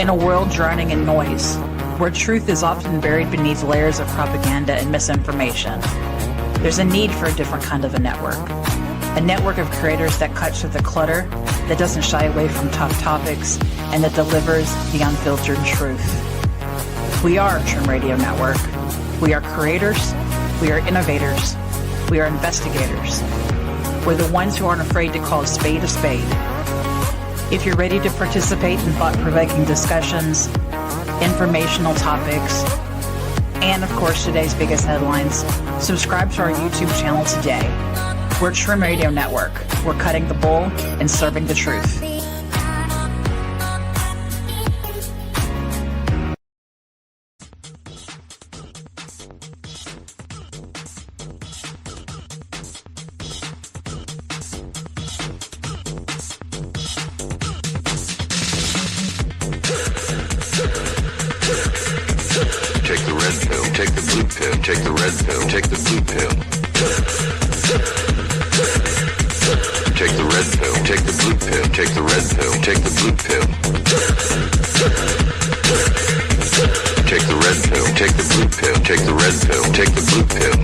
In a world drowning in noise, where truth is often buried beneath layers of propaganda and misinformation, there's a need for a different kind of a network of creators that cuts through the clutter, that doesn't shy away from tough topics, and that delivers the unfiltered truth. We are Trim Radio Network. We are creators, we are innovators, we are investigators. We're the ones who aren't afraid to call a spade a spade. If you're ready to participate in thought-provoking discussions, informational topics, and of course today's biggest headlines, subscribe to our YouTube channel today. We're Trim Radio Network. We're cutting the bull and serving the truth. Take the red pill, take the blue pill, take the red pill, take the blue pill. Take the red pill, take the blue pill, take the red pill, take the blue pill. Take the red pill, take the blue pill, take the red pill, take the blue pill.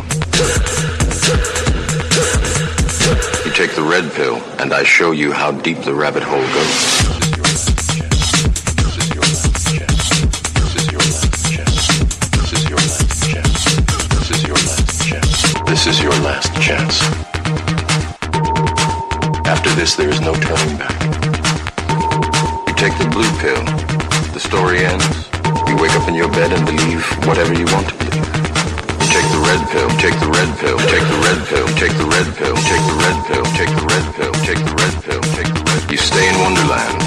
You take the red pill, and I show you how deep the rabbit hole goes. This is your last chance. After this, there is no turning back. You take the blue pill, the story ends. You wake up in your bed and believe whatever you want to believe. You take the red pill, take the red pill, take the red pill, take the red pill, take the red pill, take the red pill, take the red pill, take the red pill. You stay in Wonderland.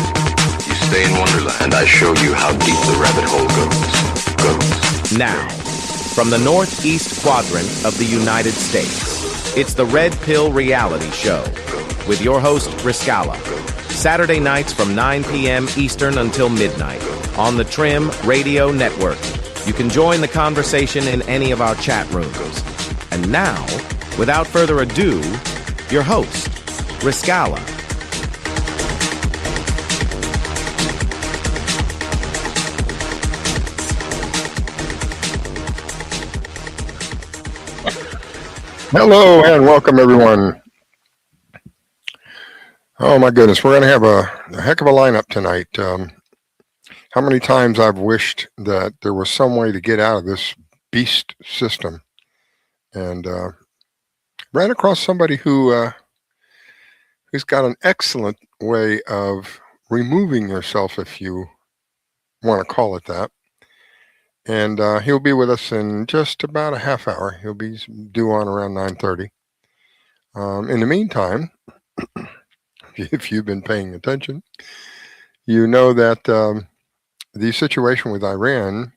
You stay in Wonderland. And I show you how deep the rabbit hole goes. Now, from the northeast quadrant of the United States, it's the Red Pill Reality Show with your host, Riscalla. Saturday nights from 9 p.m. Eastern until midnight on the Trim Radio Network. You can join the conversation in any of our chat rooms. And now, without further ado, your host, Riscalla. Hello and welcome, everyone. Oh my goodness, we're going to have a heck of a lineup tonight. How many times I've wished that there was some way to get out of this beast system, and ran across somebody who's got an excellent way of removing yourself, if you want to call it that. And he'll be with us in just about a half hour. He'll be due on around 9:30. In the meantime, if you've been paying attention, you know that the situation with Iran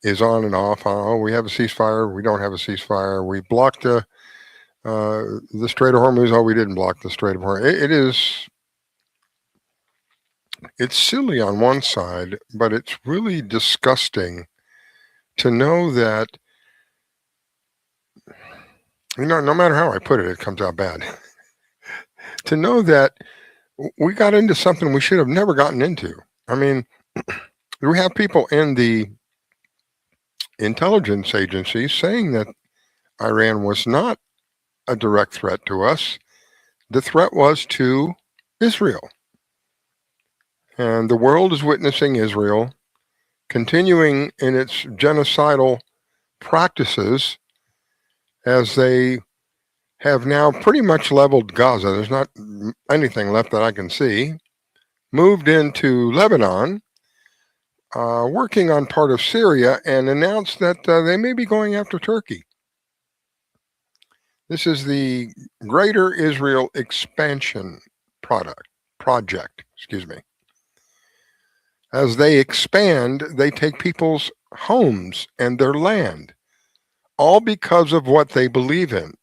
is on and off. Oh, we have a ceasefire. We don't have a ceasefire. We blocked the Strait of Hormuz. Oh, we didn't block the Strait of Hormuz. It's silly on one side, but it's really disgusting to know that, no matter how I put it, it comes out bad. To know that we got into something we should have never gotten into. I mean, we have people in the intelligence agencies saying that Iran was not a direct threat to us. The threat was to Israel. And the world is witnessing Israel continuing in its genocidal practices as they have now pretty much leveled Gaza. There's not anything left that I can see. Moved into Lebanon, working on part of Syria, and announced that they may be going after Turkey. This is the Greater Israel Expansion Project. As they expand, they take people's homes and their land, all because of what they believe in.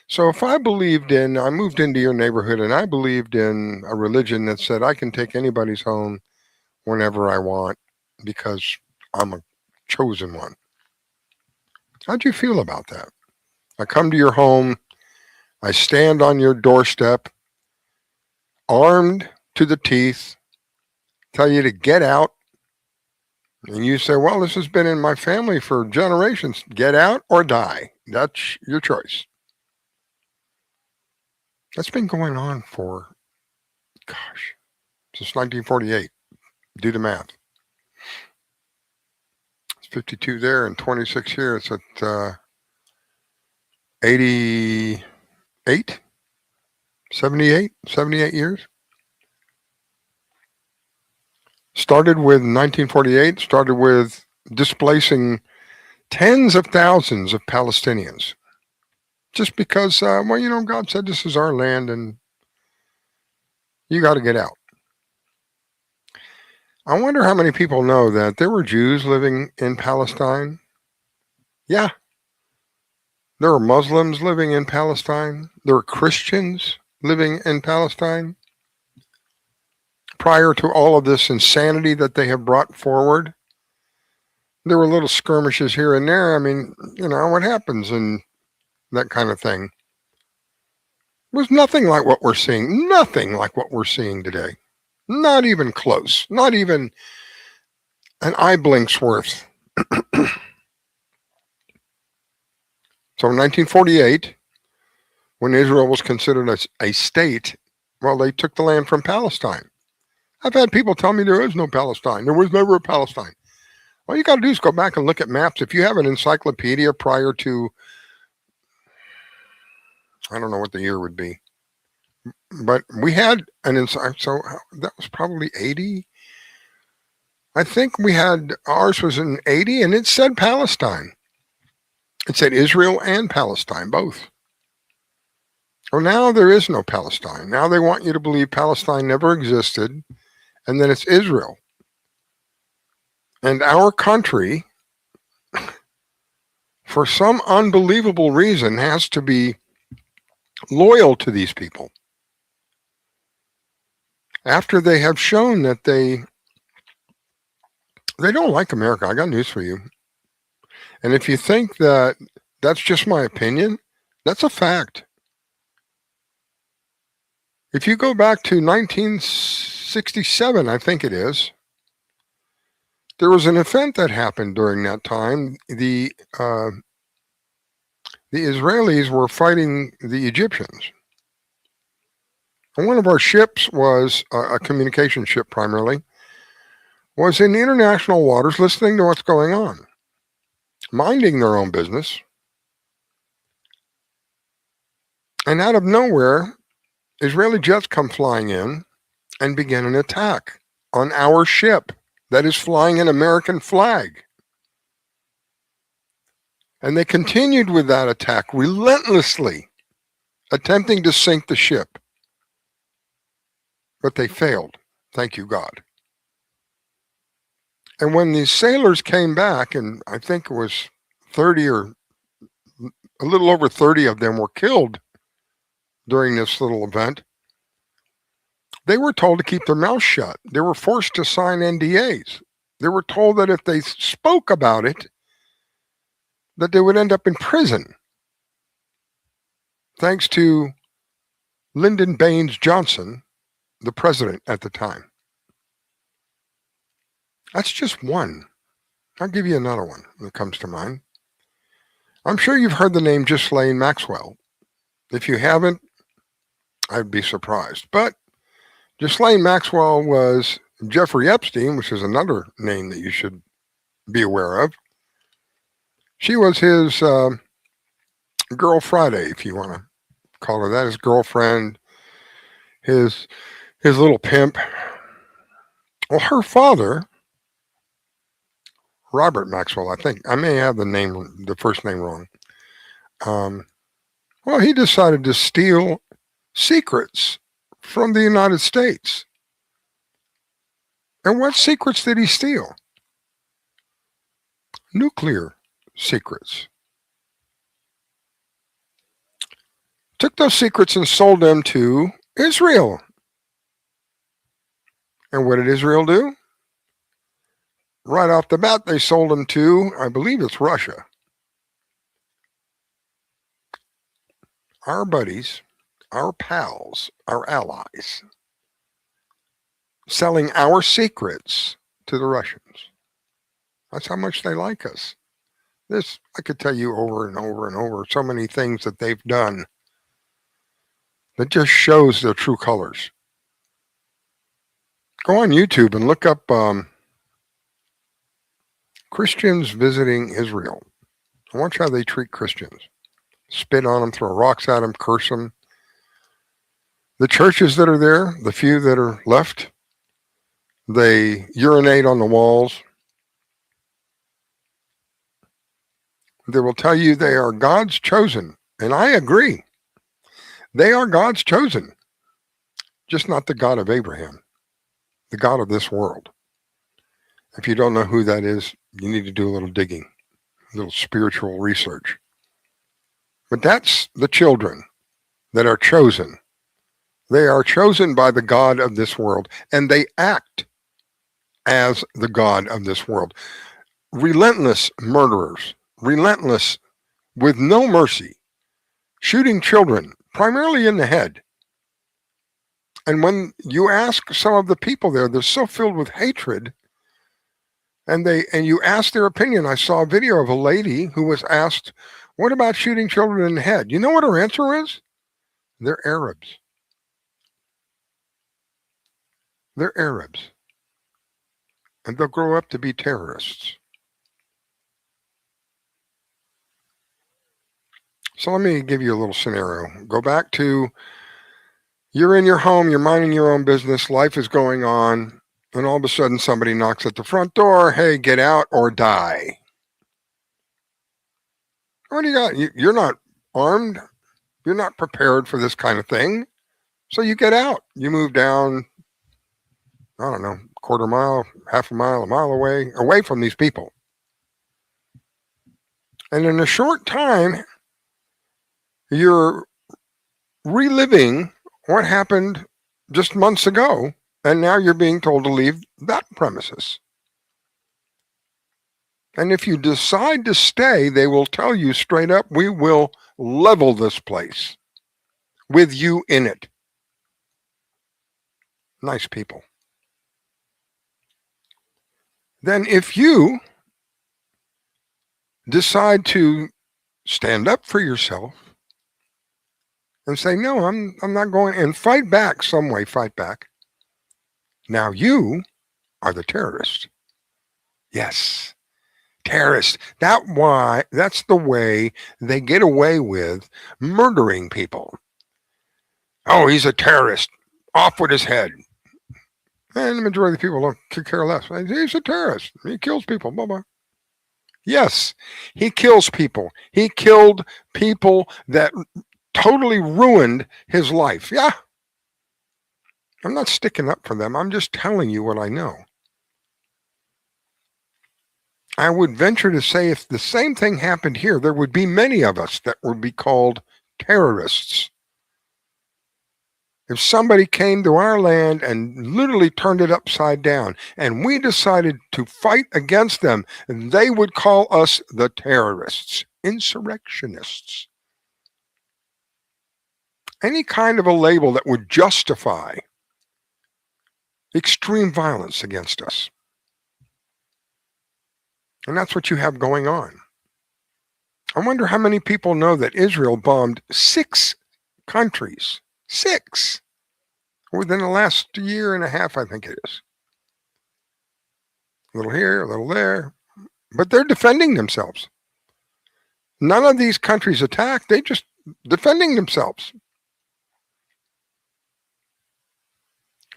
So if I moved into your neighborhood and I believed in a religion that said I can take anybody's home whenever I want because I'm a chosen one, how'd you feel about that? I come to your home, I stand on your doorstep, armed to the teeth, tell you to get out, And you say, well, this has been in my family for generations. Get out or die. That's your choice. That's been going on for, gosh, since 1948. Do the math. It's 52 there and 26 here. It's at 88, 78 years. Started with 1948, started with displacing tens of thousands of Palestinians. Just because, God said this is our land and you got to get out. I wonder how many people know that there were Jews living in Palestine. Yeah. There were Muslims living in Palestine. There were Christians living in Palestine. Prior to all of this insanity that they have brought forward, there were little skirmishes here and there. I mean, what happens in that kind of thing. It was nothing like what we're seeing. Nothing like what we're seeing today. Not even close. Not even an eye blink's worth. So in 1948, when Israel was considered a state, well, they took the land from Palestine. I've had people tell me there is no Palestine. There was never a Palestine. All you got to do is go back and look at maps. If you have an encyclopedia prior to, I don't know what the year would be, but we had so that was probably 80. I think ours was in 80, and it said Palestine. It said Israel and Palestine, both. Well, now there is no Palestine. Now they want you to believe Palestine never existed, and then it's Israel. And our country, for some unbelievable reason, has to be loyal to these people. After they have shown that they don't like America. I got news for you. And if you think that that's just my opinion, that's a fact. If you go back to 1967, I think it is, there was an event that happened during that time. The Israelis were fighting the Egyptians. And one of our ships was a communication ship primarily, was in international waters listening to what's going on, minding their own business. And out of nowhere, Israeli jets come flying in and begin an attack on our ship that is flying an American flag. And they continued with that attack relentlessly, attempting to sink the ship. But they failed. Thank you, God. And when these sailors came back, and I think it was 30 or a little over 30 of them were killed during this little event, they were told to keep their mouths shut. They were forced to sign NDAs. They were told that if they spoke about it, that they would end up in prison. Thanks to Lyndon Baines Johnson, the president at the time. That's just one. I'll give you another one that comes to mind. I'm sure you've heard the name Ghislaine Maxwell. If you haven't, I'd be surprised. But Ghislaine Maxwell was Jeffrey Epstein, which is another name that you should be aware of. She was his Girl Friday, if you want to call her that, his girlfriend, his little pimp. Well, her father, Robert Maxwell, I think, I may have the first name wrong. Well, he decided to steal secrets from the United States. And what secrets did he steal? Nuclear secrets. Took those secrets and sold them to Israel. And what did Israel do? Right off the bat, they sold them to, I believe it's Russia. Our buddies, our pals, our allies, selling our secrets to the Russians. That's how much they like us. This, I could tell you over and over and over, so many things that they've done that just shows their true colors. Go on YouTube and look up Christians visiting Israel. Watch how they treat Christians. Spit on them, throw rocks at them, curse them. The churches that are there, the few that are left, they urinate on the walls. They will tell you they are God's chosen. And I agree. They are God's chosen. Just not the God of Abraham, the God of this world. If you don't know who that is, you need to do a little digging, a little spiritual research. But that's the children that are chosen. They are chosen by the God of this world, and they act as the God of this world. Relentless murderers, relentless with no mercy, shooting children, primarily in the head. And when you ask some of the people there, they're so filled with hatred, and you ask their opinion. I saw a video of a lady who was asked, what about shooting children in the head? You know what her answer is? They're Arabs. They're Arabs. And they'll grow up to be terrorists. So let me give you a little scenario. Go back to, you're in your home, you're minding your own business, life is going on, and all of a sudden somebody knocks at the front door, hey, get out or die. What do you got? You're not armed. You're not prepared for this kind of thing. So you get out. You move down, I don't know, quarter mile, half a mile away from these people. And in a short time, you're reliving what happened just months ago, and now you're being told to leave that premises. And if you decide to stay, they will tell you straight up, we will level this place with you in it. Nice people. Then if you decide to stand up for yourself and say, no, I'm not going, and fight back some way, fight back. Now you are the terrorist. Yes. Terrorists. That's the way they get away with murdering people. Oh, he's a terrorist. Off with his head. And the majority of the people don't care less. He's a terrorist. He kills people. Blah, blah. Yes, he kills people. He killed people that totally ruined his life. Yeah. I'm not sticking up for them. I'm just telling you what I know. I would venture to say if the same thing happened here, there would be many of us that would be called terrorists. If somebody came to our land and literally turned it upside down and we decided to fight against them, they would call us the terrorists, insurrectionists. Any kind of a label that would justify extreme violence against us. And that's what you have going on. I wonder how many people know that Israel bombed 6 countries. 6. Within the last year and a half, I think it is. A little here, a little there. But they're defending themselves. None of these countries attacked. They just defending themselves.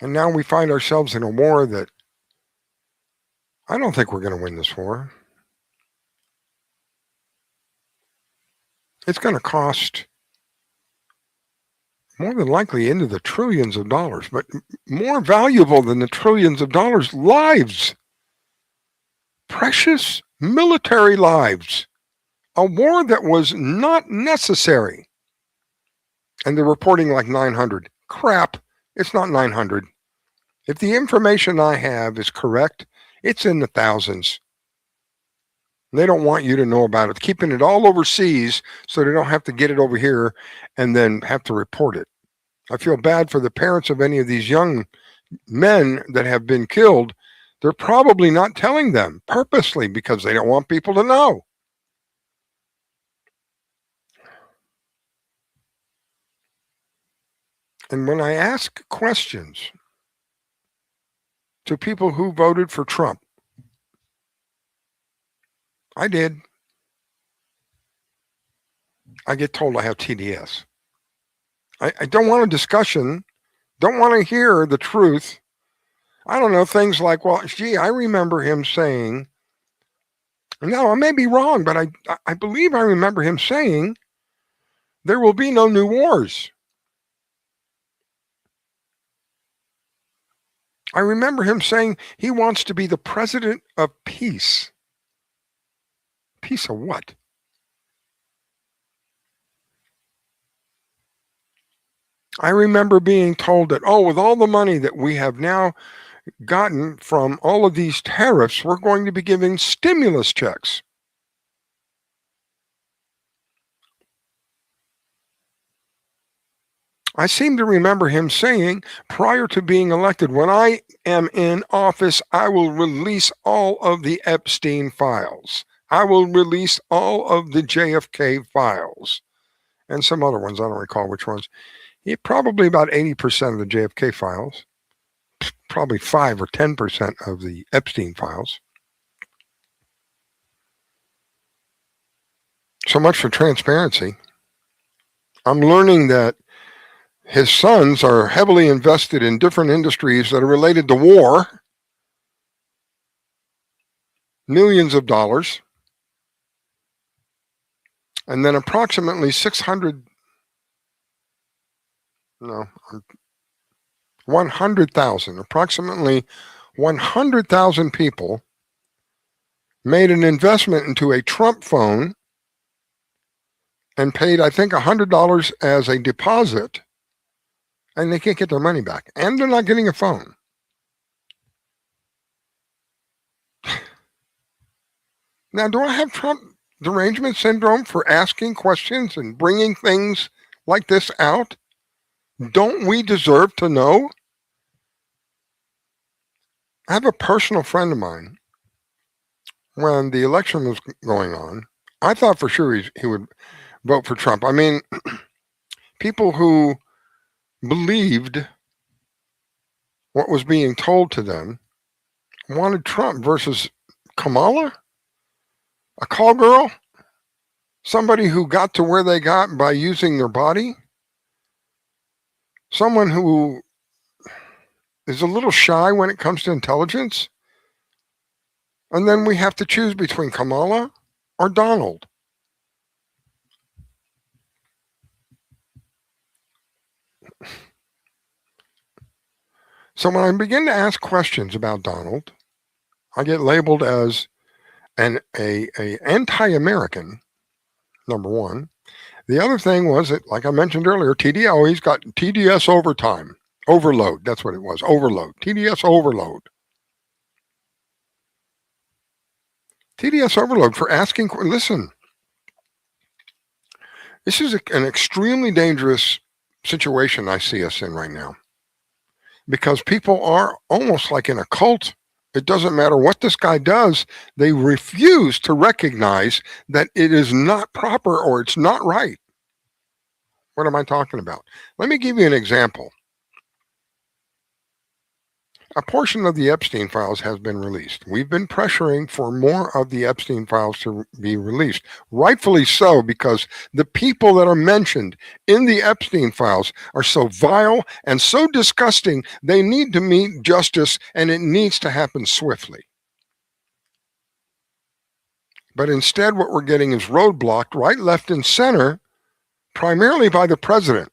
And now we find ourselves in a war that I don't think we're going to win this war. It's going to cost more than likely into the trillions of dollars, but more valuable than the trillions of dollars, lives. Precious military lives. A war that was not necessary. And they're reporting like 900. Crap, it's not 900. If the information I have is correct, it's in the thousands. They don't want you to know about it, keeping it all overseas so they don't have to get it over here and then have to report it. I feel bad for the parents of any of these young men that have been killed They're probably not telling them purposely because they don't want people to know. And when I ask questions to people who voted for Trump, I did, I get told I have TDS. I don't want a discussion, don't want to hear the truth. I don't know, things like, well, gee, I remember him saying, no, I may be wrong, but I believe I remember him saying there will be no new wars. I remember him saying he wants to be the president of peace. Peace of what? I remember being told that, oh, with all the money that we have now gotten from all of these tariffs, we're going to be giving stimulus checks. I seem to remember him saying prior to being elected, when I am in office, I will release all of the Epstein files. I will release all of the JFK files and some other ones. I don't recall which ones. He probably about 80% of the JFK files, probably 5 or 10% of the Epstein files. So much for transparency. I'm learning that his sons are heavily invested in different industries that are related to war, millions of dollars, and then approximately 100,000, approximately 100,000 people made an investment into a Trump phone and paid, I think, $100 as a deposit, and they can't get their money back, and they're not getting a phone. Now, do I have Trump derangement syndrome for asking questions and bringing things like this out? Don't we deserve to know? I have a personal friend of mine. When the election was going on, I thought for sure he would vote for Trump. I mean, people who believed what was being told to them wanted Trump versus Kamala, a call girl, somebody who got to where they got by using their body, someone who is a little shy when it comes to intelligence. And then we have to choose between Kamala or Donald. So when I begin to ask questions about Donald, I get labeled as an anti-American, number one. The other thing was that, like I mentioned earlier, TDO, he's got TDS overload. That's what it was, overload, TDS overload. TDS overload for asking, listen, this is an extremely dangerous situation I see us in right now, because people are almost like in a cult. It doesn't matter what this guy does. They refuse to recognize that it is not proper or it's not right. What am I talking about? Let me give you an example. A portion of the Epstein files has been released. We've been pressuring for more of the Epstein files to be released. Rightfully so, because the people that are mentioned in the Epstein files are so vile and so disgusting, they need to meet justice, and it needs to happen swiftly. But instead, what we're getting is roadblocked right, left, and center, primarily by the president.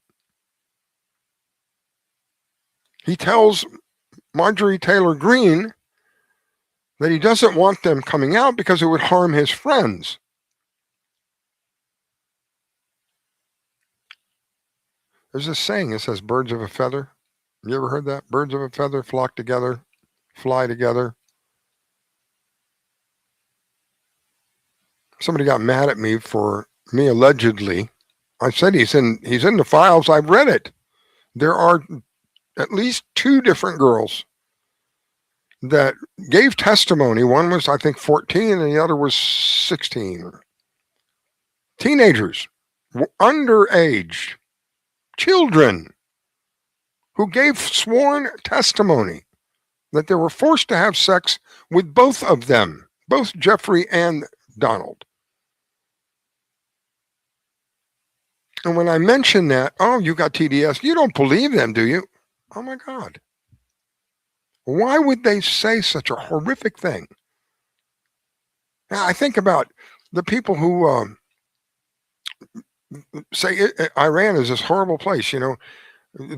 He tells Marjorie Taylor Greene that he doesn't want them coming out because it would harm his friends. There's this saying that says birds of a feather. You ever heard that? Birds of a feather flock together, fly together. Somebody got mad at me for me allegedly. I said he's in the files. I've read it. There are at least 2 different girls that gave testimony. One was, I think, 14 and the other was 16. Teenagers, underage, children who gave sworn testimony that they were forced to have sex with both of them, both Jeffrey and Donald. And when I mention that, oh, you got TDS, you don't believe them, do you? Oh my God. Why would they say such a horrific thing? Now, I think about the people who say Iran is this horrible place,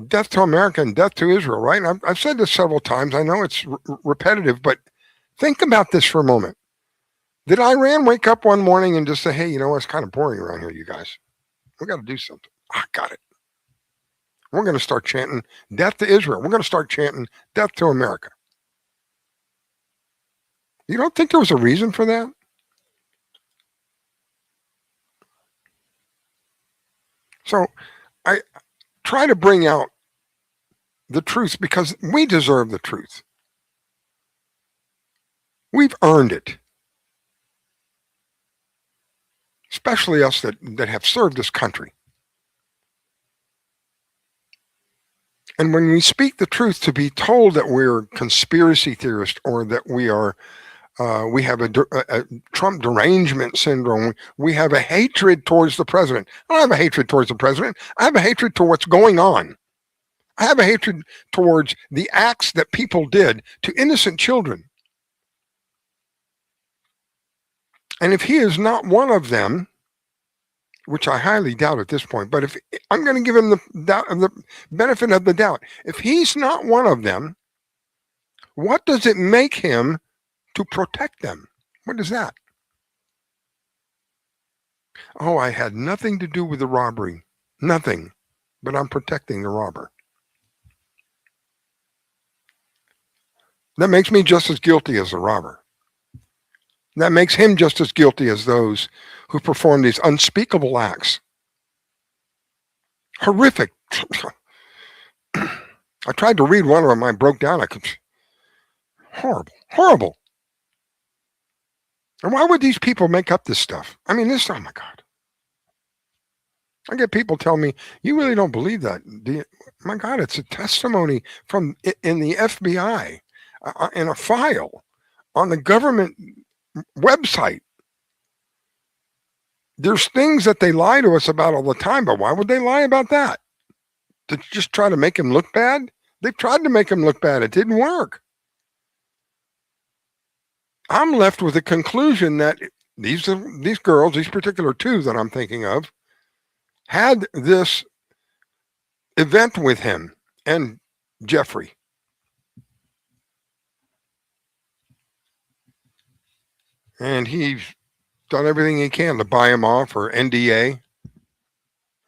death to America and death to Israel, right? And I've said this several times. I know it's repetitive, but think about this for a moment. Did Iran wake up one morning and just say, hey, it's kind of boring around here, you guys. We got to do something. I got it. We're going to start chanting death to Israel. We're going to start chanting death to America. You don't think there was a reason for that? So I try to bring out the truth because we deserve the truth. We've earned it. Especially us that have served this country. And when we speak the truth, to be told that we're conspiracy theorists or that we have a Trump derangement syndrome, we have a hatred towards the president. I don't have a hatred towards the president. I have a hatred to what's going on. I have a hatred towards the acts that people did to innocent children. And if he is not one of them, which I highly doubt at this point, but if I'm going to give him the benefit of the doubt, if he's not one of them, what does it make him to protect them? What is that? Oh, I had nothing to do with the robbery. Nothing. But I'm protecting the robber. That makes me just as guilty as the robber. That makes him just as guilty as those who perform these unspeakable acts. Horrific. I tried to read one of them. I broke down. Horrible. Horrible. And why would these people make up this stuff? I mean, oh my God. I get people tell me, you really don't believe that. My God, it's a testimony from in the FBI, in a file on the government website. There's things that they lie to us about all the time, but why would they lie about that? To just try to make him look bad? They've tried to make him look bad. It didn't work. I'm left with the conclusion that these girls, these particular two that I'm thinking of, had this event with him and Jeffrey. And he's done everything he can to buy him off, or NDA,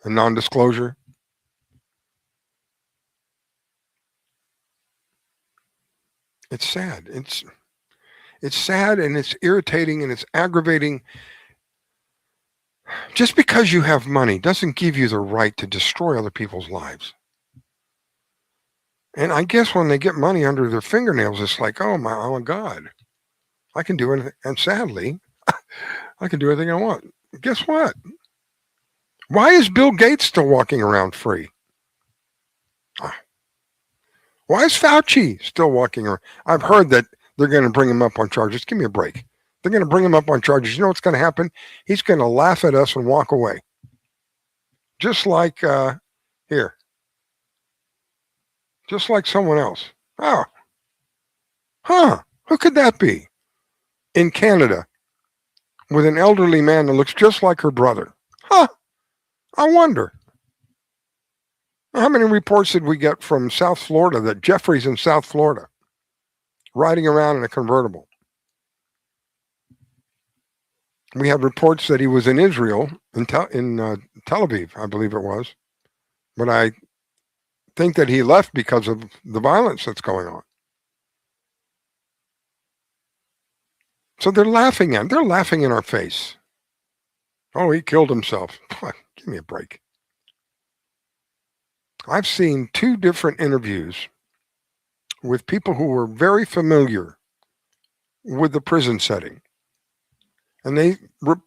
a non-disclosure. It's sad. It's sad and it's irritating and it's aggravating. Just because you have money doesn't give you the right to destroy other people's lives. And I guess when they get money under their fingernails, it's like, oh my God, I can do anything. And sadly, I can do anything I want. Guess what? Why is Bill Gates still walking around free? Why is Fauci still walking around? I've heard that they're going to bring him up on charges. Give me a break. They're going to bring him up on charges. You know what's going to happen? He's going to laugh at us and walk away. Just like here. Just like someone else. Oh. Huh. Who could that be? In Canada, with an elderly man that looks just like her brother. Huh. I wonder. How many reports did we get from South Florida that Jeffrey's in South Florida, riding around in a convertible? We had reports that he was in Israel, in Tel Aviv, I believe it was. But I think that he left because of the violence that's going on. So they're laughing in our face. Oh, he killed himself. Give me a break. I've seen two different interviews with people who were very familiar with the prison setting. And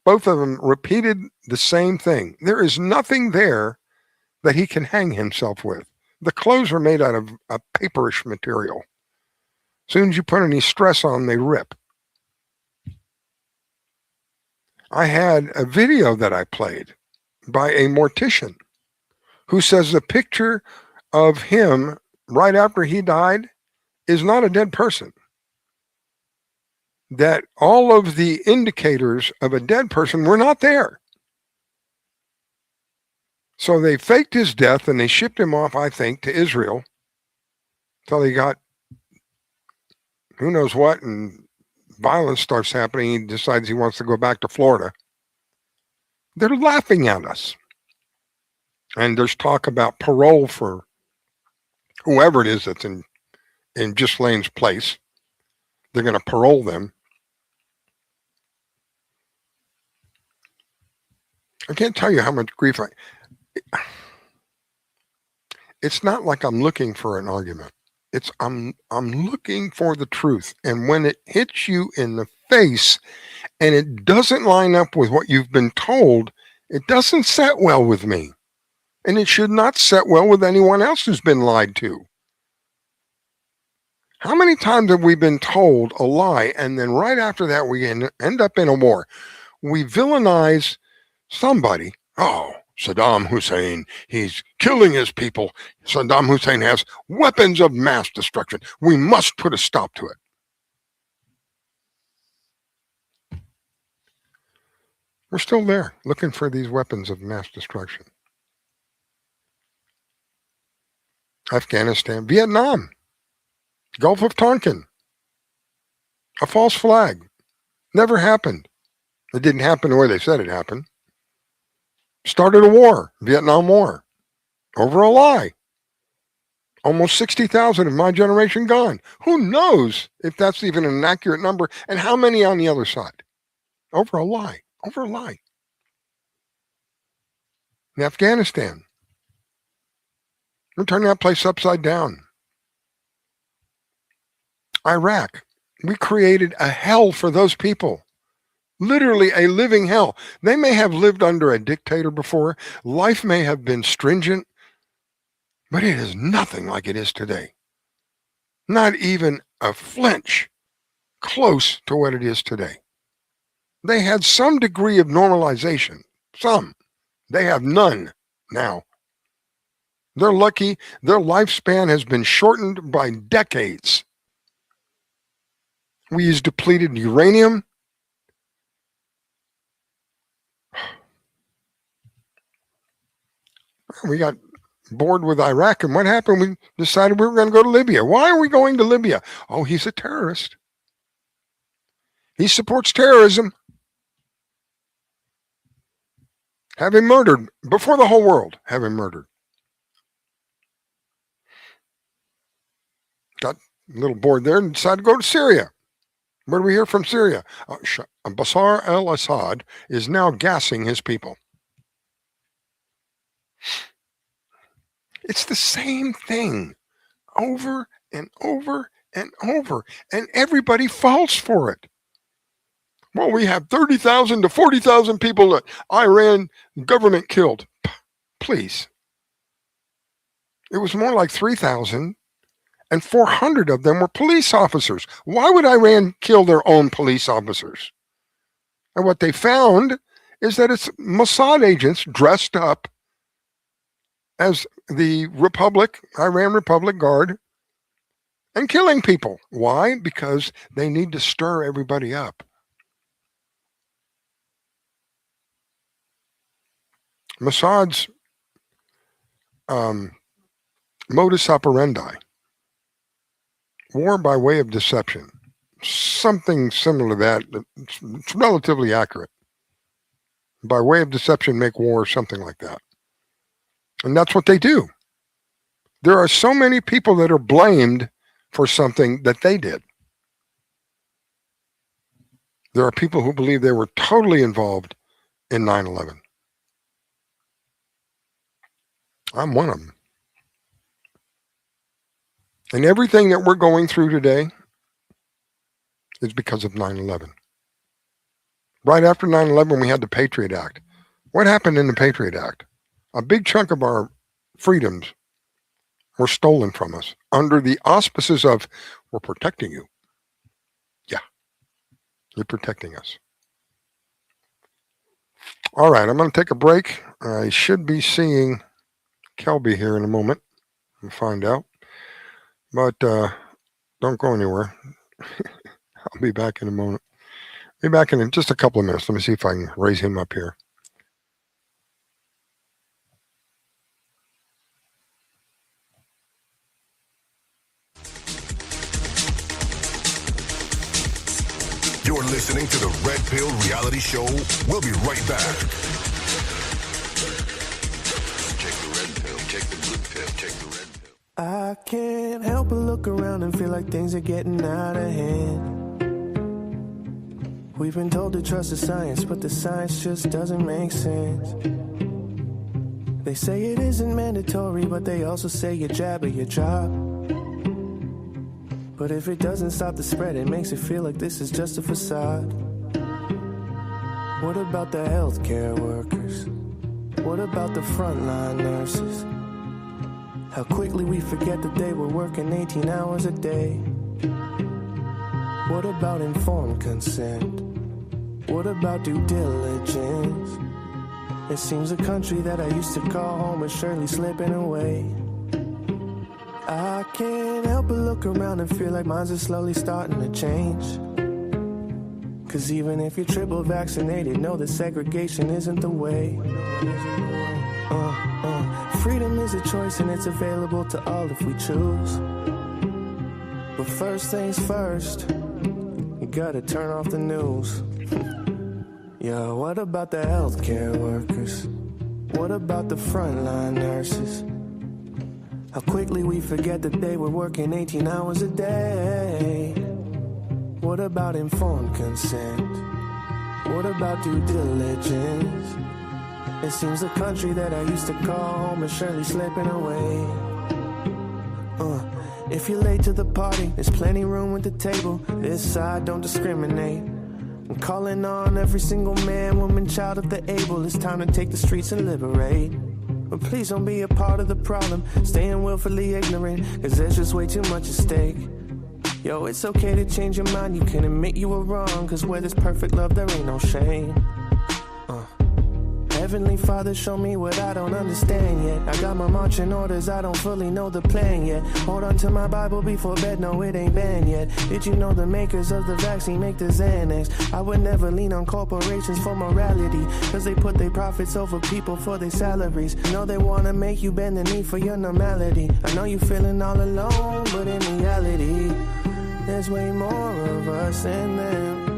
both of them repeated the same thing. There is nothing there that he can hang himself with. The clothes are made out of a paperish material. As soon as you put any stress on, they rip. I had a video that I played by a mortician who says the picture of him right after he died is not a dead person. That all of the indicators of a dead person were not there. So they faked his death and they shipped him off, I think, to Israel until he got who knows what, and violence starts happening. He decides he wants to go back to Florida. They're laughing at us. And there's talk about parole for whoever it is that's in Ghislaine's place. They're going to parole them. I can't tell you how much grief it's not like I'm looking for an argument. It's I'm looking for the truth. And when it hits you in the face and it doesn't line up with what you've been told, it doesn't set well with me. And it should not set well with anyone else who's been lied to. How many times have we been told a lie and then right after that we end up in a war? We villainize somebody. Oh, Saddam Hussein, he's killing his people. Saddam Hussein has weapons of mass destruction. We must put a stop to it. We're still there looking for these weapons of mass destruction. Afghanistan, Vietnam, Gulf of Tonkin, a false flag. Never happened. It didn't happen the way they said it happened. Started a war, Vietnam War, over a lie. Almost 60,000 of my generation gone. Who knows if that's even an accurate number and how many on the other side? Over a lie, over a lie. In Afghanistan, we're turning that place upside down. Iraq, we created a hell for those people. Literally a living hell. They may have lived under a dictator before. Life may have been stringent, but it is nothing like it is today. Not even a flinch close to what it is today. They had some degree of normalization. Some. They have none now. They're lucky. Their lifespan has been shortened by decades. We use depleted uranium. We got bored with Iraq, and what happened? We decided we were going to go to Libya. Why are we going to Libya? Oh, he's a terrorist. He supports terrorism. Have him murdered before the whole world. Have him murdered. Got a little bored there and decided to go to Syria. What do we hear from Syria? Bashar al-Assad is now gassing his people. It's the same thing over and over and over, and everybody falls for it. Well, we have 30,000 to 40,000 people that Iran government killed. Please. It was more like 3,000, and 400 of them were police officers. Why would Iran kill their own police officers? And what they found is that it's Mossad agents dressed up as the Iran Republic Guard, and killing people. Why? Because they need to stir everybody up. Mossad's modus operandi, war by way of deception, something similar to that. It's relatively accurate. By way of deception, make war, something like that. And that's what they do. There are so many people that are blamed for something that they did. There are people who believe they were totally involved in 9/11. I'm one of them. And everything that we're going through today is because of 9/11. Right after 9/11, we had the Patriot Act. What happened in the Patriot Act? A big chunk of our freedoms were stolen from us under the auspices of, we're protecting you. Yeah, you're protecting us. All right, I'm going to take a break. I should be seeing Kelby here in a moment. We'll find out. But don't go anywhere. I'll be back in a moment. Be back in just a couple of minutes. Let me see if I can raise him up here. You're listening to the Red Pill Reality Show. We'll be right back. Take the red pill, take the blue pill, take the red pill. I can't help but look around and feel like things are getting out of hand. We've been told to trust the science, but the science just doesn't make sense. They say it isn't mandatory, but they also say your jab or your job. But if it doesn't stop the spread, it makes it feel like this is just a facade. What about the healthcare workers? What about the frontline nurses? How quickly we forget that they were working 18 hours a day. What about informed consent? What about due diligence? It seems a country that I used to call home is surely slipping away. I can't help but look around and feel like minds are slowly starting to change. Cause even if you're triple vaccinated, know that segregation isn't the way. Freedom is a choice and it's available to all if we choose. But first things first, you gotta turn off the news. Yo, what about the healthcare workers? What about the frontline nurses? How quickly we forget that they were working 18 hours a day. What about informed consent? What about due diligence? It seems the country that I used to call home is surely slipping away. If you're late to the party, there's plenty room at the table. This side don't discriminate. I'm calling on every single man, woman, child if they're able. It's time to take the streets and liberate. But please don't be a part of the problem, staying willfully ignorant, cause there's just way too much at stake. Yo, it's okay to change your mind, you can admit you were wrong, cause where there's perfect love, there ain't no shame. Heavenly Father, show me what I don't understand yet. I got my marching orders, I don't fully know the plan yet. Hold on to my Bible before bed, no it ain't banned yet. Did you know the makers of the vaccine make the Xanax? I would never lean on corporations for morality, cause they put their profits over people for their salaries. Know they wanna make you bend the knee for your normality. I know you feeling all alone, but in reality, there's way more of us than them.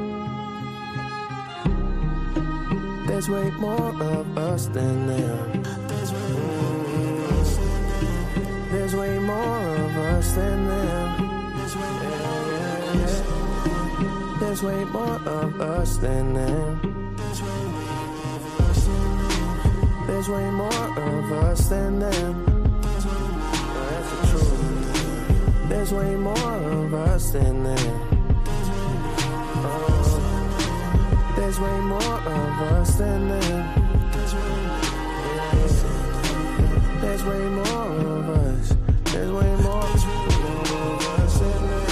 There's way more of us than them. There's way more of us than them. There's way more of us than them. There's way more of us than them. That's the truth. There's way more of us than them. There's way more of us than them. There's way more of us. There's way more of us than them.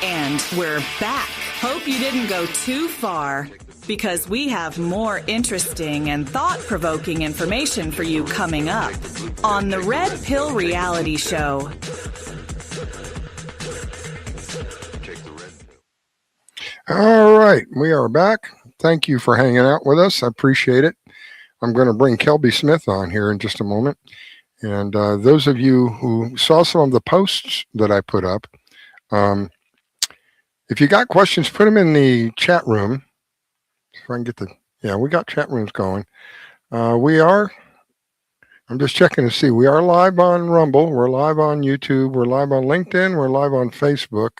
And we're back. Hope you didn't go too far, because we have more interesting and thought-provoking information for you coming up on the Red Pill Reality Show. All right, we are back. Thank you for hanging out with us. I appreciate it. I'm going to bring Kelby Smith on here in just a moment. And those of you who saw some of the posts that I put up, if you got questions, put them in the chat room. If I can get we got chat rooms going. I'm just checking to see. We are live on Rumble. We're live on YouTube. We're live on LinkedIn. We're live on Facebook.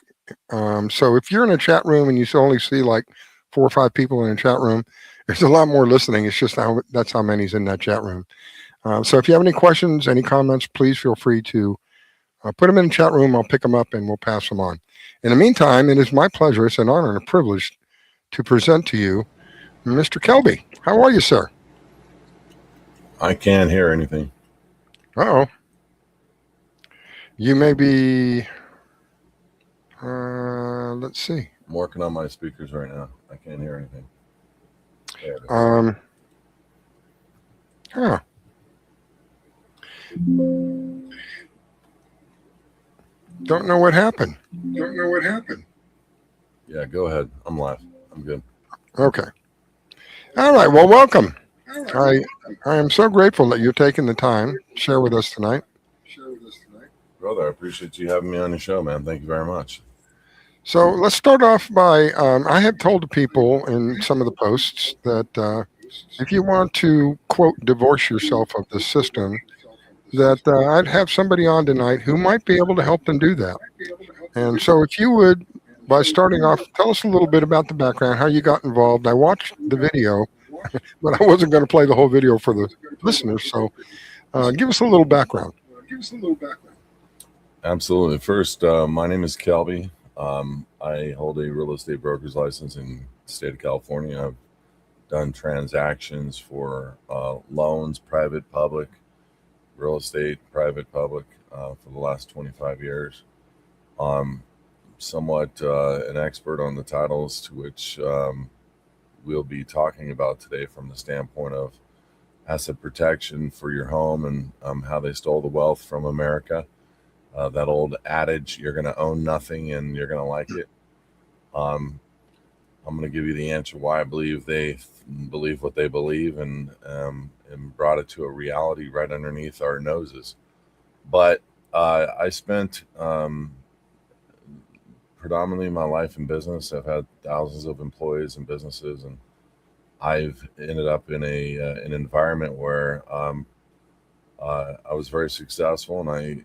So if you're in a chat room and you only see like 4 or 5 people in a chat room, there's a lot more listening. It's just that's how many's in that chat room. So if you have any questions, any comments, please feel free to put them in the chat room. I'll pick them up and we'll pass them on. In the meantime, it is my pleasure, it's an honor and a privilege to present to you Mr. Kelby. How are you, sir? I can't hear anything. Uh-oh. You may be, let's see. I'm working on my speakers right now. I can't hear anything. Don't know what happened. Yeah, go ahead. I'm live. I'm good. Okay. All right. Well, welcome. I am so grateful that you're taking the time to share with us tonight. Brother, I appreciate you having me on your show, man. Thank you very much. So let's start off by, I have told the people in some of the posts that if you want to, quote, divorce yourself of the system, that I'd have somebody on tonight who might be able to help them do that. And so if you would, by starting off, tell us a little bit about the background, how you got involved. I watched the video, but I wasn't going to play the whole video for the listeners. So give us a little background. Absolutely. First, my name is Kelby. I hold a real estate broker's license in the state of California. I've done transactions for loans, private, public, real estate, private, public, for the last 25 years. Somewhat an expert on the titles to which we'll be talking about today from the standpoint of asset protection for your home and how they stole the wealth from America. That old adage, you're going to own nothing and you're going to like it. I'm going to give you the answer why I believe they believe what they believe and brought it to a reality right underneath our noses. But I spent predominantly my life in business. I've had thousands of employees and businesses, and I've ended up in an environment where I was very successful, and I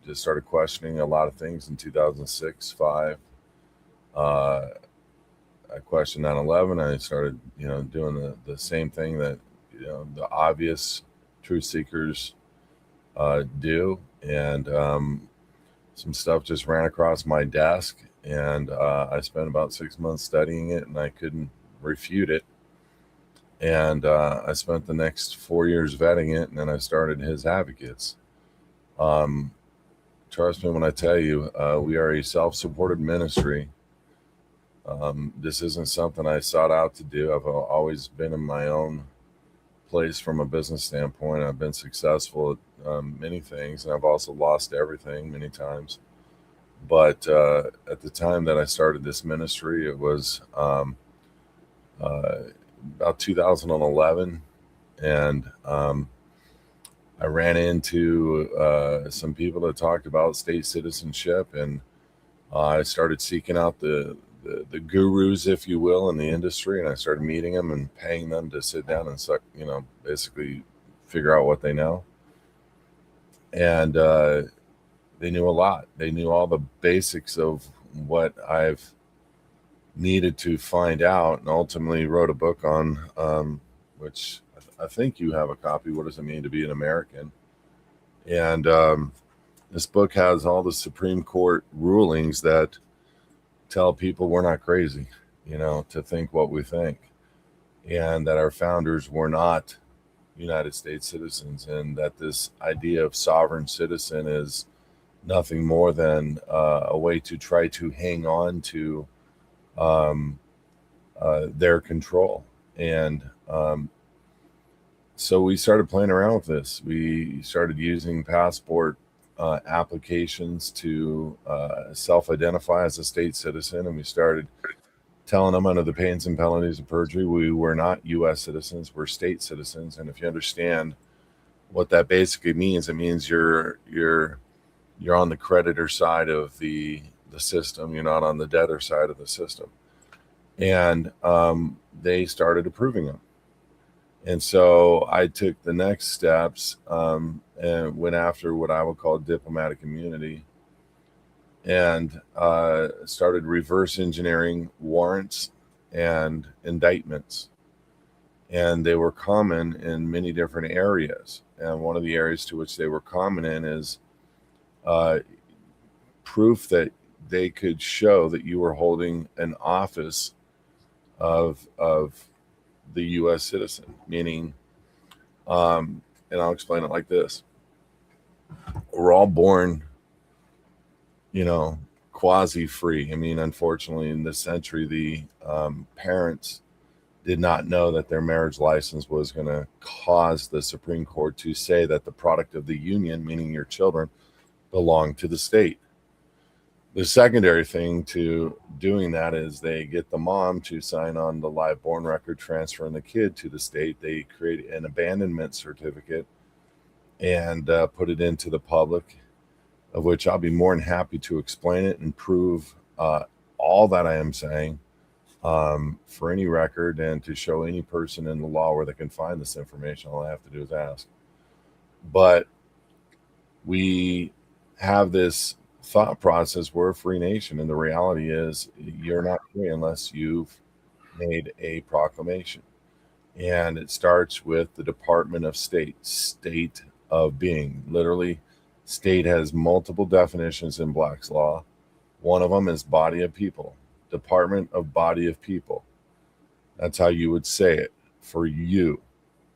just started questioning a lot of things in 2006, 5. I questioned 9/11. I started, doing the same thing that, the obvious truth seekers do. And some stuff just ran across my desk, and I spent about 6 months studying it, and I couldn't refute it. And I spent the next 4 years vetting it, and then I started His Advocates. Trust me when I tell you, we are a self-supported ministry. This isn't something I sought out to do. I've always been in my own place from a business standpoint. I've been successful at many things, and I've also lost everything many times. But at the time that I started this ministry, it was about 2011, and I ran into some people that talked about state citizenship, and I started seeking out the gurus, if you will, in the industry, and I started meeting them and paying them to sit down and basically figure out what they know. And they knew a lot. They knew all the basics of what I've needed to find out, and ultimately wrote a book on which I think you have a copy. What does it mean to be an American? And this book has all the Supreme Court rulings that tell people we're not crazy, to think what we think, and that our founders were not United States citizens, and that this idea of sovereign citizen is nothing more than a way to try to hang on to their control. And so we started playing around with this. We started using passport applications to self-identify as a state citizen, and we started telling them under the pains and penalties of perjury we were not U.S. citizens, we're state citizens. And if you understand what that basically means, it means you're on the creditor side of the system. You're not on the debtor side of the system. And they started approving them. And so I took the next steps and went after what I would call diplomatic immunity, and started reverse engineering warrants and indictments. And they were common in many different areas. And one of the areas to which they were common in is proof that they could show that you were holding an office of the U.S. citizen, meaning, and I'll explain it like this. We're all born, quasi-free. I mean, unfortunately, in this century, the parents did not know that their marriage license was going to cause the Supreme Court to say that the product of the union, meaning your children, belonged to the state. The secondary thing to doing that is they get the mom to sign on the live born record, transferring the kid to the state. They create an abandonment certificate and put it into the public, of which I'll be more than happy to explain it and prove all that I am saying for any record, and to show any person in the law where they can find this information. All I have to do is ask. But we have this thought process, we're a free nation, and the reality is you're not free unless you've made a proclamation. And it starts with the Department of state of being. Literally, state has multiple definitions in Black's law. One of them is body of people. Department of Body of People. That's how you would say it for you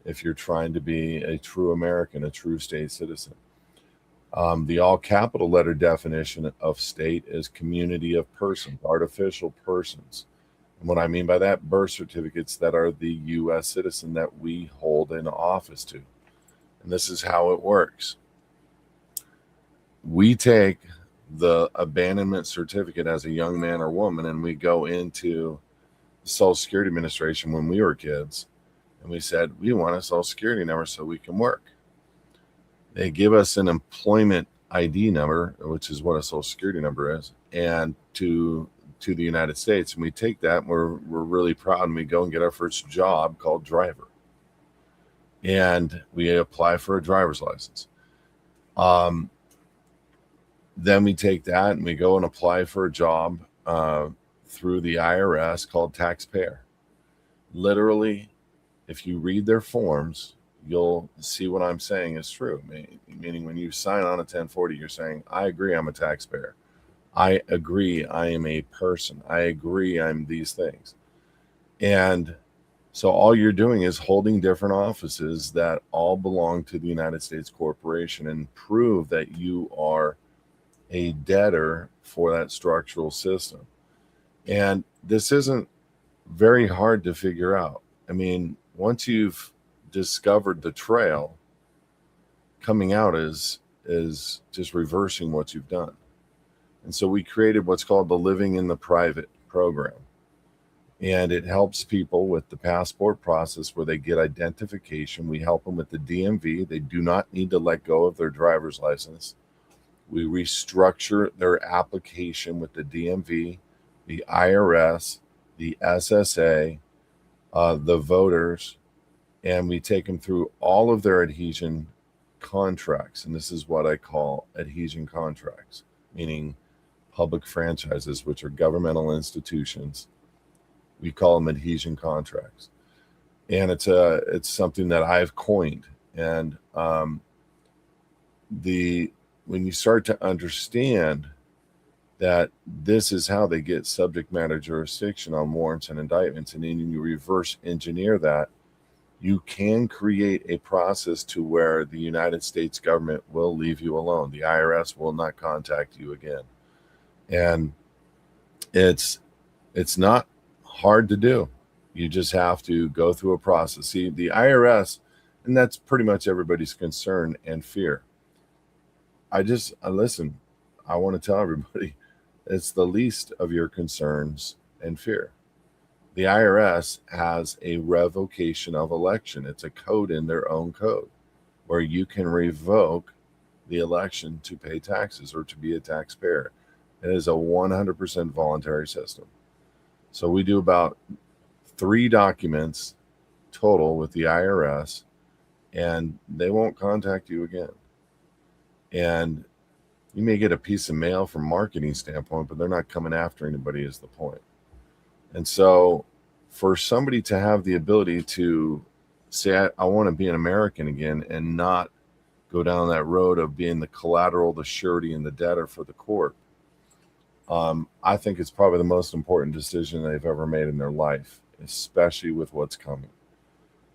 if you're trying to be a true American, a true state citizen. The all capital letter definition of state is community of persons, artificial persons. And what I mean by that, birth certificates that are the U.S. citizen that we hold in office to. And this is how it works. We take the abandonment certificate as a young man or woman, and we go into the Social Security Administration when we were kids, and we said, we want a Social Security number so we can work. They give us an employment ID number, which is what a Social Security number is, and to the United States. And we take that, and we're really proud, and we go and get our first job called driver. And we apply for a driver's license. Then we take that and we go and apply for a job through the IRS called taxpayer. Literally, if you read their forms, you'll see what I'm saying is true. Meaning when you sign on a 1040, you're saying, I agree I'm a taxpayer. I agree I am a person. I agree I'm these things. And so all you're doing is holding different offices that all belong to the United States corporation and prove that you are a debtor for that structural system. And this isn't very hard to figure out. I mean, once you've discovered the trail, coming out is just reversing what you've done. And so we created what's called the Living in the Private program. And it helps people with the passport process where they get identification. We help them with the DMV. They do not need to let go of their driver's license. We restructure their application with the DMV, the IRS, the SSA, the voters, and we take them through all of their adhesion contracts. And this is what I call adhesion contracts, meaning public franchises, which are governmental institutions. We call them adhesion contracts. And it's something that I've coined. And when you start to understand that this is how they get subject matter jurisdiction on warrants and indictments, and then you reverse engineer that, you can create a process to where the United States government will leave you alone. The IRS will not contact you again. And it's not hard to do. You just have to go through a process. See, the IRS, and that's pretty much everybody's concern and fear. Listen, I want to tell everybody, it's the least of your concerns and fear. The IRS has a revocation of election. It's a code in their own code where you can revoke the election to pay taxes or to be a taxpayer. It is a 100% voluntary system. So we do about 3 documents total with the IRS, and they won't contact you again. And you may get a piece of mail from marketing standpoint, but they're not coming after anybody is the point. And so for somebody to have the ability to say, I want to be an American again and not go down that road of being the collateral, the surety, and the debtor for the court, I think it's probably the most important decision they've ever made in their life, especially with what's coming.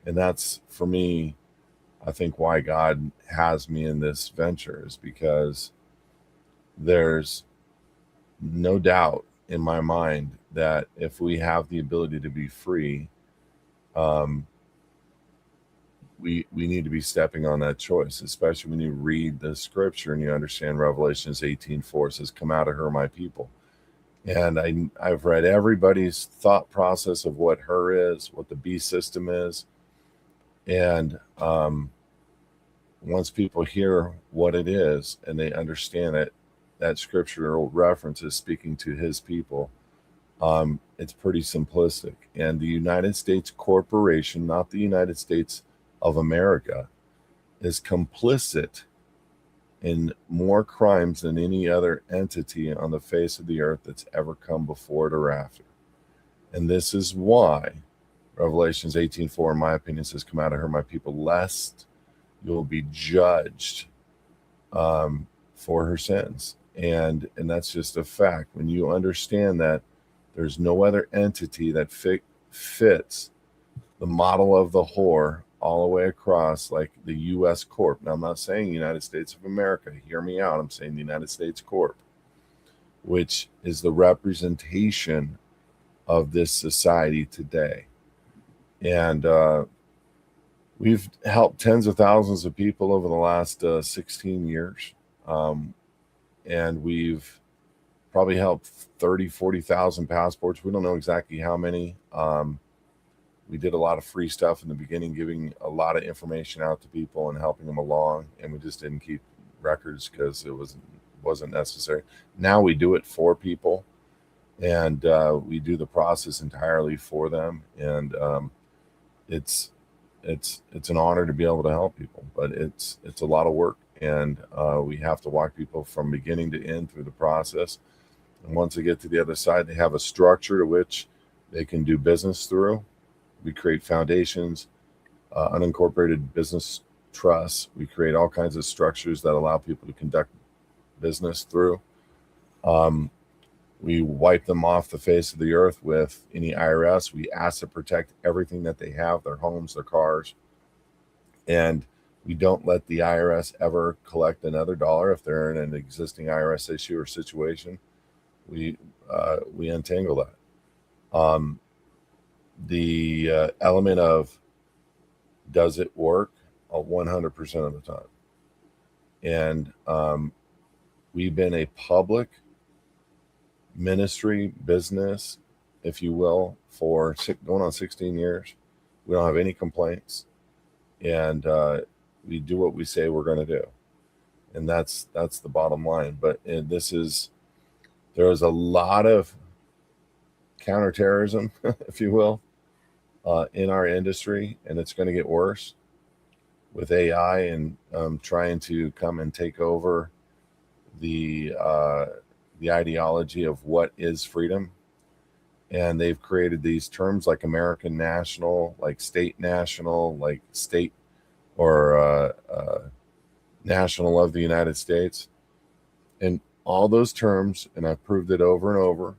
And that's, for me, I think why God has me in this venture, is because there's no doubt in my mind that if we have the ability to be free, we need to be stepping on that choice, especially when you read the scripture and you understand Revelations 18:4 says, "Come out of her, my people." And I've read everybody's thought process of what her is, what the beast system is. And once people hear what it is and they understand it, that scriptural reference is speaking to his people, it's pretty simplistic. And the United States Corporation, not the United States of America, is complicit in more crimes than any other entity on the face of the earth that's ever come before it or after. And this is why Revelations 18:4, in my opinion, says, "Come out of her, my people, lest you will be judged for her sins." And that's just a fact. When you understand that there's no other entity that fits the model of the whore all the way across, like the U.S. Corp. Now, I'm not saying United States of America. Hear me out. I'm saying the United States Corp., which is the representation of this society today. And we've helped tens of thousands of people over the last 16 years. And we've probably helped 30, 40,000 passports. We don't know exactly how many. We did a lot of free stuff in the beginning, giving a lot of information out to people and helping them along. And we just didn't keep records because it wasn't necessary. Now we do it for people, and we do the process entirely for them. And it's an honor to be able to help people, but it's a lot of work. And we have to walk people from beginning to end through the process. And once they get to the other side, they have a structure to which they can do business through. We create foundations, unincorporated business trusts. We create all kinds of structures that allow people to conduct business through. We wipe them off the face of the earth with any IRS. We asset protect everything that they have, their homes, their cars. And we don't let the IRS ever collect another dollar if they're in an existing IRS issue or situation. We untangle that. The element of does it work 100% of the time. And we've been a public ministry business, if you will, for going on 16 years. We don't have any complaints. And we do what we say we're going to do. And that's the bottom line. But there is a lot of counterterrorism, if you will, in our industry, and it's going to get worse with AI and trying to come and take over the ideology of what is freedom. And they've created these terms like American national, like state national, like state or national of the United States. And all those terms, and I've proved it over and over,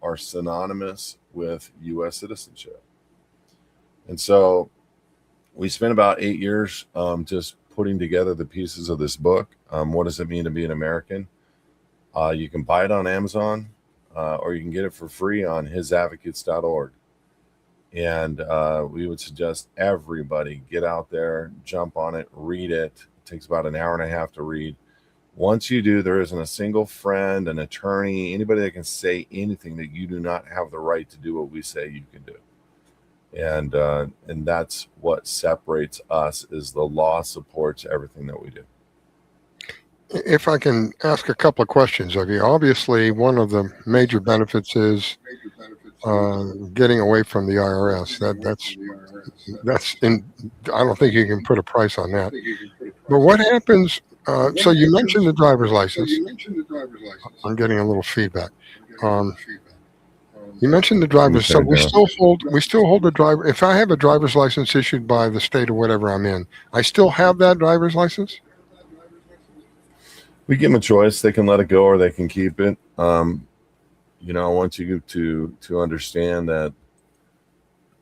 are synonymous with U.S. citizenship. And so we spent about 8 years just putting together the pieces of this book. What does it mean to be an American? You can buy it on Amazon, or you can get it for free on hisadvocates.org. And we would suggest everybody get out there, jump on it, read it. It takes about an hour and a half to read. Once you do, there isn't a single friend, an attorney, anybody that can say anything that you do not have the right to do what we say you can do. And that's what separates us, is the law supports everything that we do. If I can ask a couple of questions of you, obviously one of the major benefits is getting away from the IRS. That's in. I don't think you can put a price on that. But what happens? So you mentioned the driver's license. I'm getting a little feedback. You mentioned the driver's. So we still hold the driver. If I have a driver's license issued by the state or whatever I'm in, I still have that driver's license. We give them a choice. They can let it go or they can keep it. Once you get to understand that,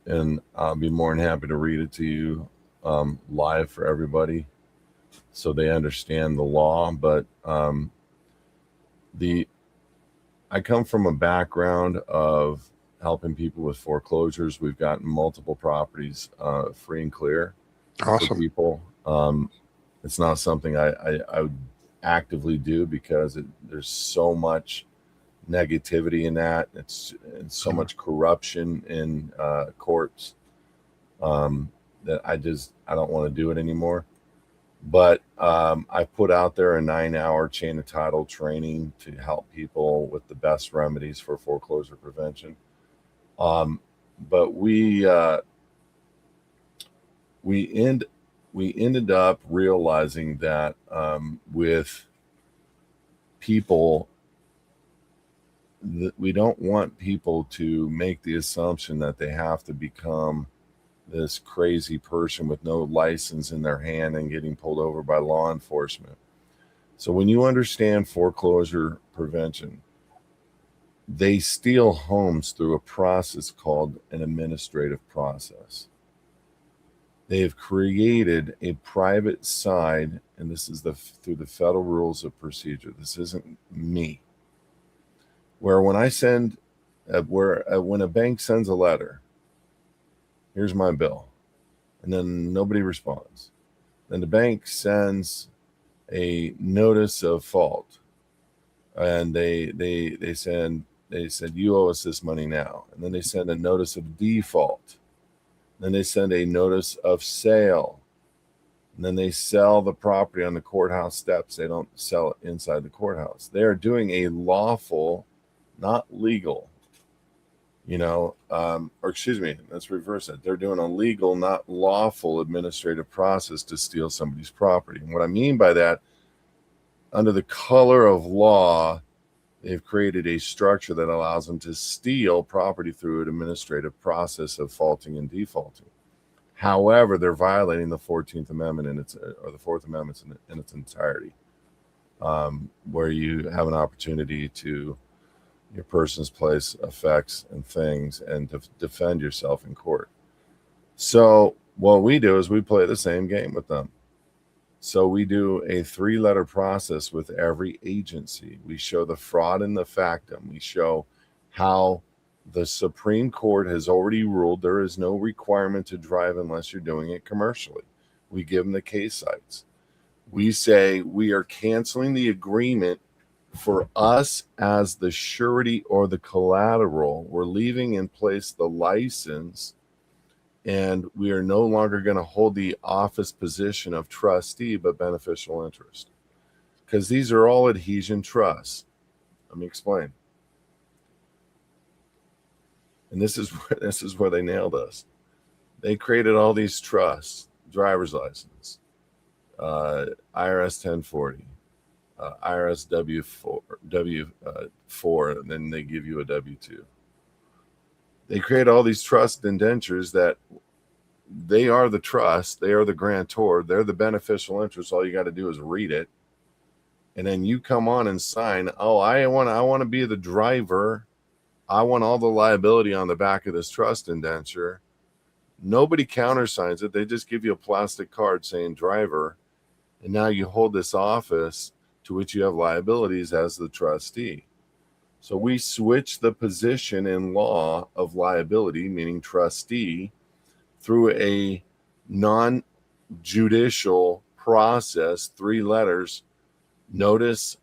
and I'll be more than happy to read it to you live for everybody so they understand the law. But I come from a background of helping people with foreclosures. We've gotten multiple properties free and clear for people. It's not something I would actively do because there's so much negativity in that. It's so much corruption in courts that I don't want to do it anymore. But I put out there a 9-hour chain of title training to help people with the best remedies for foreclosure prevention. But we ended up realizing that with people, that we don't want people to make the assumption that they have to become this crazy person with no license in their hand and getting pulled over by law enforcement. So when you understand foreclosure prevention, they steal homes through a process called an administrative process. They've created a private side, and this is through the federal rules of procedure. This isn't me. Where when when a bank sends a letter, here's my bill, and then nobody responds. Then the bank sends a notice of fault, and they said you owe us this money now, and then they send a notice of default. Then they send a notice of sale. And then they sell the property on the courthouse steps. They don't sell it inside the courthouse. They are doing a lawful, not legal, or excuse me, let's reverse it. They're doing a legal, not lawful administrative process to steal somebody's property. And what I mean by that, under the color of law, they've created a structure that allows them to steal property through an administrative process of faulting and defaulting. However, they're violating the 14th Amendment or the Fourth Amendment in its entirety, where you have an opportunity to your person's place, effects, and things, and to defend yourself in court. So what we do is we play the same game with them. So we do a 3-letter process with every agency. We show the fraud and the factum. We show how the Supreme Court has already ruled there is no requirement to drive unless you're doing it commercially. We give them the case sites. We say we are canceling the agreement for us as the surety or the collateral. We're leaving in place the license, and we are no longer going to hold the office position of trustee, but beneficial interest, because these are all adhesion trusts. Let me explain. And this is where they nailed us. They created all these trusts: driver's license, IRS 1040, IRS W4, and then they give you a W2. They create all these trust indentures that they are the trust, they are the grantor, they're the beneficial interest. All you got to do is read it, and then you come on and sign. Oh, I want to be the driver. I want all the liability on the back of this trust indenture. Nobody countersigns it. They just give you a plastic card saying driver, and now you hold this office to which you have liabilities as the trustee. So we switch the position in law of liability, meaning trustee, through a non-judicial process, 3 letters, notice,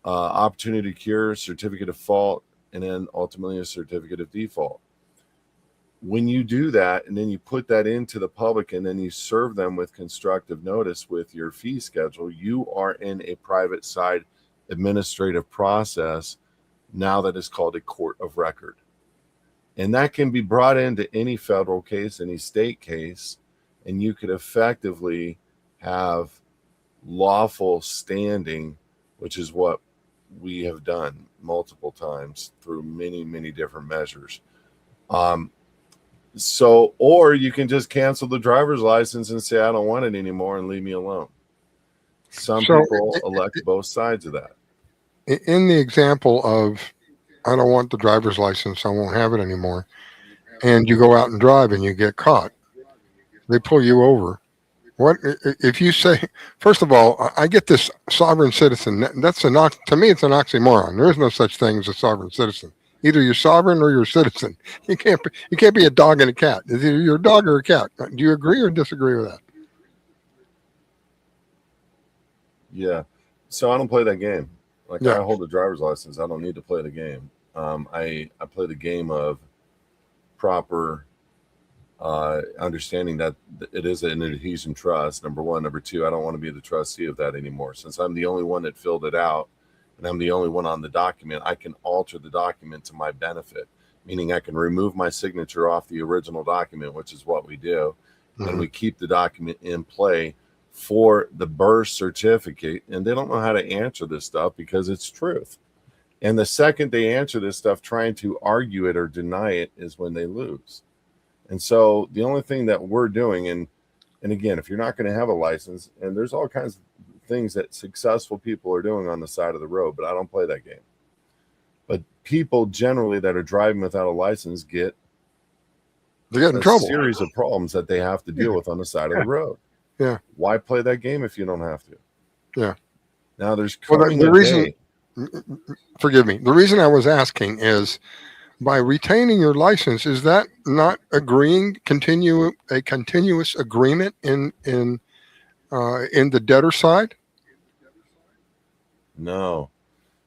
opportunity to cure, certificate of fault, and then ultimately a certificate of default. When you do that, and then you put that into the public, and then you serve them with constructive notice with your fee schedule, you are in a private side administrative process now that is called a court of record. And that can be brought into any federal case, any state case, and you could effectively have lawful standing, which is what we have done multiple times through many, many different measures. So, or you can just cancel the driver's license and say, I don't want it anymore and leave me alone. Some people elect both sides of that. In the example of, I don't want the driver's license, I won't have it anymore, and you go out and drive and you get caught, they pull you over. What if you say, first of all, I get this sovereign citizen. To me, it's an oxymoron. There is no such thing as a sovereign citizen. Either you're sovereign or you're a citizen. You can't be a dog and a cat. It's either you're a dog or a cat. Do you agree or disagree with that? Yeah. So I don't play that game. Like, I hold a driver's license. I don't need to play the game. I play the game of proper understanding that it is an adhesion trust, number one. Number two, I don't want to be the trustee of that anymore. Since I'm the only one that filled it out and I'm the only one on the document, I can alter the document to my benefit, meaning I can remove my signature off the original document, which is what we do. Mm-hmm. And we keep the document in play for the birth certificate. And they don't know how to answer this stuff because it's truth. And the second they answer this stuff, trying to argue it or deny it, is when they lose. And so the only thing that we're doing, and again, if you're not going to have a license, and there's all kinds of things that successful people are doing on the side of the road, but I don't play that game. But people generally that are driving without a license get in trouble. Series of problems that they have to deal with on the side of the road. Yeah. Why play that game if you don't have to? Yeah. Now there's the reason. Forgive me. The reason I was asking is, by retaining your license, is that not agreeing a continuous agreement in the debtor side? No.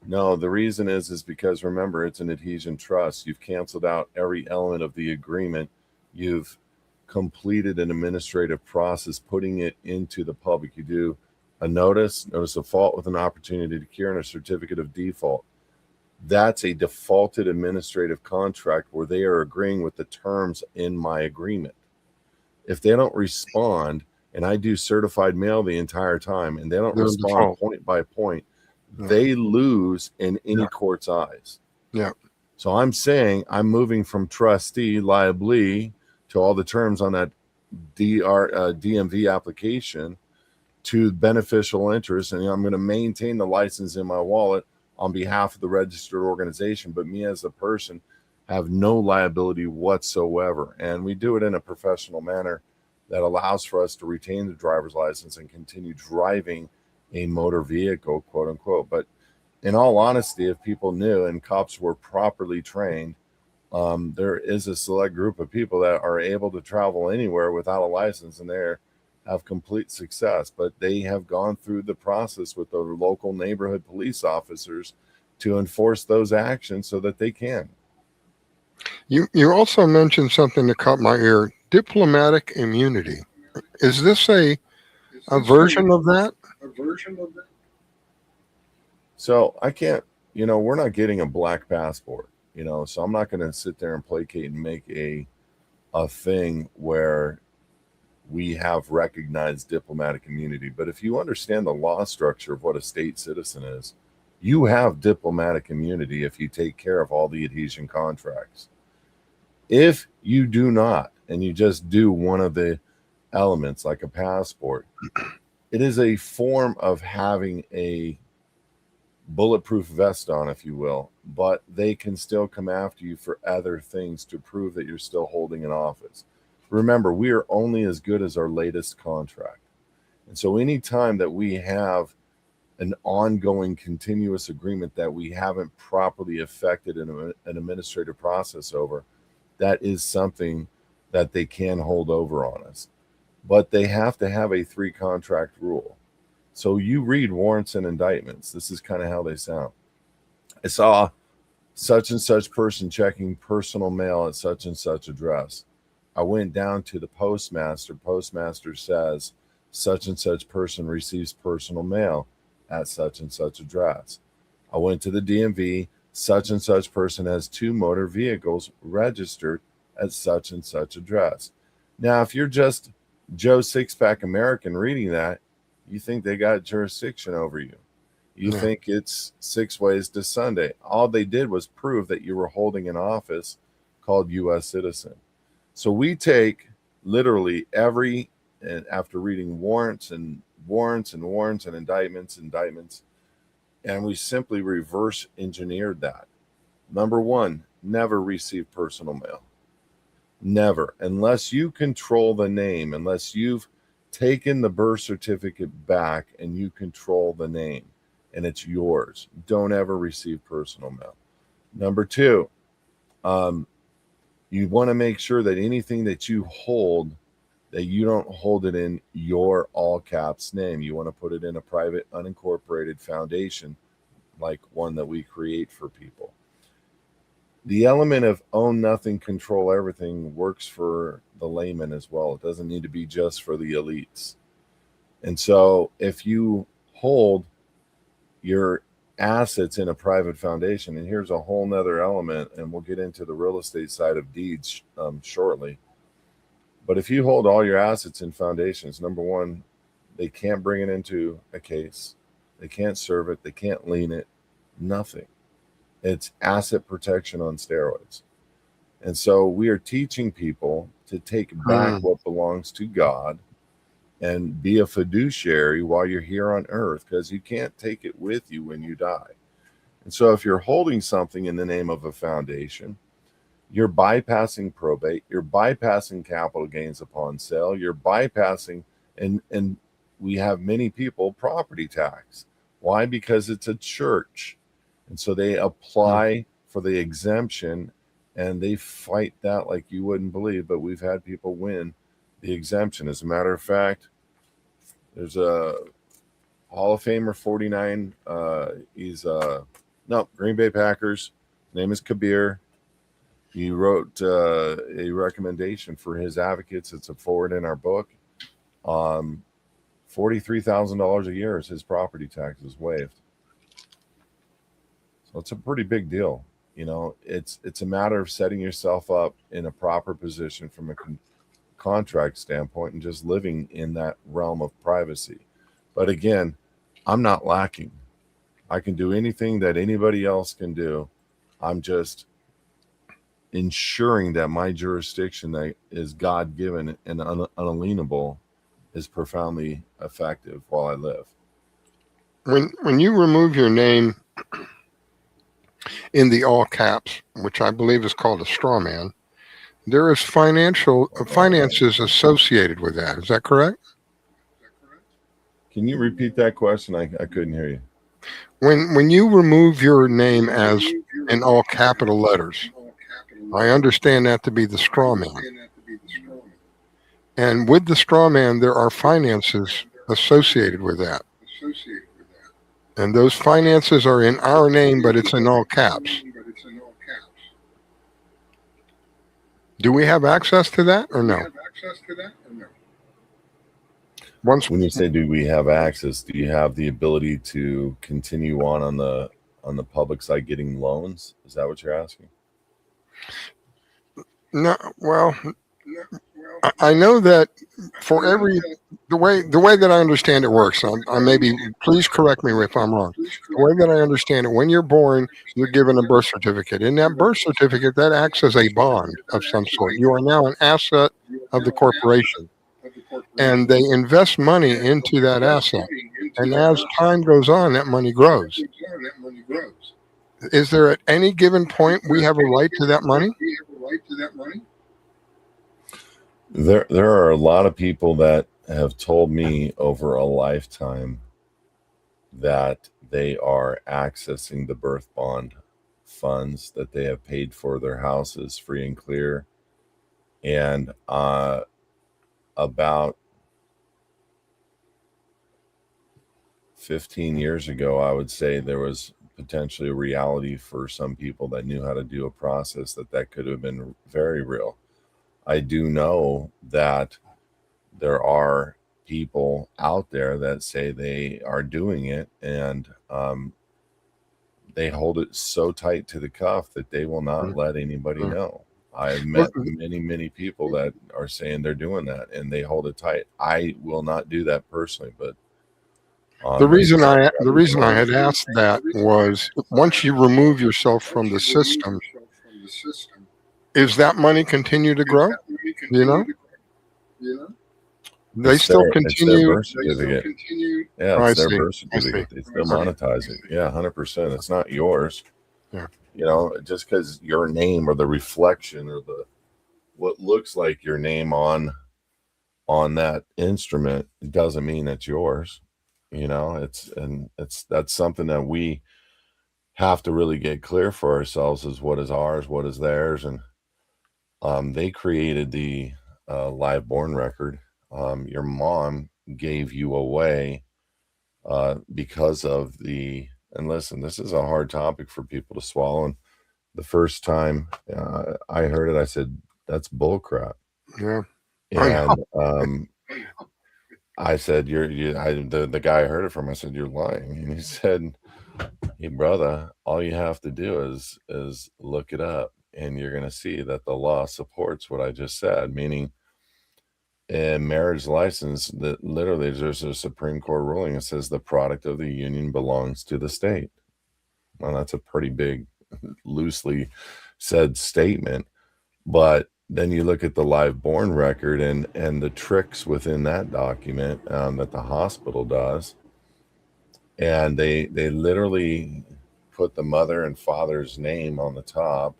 The reason is because, remember, it's an adhesion trust. You've canceled out every element of the agreement. You've completed an administrative process, putting it into the public. You do a notice of fault with an opportunity to cure, and a certificate of default. That's a defaulted administrative contract where they are agreeing with the terms in my agreement. If they don't respond, and I do certified mail the entire time, and they don't respond point by point, they lose in any court's eyes. Yeah. So I'm saying I'm moving from trustee liability to all the terms on that DMV application to beneficial interest, and I'm going to maintain the license in my wallet on behalf of the registered organization, but me as a person have no liability whatsoever. And we do it in a professional manner that allows for us to retain the driver's license and continue driving a motor vehicle, quote unquote. But in all honesty, if people knew and cops were properly trained, there is a select group of people that are able to travel anywhere without a license, and they have complete success. But they have gone through the process with the local neighborhood police officers to enforce those actions so that they can. You also mentioned something that caught my ear: diplomatic immunity. Is this a version of that? So I can't, we're not getting a black passport, so I'm not going to sit there and placate and make a thing where we have recognized diplomatic immunity. But if you understand the law structure of what a state citizen is, you have diplomatic immunity if you take care of all the adhesion contracts. If you do not, and you just do one of the elements like a passport, it is a form of having a bulletproof vest on, if you will, but they can still come after you for other things to prove that you're still holding an office. Remember, we are only as good as our latest contract. And so anytime that we have an ongoing continuous agreement that we haven't properly effected an administrative process over, that is something that they can hold over on us. But they have to have a 3 contract rule. So you read warrants and indictments. This is kind of how they sound. I saw such and such person checking personal mail at such and such address. I went down to the postmaster. Postmaster says such and such person receives personal mail at such and such address. I went to the DMV. Such and such person has 2 motor vehicles registered at such and such address. Now, if you're just Joe Six-Pack American reading that, you think they got jurisdiction over you. You think it's 6 ways to Sunday. All they did was prove that you were holding an office called U.S. citizen. So we take literally every, and after reading warrants and indictments, and we simply reverse engineered that. Number 1, never receive personal mail. Never, unless you control the name, unless you've taken the birth certificate back and you control the name and it's yours. Don't ever receive personal mail. Number 2, you want to make sure that anything that you hold, that you don't hold it in your all caps name. You want to put it in a private unincorporated foundation, like one that we create for people. The element of own nothing, control everything works for the layman as well. It doesn't need to be just for the elites. And so if you hold your assets in a private foundation, and here's a whole nother element, and we'll get into the real estate side of deeds shortly. But if you hold all your assets in foundations, number 1, they can't bring it into a case. They can't serve it. They can't lien it. Nothing. It's asset protection on steroids. And so we are teaching people to take back what belongs to God and be a fiduciary while you're here on earth, because you can't take it with you when you die. And so if you're holding something in the name of a foundation, you're bypassing probate, you're bypassing capital gains upon sale, you're bypassing, and we have many people property tax. Why? Because it's a church. And so they apply for the exemption and they fight that like you wouldn't believe, but we've had people win the exemption. As a matter of fact, there's a Hall of Famer 49. He's Green Bay Packers. His name is Kabir. He wrote a recommendation for his advocates. It's a forward in our book. $43,000 a year is his property taxes waived. So it's a pretty big deal. You know, it's a matter of setting yourself up in a proper position from a contract standpoint and just living in that realm of privacy. But again, I'm not lacking. I can do anything that anybody else can do. I'm just ensuring that my jurisdiction that is God-given and unalienable is profoundly effective while I live. When you remove your name in the all caps, which I believe is called a straw man, there is finances associated with that. Is that correct? Can you repeat that question? I couldn't hear you. When you remove your name as in all capital letters, I understand that to be the straw man. And with the straw man, there are finances associated with that. And those finances are in our name, but it's in all caps. Do we have access to that or no? When you say do we have access, do you have the ability to continue on the public side getting loans? Is that what you're asking? No, well, I know that for the way that I understand it works, I maybe, please correct me if I'm wrong. The way that I understand it, when you're born, you're given a birth certificate. In that birth certificate, that acts as a bond of some sort. You are now an asset of the corporation. And they invest money into that asset. And as time goes on, that money grows. Is there at any given point we have a right to that money? There are a lot of people that have told me over a lifetime that they are accessing the birth bond funds, that they have paid for their houses free and clear. And about 15 years ago, I would say there was potentially a reality for some people that knew how to do a process that could have been very real. I do know that there are people out there that say they are doing it, and they hold it so tight to the cuff that they will not let anybody Mm. know. I've Well, met many people that are saying they're doing that, and they hold it tight. I will not do that personally, but the they reason just I had asked that was once you remove yourself from the system, is that money continue to grow? Do you know? They still it's their continue. birth certificate. Yeah, Oh, it's I their see. birth I see. certificate. They still Okay. monetize it. Yeah, 100%. It's not yours. Yeah. You know, just because your name or the reflection or the what looks like your name on that instrument doesn't mean it's yours. You know, that's something that we have to really get clear for ourselves, is what is ours, what is theirs. And they created the live born record. Your mom gave you away because of the, and listen, this is a hard topic for people to swallow. And the first time I heard it, I said, that's bullcrap. Yeah. I know. And I said, the guy I heard it from, I said, you're lying. And he said, hey, brother, all you have to do is look it up, and you're going to see that the law supports what I just said, meaning in marriage license, that literally there's a Supreme Court ruling that says the product of the union belongs to the state. Well, that's a pretty big, loosely said statement. But then you look at the live born record and the tricks within that document that the hospital does, and they literally put the mother and father's name on the top,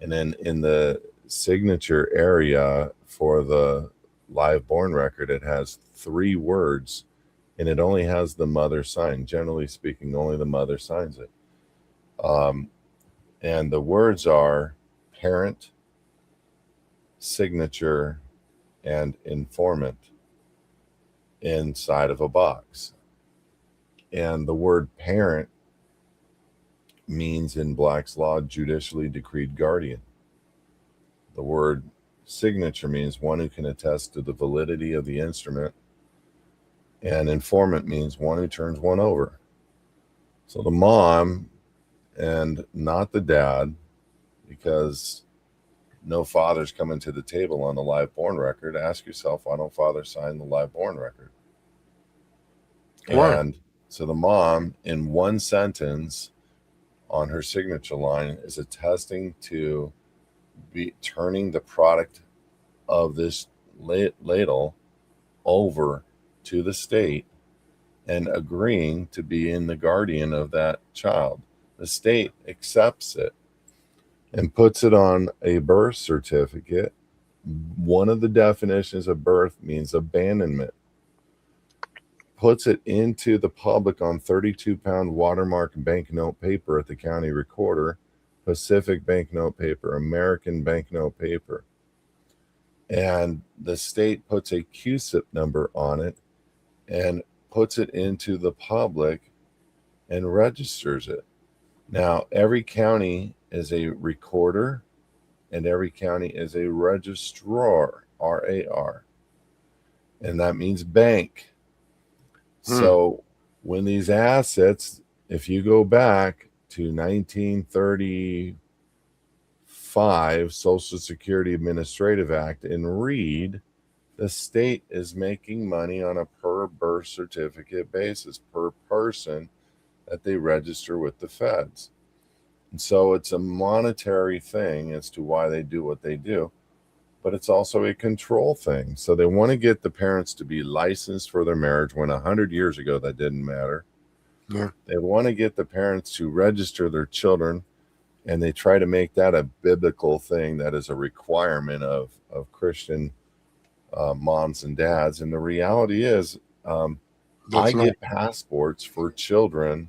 and then in the signature area for the live born record, it has 3 words, and it only has the mother sign. Generally speaking, only the mother signs it. And the words are parent, signature, and informant inside of a box. And the word parent means in Black's law, judicially decreed guardian. The word signature means one who can attest to the validity of the instrument. And informant means one who turns one over. So the mom and not the dad, because no father's coming to the table on the live born record. Ask yourself, why don't father sign the live born record? Why? And so the mom, in one sentence on her signature line, is attesting to be turning the product of this ladle over to the state and agreeing to be in the guardian of that child. The state accepts it and puts it on a birth certificate. One of the definitions of birth means abandonment. Puts it into the public on 32-pound watermark banknote paper at the county recorder, Pacific banknote paper, American banknote paper. And the state puts a QSIP number on it and puts it into the public and registers it. Now, every county is a recorder and every county is a registrar, RAR. And that means bank. So when these assets, if you go back to 1935 Social Security Administrative Act and read, the state is making money on a per birth certificate basis, per person that they register with the feds. And so it's a monetary thing as to why they do what they do, but it's also a control thing. So they want to get the parents to be licensed for their marriage when 100 years ago that didn't matter. Yeah. They want to get the parents to register their children, and they try to make that a biblical thing that is a requirement of Christian moms and dads. And the reality is, I That's not. get passports for children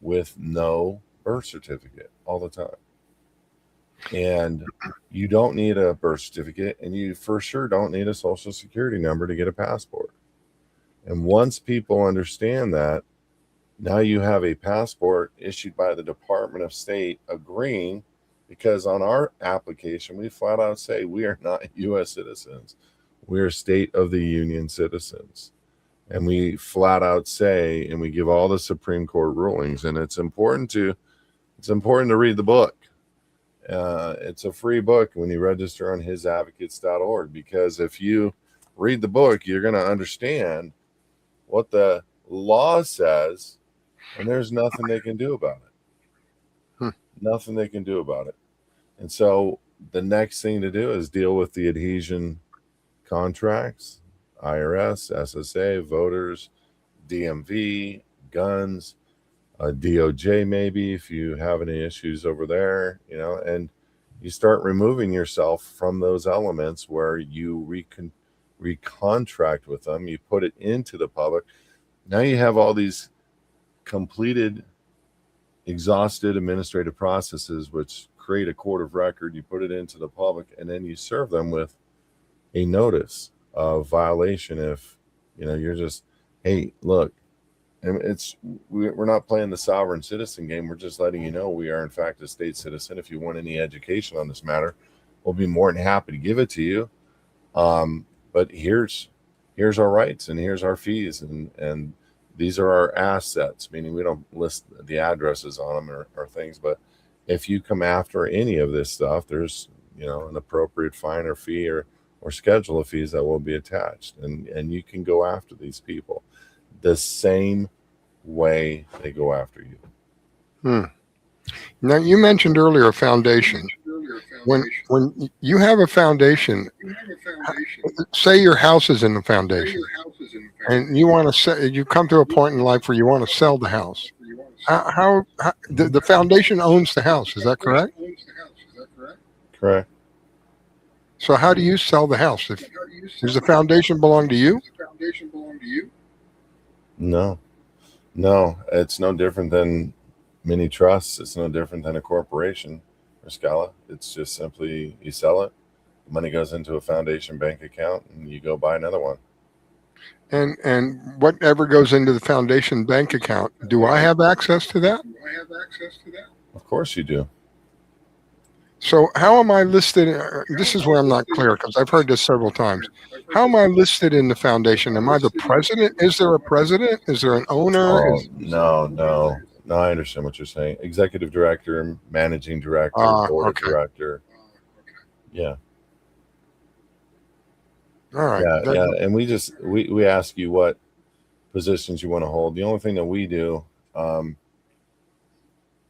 with no birth certificate all the time. And you don't need a birth certificate, and you for sure don't need a social security number to get a passport. And once people understand that, now you have a passport issued by the Department of State agreeing, because on our application, we flat out say we are not U.S. citizens. We are State of the Union citizens. And we flat out say, and we give all the Supreme Court rulings, and it's important to read the book. It's a free book when you register on hisadvocates.org, because if you read the book, you're going to understand what the law says, and there's nothing they can do about it. Nothing they can do about it. And so the next thing to do is deal with the adhesion contracts, IRS, SSA, voters, DMV, guns, DOJ, maybe if you have any issues over there, and you start removing yourself from those elements where you recontract with them, you put it into the public. Now you have all these completed, exhausted administrative processes, which create a court of record. You put it into the public, and then you serve them with a notice of violation if you're just, hey, look, and we're not playing the sovereign citizen game. We're just letting you know we are in fact a state citizen. If you want any education on this matter, we'll be more than happy to give it to you. But here's our rights, and here's our fees, and these are our assets, meaning we don't list the addresses on them or things. But if you come after any of this stuff, there's an appropriate fine or fee or schedule of fees that will be attached, and you can go after these people the same way they go after you. Now, you mentioned earlier a foundation. When you have a foundation, say your house is in the foundation, and you want to you come to a point in life where you want to sell the house. How the foundation owns the house? Is that correct? Correct. So how do you sell the house? Does the foundation belong to you? No, it's no different than many trusts. It's no different than a corporation or Riscalla. It's just simply you sell it, the money goes into a foundation bank account, and you go buy another one. And whatever goes into the foundation bank account, do I have access to that? Of course you do. So how am I listed? This is where I'm not clear, because I've heard this several times. How am I listed in the foundation? Am I the president? Is there a president? Is there an owner? No, I understand what you're saying. Executive director, managing director, board of director. Yeah. All right. Yeah. And we ask you what positions you want to hold. The only thing that we do,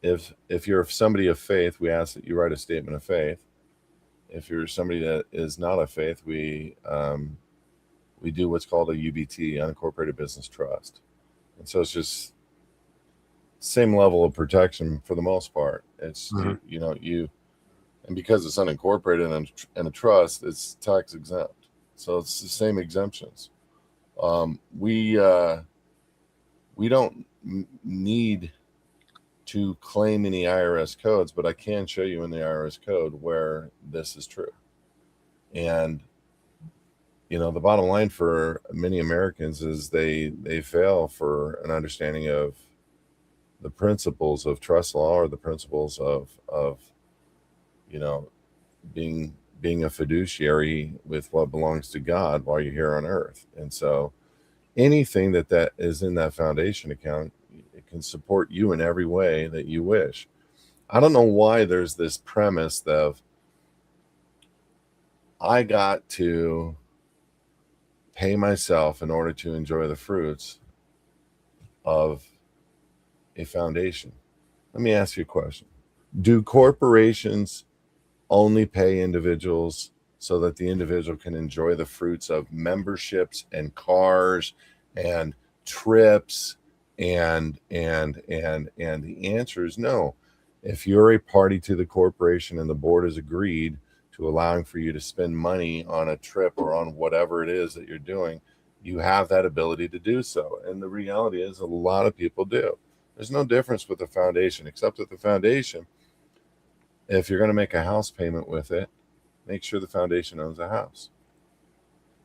if you're somebody of faith, we ask that you write a statement of faith. If you're somebody that is not of faith, we do what's called a UBT, unincorporated business trust. And so it's just same level of protection for the most part. It's and because it's unincorporated and a trust, it's tax exempt. So it's the same exemptions. We don't need to claim any IRS codes, but I can show you in the IRS code where this is true. And the bottom line for many Americans is they fail for an understanding of the principles of trust law, or the principles of being a fiduciary with what belongs to God while you're here on earth. And so anything that is in that foundation account, it can support you in every way that you wish. I don't know why there's this premise of I got to pay myself in order to enjoy the fruits of a foundation. Let me ask you a question. Do corporations only pay individuals so that the individual can enjoy the fruits of memberships and cars and trips? And the answer is no. If you're a party to the corporation and the board has agreed to allowing for you to spend money on a trip or on whatever it is that you're doing, you have that ability to do so. And the reality is a lot of people do. There's no difference with the foundation, except with the foundation. If you're going to make a house payment with it, make sure the foundation owns a house.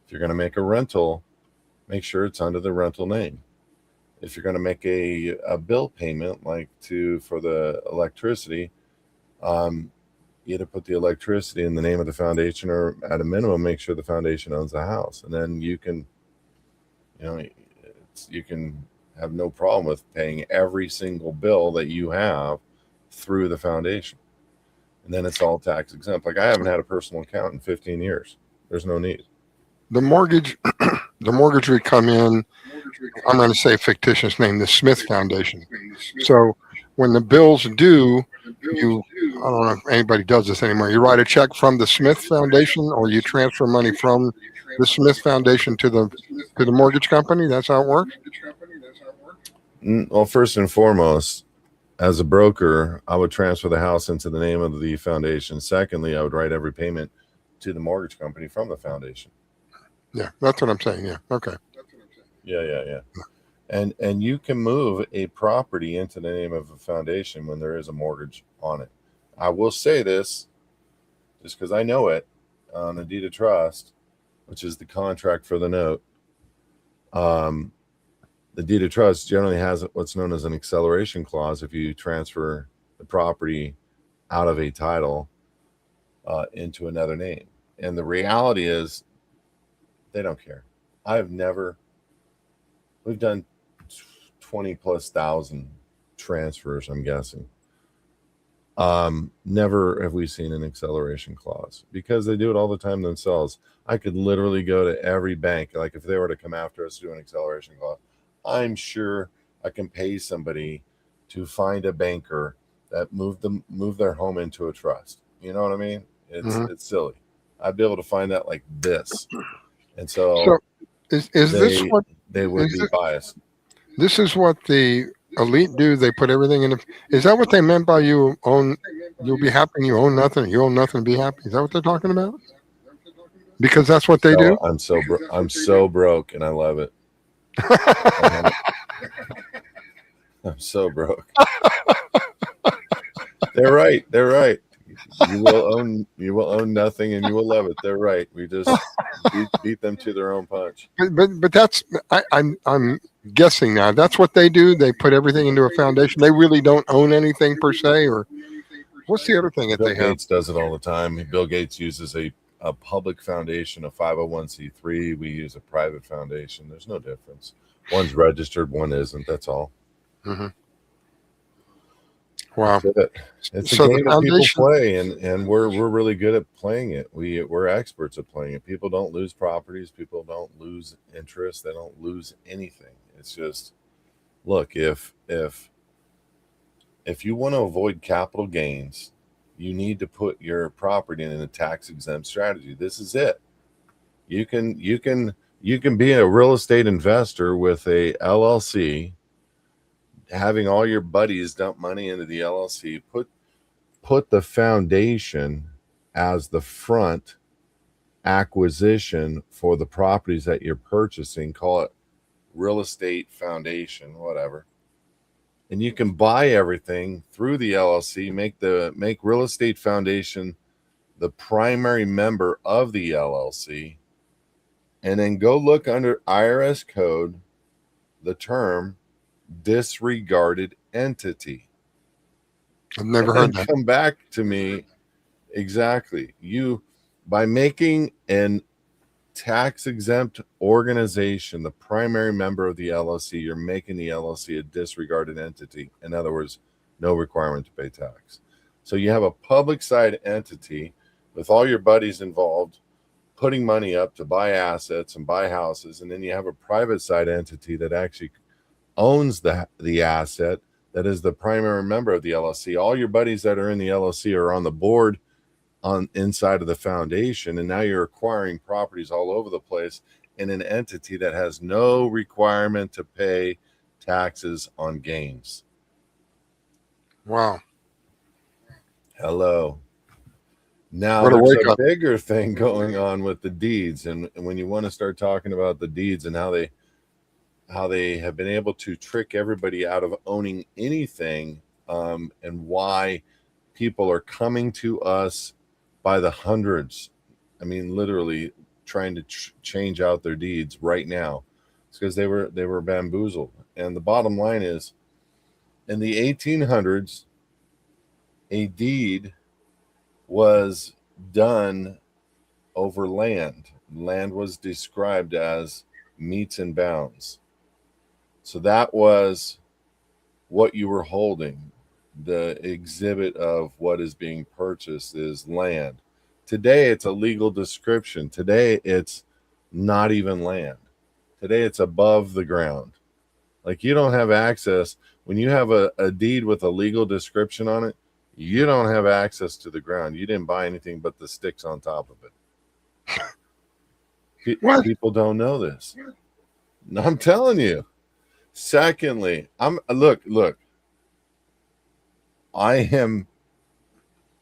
If you're going to make a rental, make sure it's under the rental name. If you're going to make a bill payment, like for the electricity, either put the electricity in the name of the foundation, or at a minimum, make sure the foundation owns the house. And then you can have no problem with paying every single bill that you have through the foundation. And then it's all tax exempt. Like, I haven't had a personal account in 15 years. There's no need. The mortgage would come in, I'm going to say a fictitious name, the Smith Foundation. So when the bills due, I don't know if anybody does this anymore, you write a check from the Smith Foundation, or you transfer money from the Smith Foundation to the mortgage company. That's how it works? Well, first and foremost, as a broker, I would transfer the house into the name of the foundation. Secondly, I would write every payment to the mortgage company from the foundation. Yeah, that's what I'm saying. Yeah. Okay. Yeah. And you can move a property into the name of a foundation when there is a mortgage on it. I will say this, just because I know it, on the deed of trust, which is the contract for the note, the deed of trust generally has what's known as an acceleration clause if you transfer the property out of a title into another name. And the reality is, they don't care. We've done 20,000+ transfers, I'm guessing. Never have we seen an acceleration clause, because they do it all the time themselves. I could literally go to every bank, like if they were to come after us to do an acceleration clause, I'm sure I can pay somebody to find a banker that move their home into a trust. You know what I mean? It's silly. I'd be able to find that like this. And so is this what they would be biased? This is what the elite do. They put everything in. Is that what they meant by you'll be happy and you own nothing, you own nothing and be happy? Is that what they're talking about? Because that's what they do. I'm so broke and I love it. I'm so broke. They're right. You will own nothing and you will love it. They're right. We just beat them to their own punch. But that's I'm guessing now. That's what they do. They put everything into a foundation. They really don't own anything per se. Or what's the other thing that Bill they have? Gates does it all the time. Bill Gates uses a public foundation, a 501c3. We use a private foundation. There's no difference. One's registered, one isn't. That's all. Mm-hmm. Wow. It's a game that people play, and we're really good at playing it. We're experts at playing it. People don't lose properties. People don't lose interest. They don't lose anything. It's just, look, if you want to avoid capital gains, you need to put your property in a tax exempt strategy. This is it. You can be a real estate investor with a LLC, having all your buddies dump money into the LLC, put the foundation as the front acquisition for the properties that you're purchasing, call it real estate foundation, whatever. And you can buy everything through the LLC, make real estate foundation the primary member of the LLC, and then go look under IRS code the term disregarded entity. I've never heard that. Come back to me. Exactly. By making an tax exempt organization the primary member of the LLC, you're making the LLC a disregarded entity. In other words, no requirement to pay tax. So you have a public side entity with all your buddies involved, putting money up to buy assets and buy houses, and then you have a private side entity that actually owns the asset, that is the primary member of the LLC. All your buddies that are in the LLC are on the board inside of the foundation, and now you're acquiring properties all over the place in an entity that has no requirement to pay taxes on gains. Wow. Hello. Now What a there's wake a up. bigger thing going on with the deeds, and when you want to start talking about the deeds and how they have been able to trick everybody out of owning anything, and why people are coming to us by the hundreds. I mean, literally trying to change out their deeds right now. It's because they were bamboozled. And the bottom line is, in the 1800s, a deed was done over land. Land was described as metes and bounds. So that was what you were holding. The exhibit of what is being purchased is land. Today, it's a legal description. Today, it's not even land. Today, it's above the ground. Like, you don't have access. When you have a deed with a legal description on it, you don't have access to the ground. You didn't buy anything but the sticks on top of it. What? People don't know this. I'm telling you. Secondly, look. I am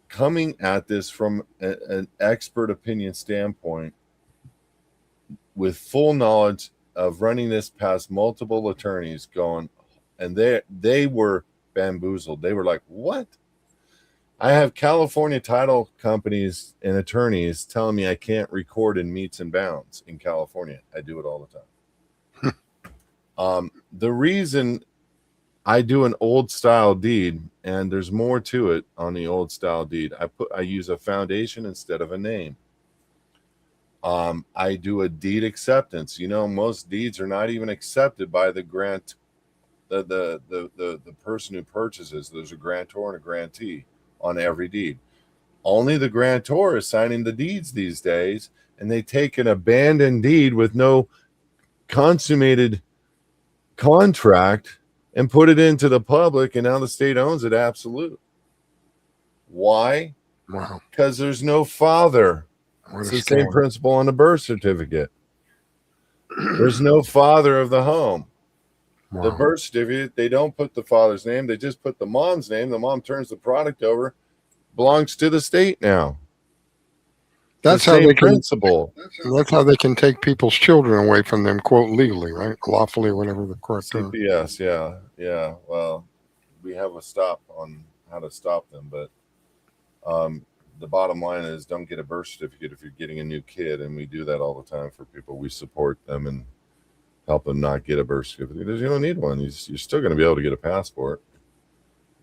coming at this from an expert opinion standpoint with full knowledge of running this past multiple attorneys going, and they were bamboozled. They were like, what? I have California title companies and attorneys telling me I can't record in metes and bounds in California. I do it all the time. The reason I do an old style deed, and there's more to it on the old style deed, I use a foundation instead of a name. I do a deed acceptance. You know, most deeds are not even accepted by the grant, the person who purchases. There's a grantor and a grantee on every deed. Only the grantor is signing the deeds these days, and they take an abandoned deed with no consummated contract and put it into the public, and now the state owns it absolute. Why? Wow. Because there's no father. It's the same principle on the birth certificate. There's no father of the home. Wow. The birth certificate, they don't put the father's name. They just put the mom's name. The mom turns the product over. Belongs to the state now. That's the how same they can, principle. That's how they can take people's children away from them, quote, legally, right? Lawfully, whatever the court term. CPS, yeah. Well, we have a stop on how to stop them, but the bottom line is, don't get a birth certificate if you're getting a new kid, and we do that all the time for people. We support them and help them not get a birth certificate because you don't need one. You're still going to be able to get a passport.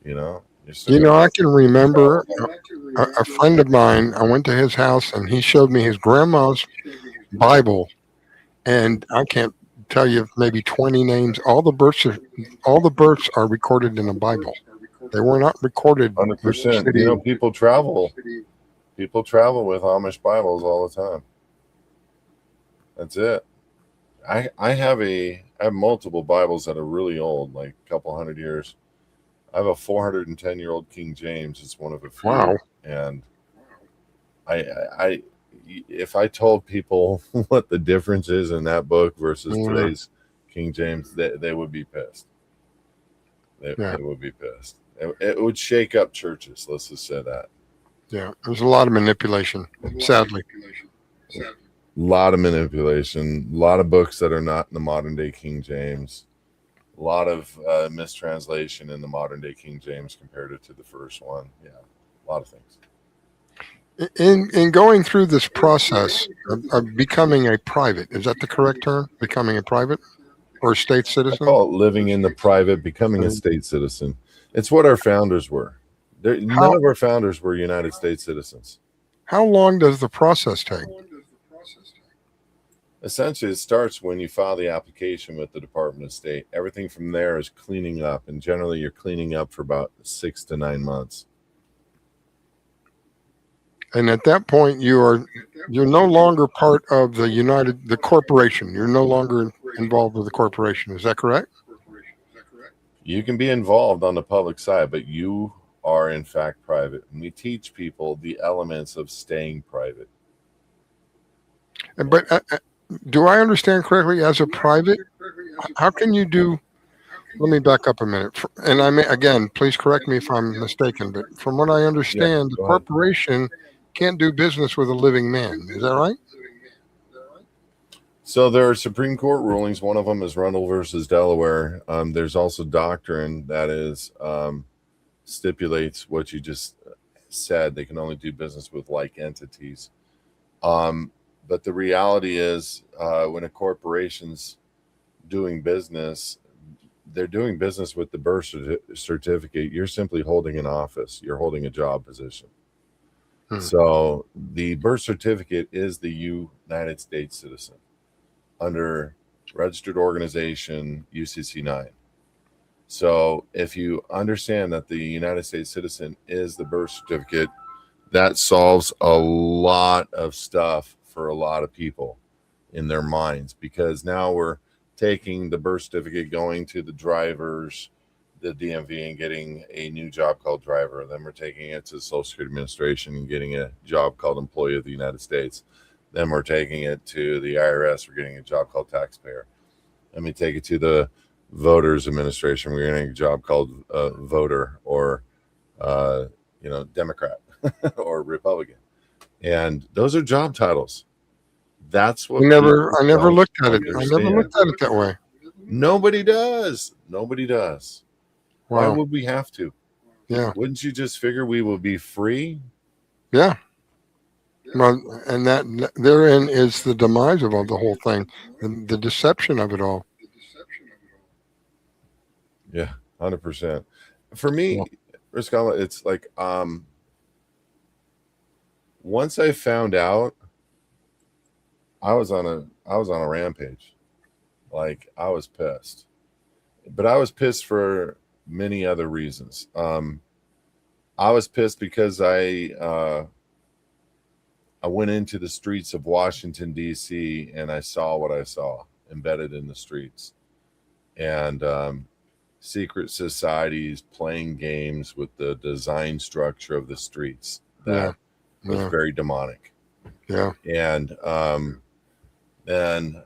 You know. I can remember a friend of mine. I went to his house, and he showed me his grandma's Bible, and I can't tell you maybe 20 names. All the births are recorded in the Bible. They were not recorded. 100%. You know, people travel with Amish Bibles all the time. That's it. I have multiple Bibles that are really old, like a couple hundred years. I have a 410-year-old King James. It's one of a few. Wow. And if I told people what the difference is in that book versus today's King James, they would be pissed. They would be pissed. It would shake up churches. Let's just say that. Yeah, there's a lot of manipulation, sadly. A lot of manipulation. A lot of books that are not in the modern day King James. A lot of mistranslation in the modern day King James compared it to the first one. Yeah, a lot of things. In going through this process of becoming a private, is that the correct term? Becoming a private or a state citizen? I call it living in the private, becoming a state citizen. It's what our founders were. None of our founders were United States citizens. How long does the process take? Essentially, it starts when you file the application with the Department of State. Everything from there is cleaning up, and generally you're cleaning up for about 6 to 9 months. And at that point, you're no longer part of the corporation. You're no longer involved with the corporation. Is that correct? You can be involved on the public side, but you are in fact private. And we teach people the elements of staying private. But do I understand correctly? As a private, how can you do? Let me back up a minute. And again, please correct me if I'm mistaken. But from what I understand, the corporation can't do business with a living man. Is that right? So there are Supreme Court rulings. One of them is Rundle versus Delaware. There's also doctrine that is stipulates what you just said. They can only do business with like entities. But the reality is, when a corporation's doing business, they're doing business with the birth certificate. You're simply holding an office. You're holding a job position. So the birth certificate is the United States citizen under registered organization UCC 9. So if you understand that the United States citizen is the birth certificate, that solves a lot of stuff for a lot of people in their minds, because now we're taking the birth certificate, going to the drivers, the DMV, and getting a new job called driver. Then we're taking it to the Social Security Administration and getting a job called employee of the United States. Then we're taking it to the IRS. We're getting a job called taxpayer. Let me take it to the Voters Administration. We're getting a job called voter, or Democrat or Republican. And those are job titles. That's what I never looked at it. understand. I never looked at it that way. Nobody does. Wow. Why would we have to? Yeah. Wouldn't you just figure we will be free? Yeah. Well, and that therein is the demise of the whole thing, and the deception of it all. Yeah, 100%. For me, Riscalla, it's like once I found out, I was on a rampage. Like, I was pissed. But I was pissed for many other reasons. I was pissed because I went into the streets of Washington, D.C., and I saw what I saw embedded in the streets. And secret societies playing games with the design structure of the streets that was very demonic. Yeah. And then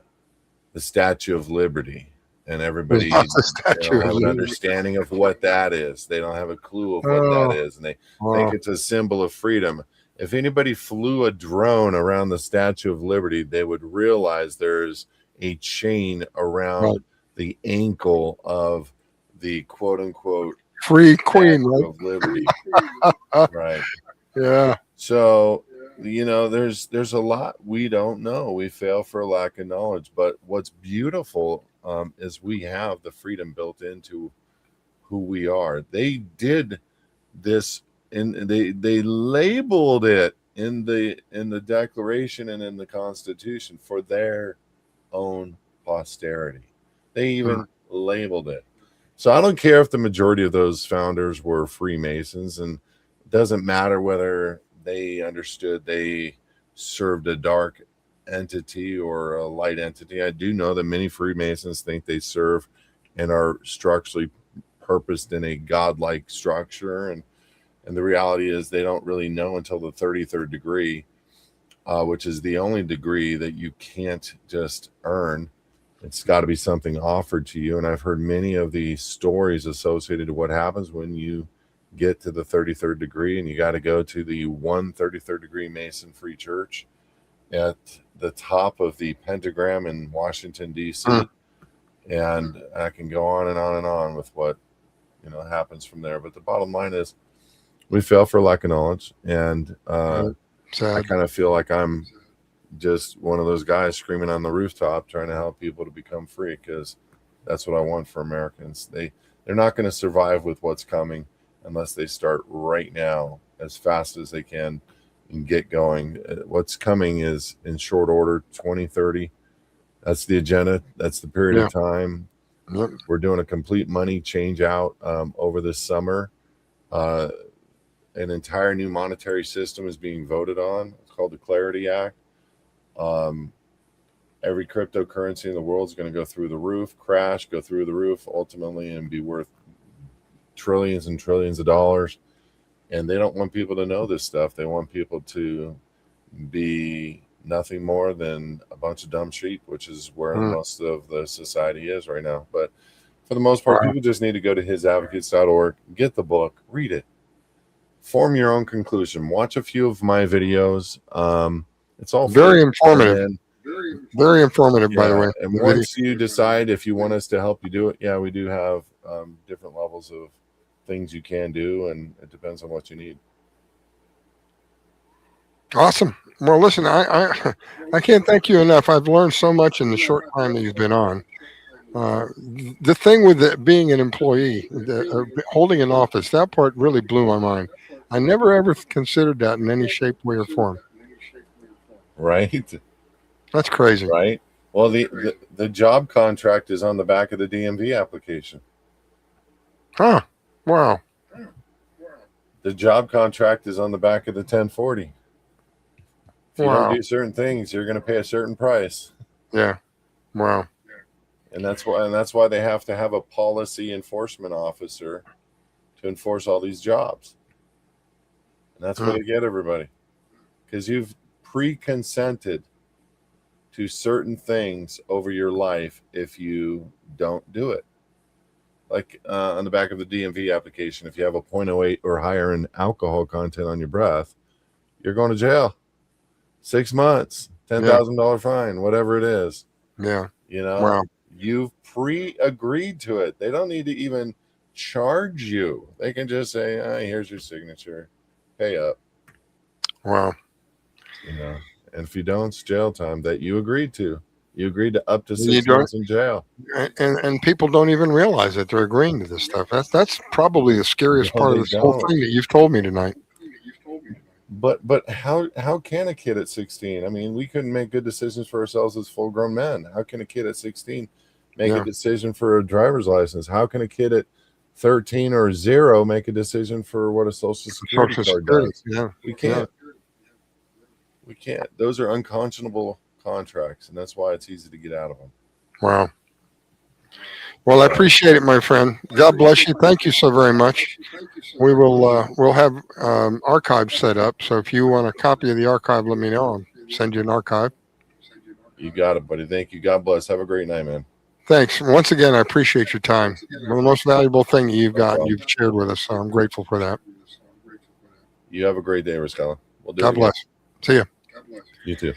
the Statue of Liberty. And everybody they don't have an understanding of what that is. They don't have a clue of what that is. And they think it's a symbol of freedom. If anybody flew a drone around the Statue of Liberty, they would realize there's a chain around the ankle of the quote-unquote free queen, right? Of Liberty. Right. Yeah. So, there's a lot we don't know. We fail for a lack of knowledge. But what's beautiful is we have the freedom built into who we are. They did this, and they labeled it in the Declaration and in the Constitution for their own posterity. They even labeled it. So I don't care if the majority of those founders were Freemasons, and it doesn't matter whether they understood they served a dark entity or a light entity. I do know that many Freemasons think they serve and are structurally purposed in a godlike structure, and the reality is they don't really know until the 33rd degree, which is the only degree that you can't just earn. It's got to be something offered to you. And I've heard many of the stories associated to what happens when you get to the 33rd degree, and you got to go to the 133rd degree Mason Free Church at the top of the pentagram in Washington, D.C. And I can go on and on and on with what happens from there. But the bottom line is we fail for lack of knowledge. And I kind of feel like I'm just one of those guys screaming on the rooftop trying to help people to become free, because that's what I want for Americans. They're not going to survive with what's coming unless they start right now as fast as they can and get going. What's coming is in short order, 2030. That's the agenda. That's the period of time. Yep. We're doing a complete money change out over this summer. An entire new monetary system is being voted on. It's called the Clarity Act. Every cryptocurrency in the world is going to go through the roof, crash, go through the roof, ultimately, and be worth trillions and trillions of dollars. And they don't want people to know this stuff. They want people to be nothing more than a bunch of dumb sheep, which is where most of the society is right now. But for the most part, people just need to go to hisadvocates.org, get the book, read it. form your own conclusion. Watch a few of my videos. It's all Very free. informative. And Very informative, by the yeah, way. and The video. once you decide if you want us to help you do it, yeah, we do have different levels of things you can do, and it depends on what you need. Awesome. Well, listen, I can't thank you enough. I've learned so much in the short time that you've been on. The thing with being an employee, holding an office, that part really blew my mind. I never ever considered that in any shape, way, or form. Right? That's crazy. Right? Well, the job contract is on the back of the DMV application. Huh. Wow. The job contract is on the back of the 1040. If you Wow. don't do certain things, you're going to pay a certain price. Yeah. Wow. And that's why they have to have a policy enforcement officer to enforce all these jobs. And that's where they get everybody. Because you've pre-consented to certain things over your life if you don't do it. Like on the back of the DMV application, if you have a 0.08 or higher in alcohol content on your breath, you're going to jail. 6 months, $10,000 fine, whatever it is. Yeah. You know, Wow. you've pre-agreed to it. They don't need to even charge you. They can just say, here's your signature, pay up. Wow. You know, and if you don't, it's jail time that you agreed to. You agreed to up to You 6 don't- months in jail. And people don't even realize that they're agreeing to this stuff. That's probably the scariest No, part of they this whole don't. thing that you've told me tonight. But how can a kid at 16? I mean, we couldn't make good decisions for ourselves as full-grown men. How can a kid at 16 make a decision for a driver's license? How can a kid at 13 or 0 make a decision for what a social security card does? Yeah. We can't. We can't. Those are unconscionable contracts, and that's why it's easy to get out of them. Wow. Well, I appreciate it, my friend. God bless you. Thank you so very much. We will we'll have archives set up. So if you want a copy of the archive, let me know. I'll send you an archive. You got it, buddy. Thank you. God bless. Have a great night, man. Thanks. Once again, I appreciate your time. One of the most valuable thing that you've shared with us. So I'm grateful for that. You have a great day, Riscalla. We'll do God it bless. See ya. You too.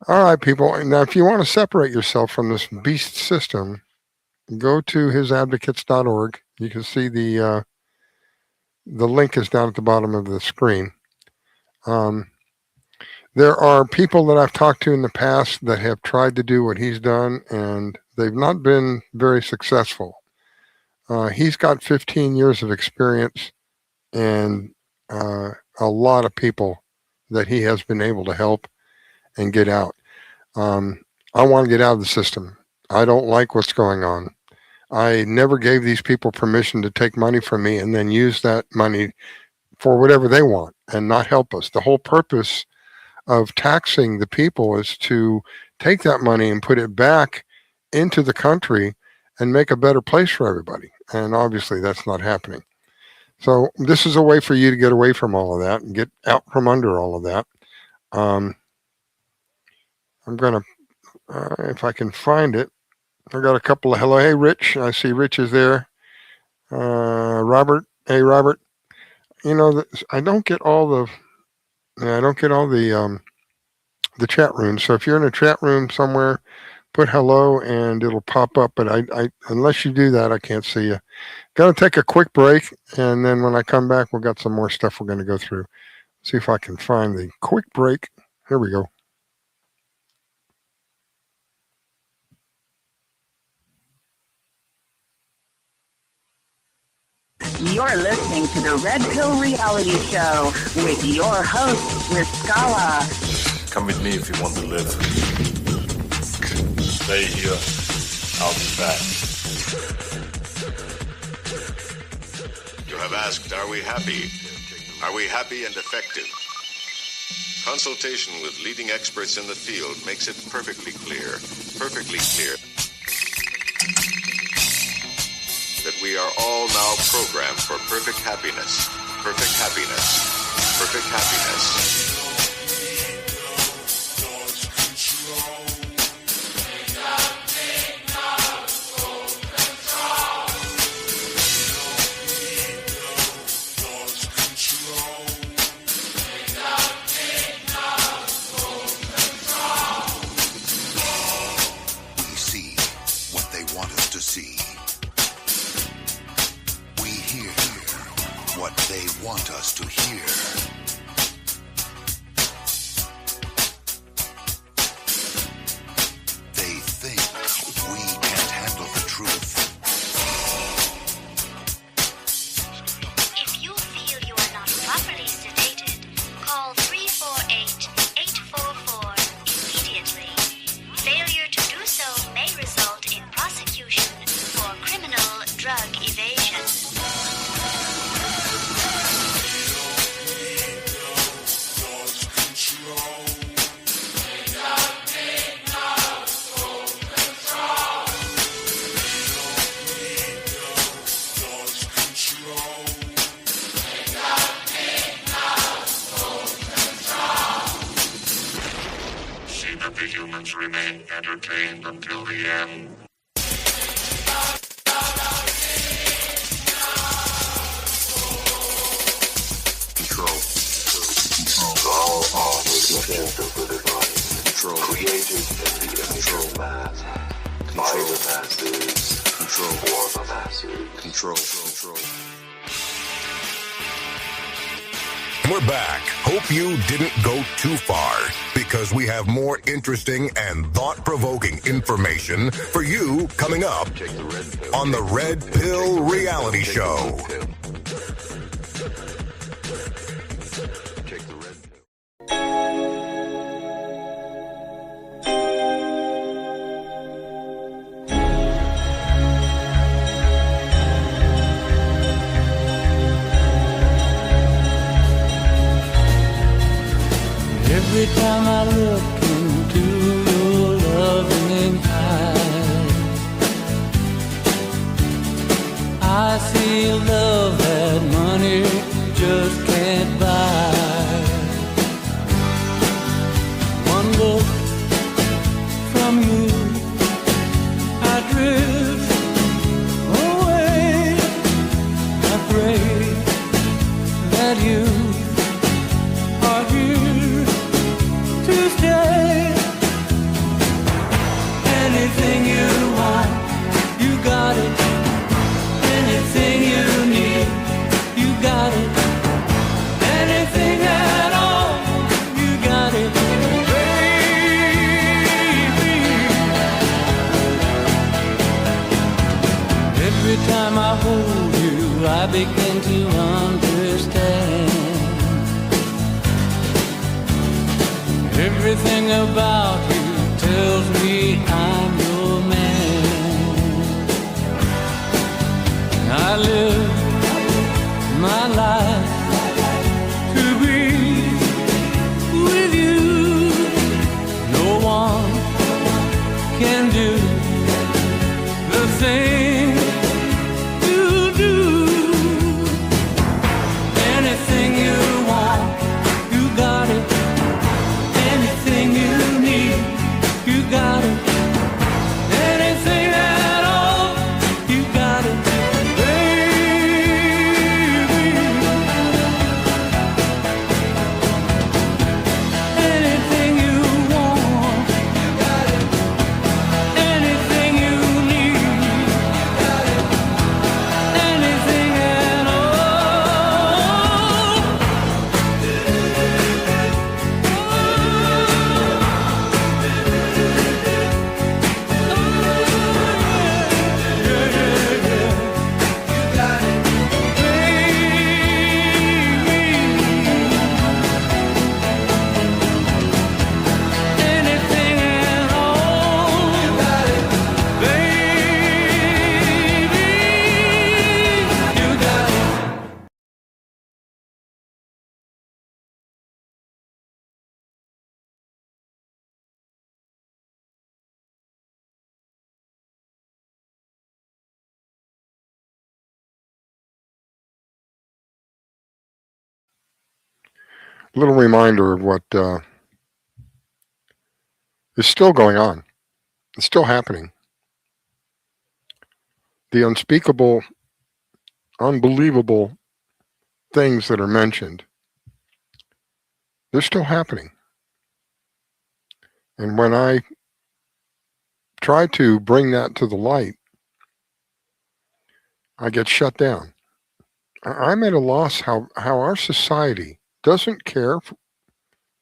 All right, people. Now, if you want to separate yourself from this beast system, go to hisadvocates.org. You can see the link is down at the bottom of the screen. There are people that I've talked to in the past that have tried to do what he's done, and they've not been very successful. He's got 15 years of experience and a lot of people that he has been able to help and get out. I want to get out of the system. I don't like what's going on. I never gave these people permission to take money from me and then use that money for whatever they want and not help us. The whole purpose of taxing the people is to take that money and put it back into the country and make a better place for everybody. And obviously that's not happening. So this is a way for you to get away from all of that and get out from under all of that. I'm going to, if I can find it, I got a couple of hello. Hey, Rich. I see Rich is there. Robert. Hey, Robert. You know, I don't get all the chat rooms. So if you're in a chat room somewhere, put hello and it'll pop up. But I unless you do that, I can't see you. Got to take a quick break. And then when I come back, we've got some more stuff we're going to go through. See if I can find the quick break. Here we go. You're listening to the Red Pill Reality Show with your host, Riscalla. Come with me if you want to live. Stay here. I'll be back. You have asked, are we happy? Are we happy and effective? Consultation with leading experts in the field makes it perfectly clear, that we are all now programmed for perfect happiness, perfect happiness, perfect happiness. the humans remain entertained until the end. Control. All conditions of the divine. Control. Created in the image of man. By the masses. Control. For the masses. Control. We're back. Hope you didn't go too far, because we have more interesting and thought-provoking information for you coming up on the Red Pill Reality Show. Every time I look into your loving eyes, I see a love that money just can't buy. One look from you, I drift away. I pray that you are here to stay. Anything you want, you got it. Anything you need, you got it. Anything at all, you got it, baby. Every time I hold you, I begin to understand. Everything about you tells me I'm your man. I live my life to be with you. No one can do the thing you do. Anything you want, you got it. Anything you need, you got it. Anything at all, you got it, baby. Anything you want, you got it. Anything you need, you got it. Anything at all. Little reminder of what is still going on. It's still happening. The unspeakable, unbelievable things that are mentioned, they're still happening. And when I try to bring that to the light, I get shut down. I'm at a loss how our society doesn't care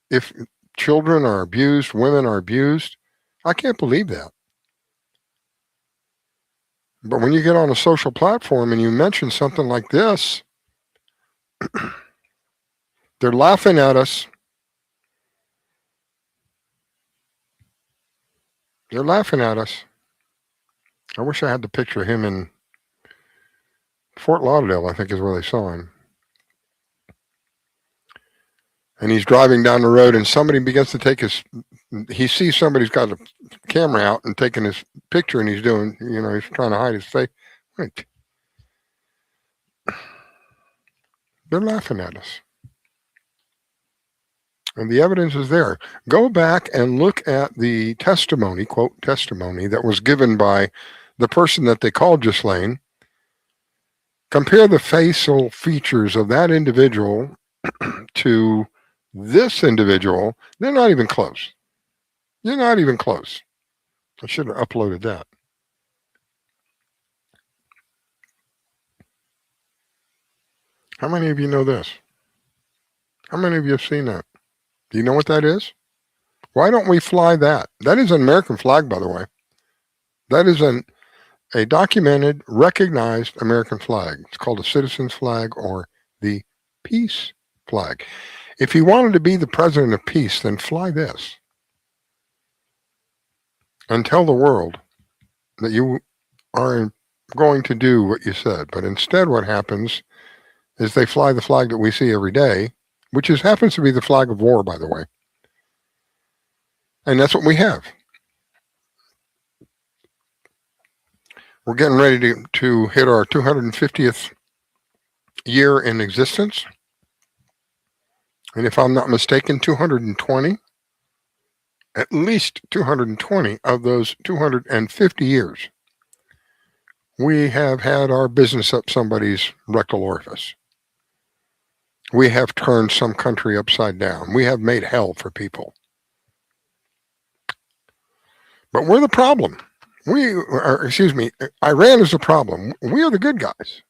if children are abused, women are abused. I can't believe that. But when you get on a social platform and you mention something like this, they're laughing at us. They're laughing at us. I wish I had the picture of him in Fort Lauderdale, I think is where they saw him. And he's driving down the road and somebody begins to take he sees somebody's got a camera out and taking his picture and he's doing, he's trying to hide his face. Wait. They're laughing at us. And the evidence is there. Go back and look at the testimony, quote, testimony that was given by the person that they called Ghislaine. Compare the facial features of that individual to this individual. They're not even close. You're not even close. I should have uploaded that. How many of you know this? How many of you have seen that? Do you know what that is? Why don't we fly that? That is an American flag, by the way. That is a documented, recognized American flag. It's called a citizen's flag or the peace flag. If you wanted to be the president of peace, then fly this and tell the world that you are going to do what you said. But instead, what happens is they fly the flag that we see every day, which happens to be the flag of war, by the way. And that's what we have. We're getting ready to hit our 250th year in existence. And if I'm not mistaken, 220, at least 220 of those 250 years, we have had our business up somebody's rectal orifice. We have turned some country upside down. We have made hell for people. But we're the problem. Iran is the problem. We are the good guys.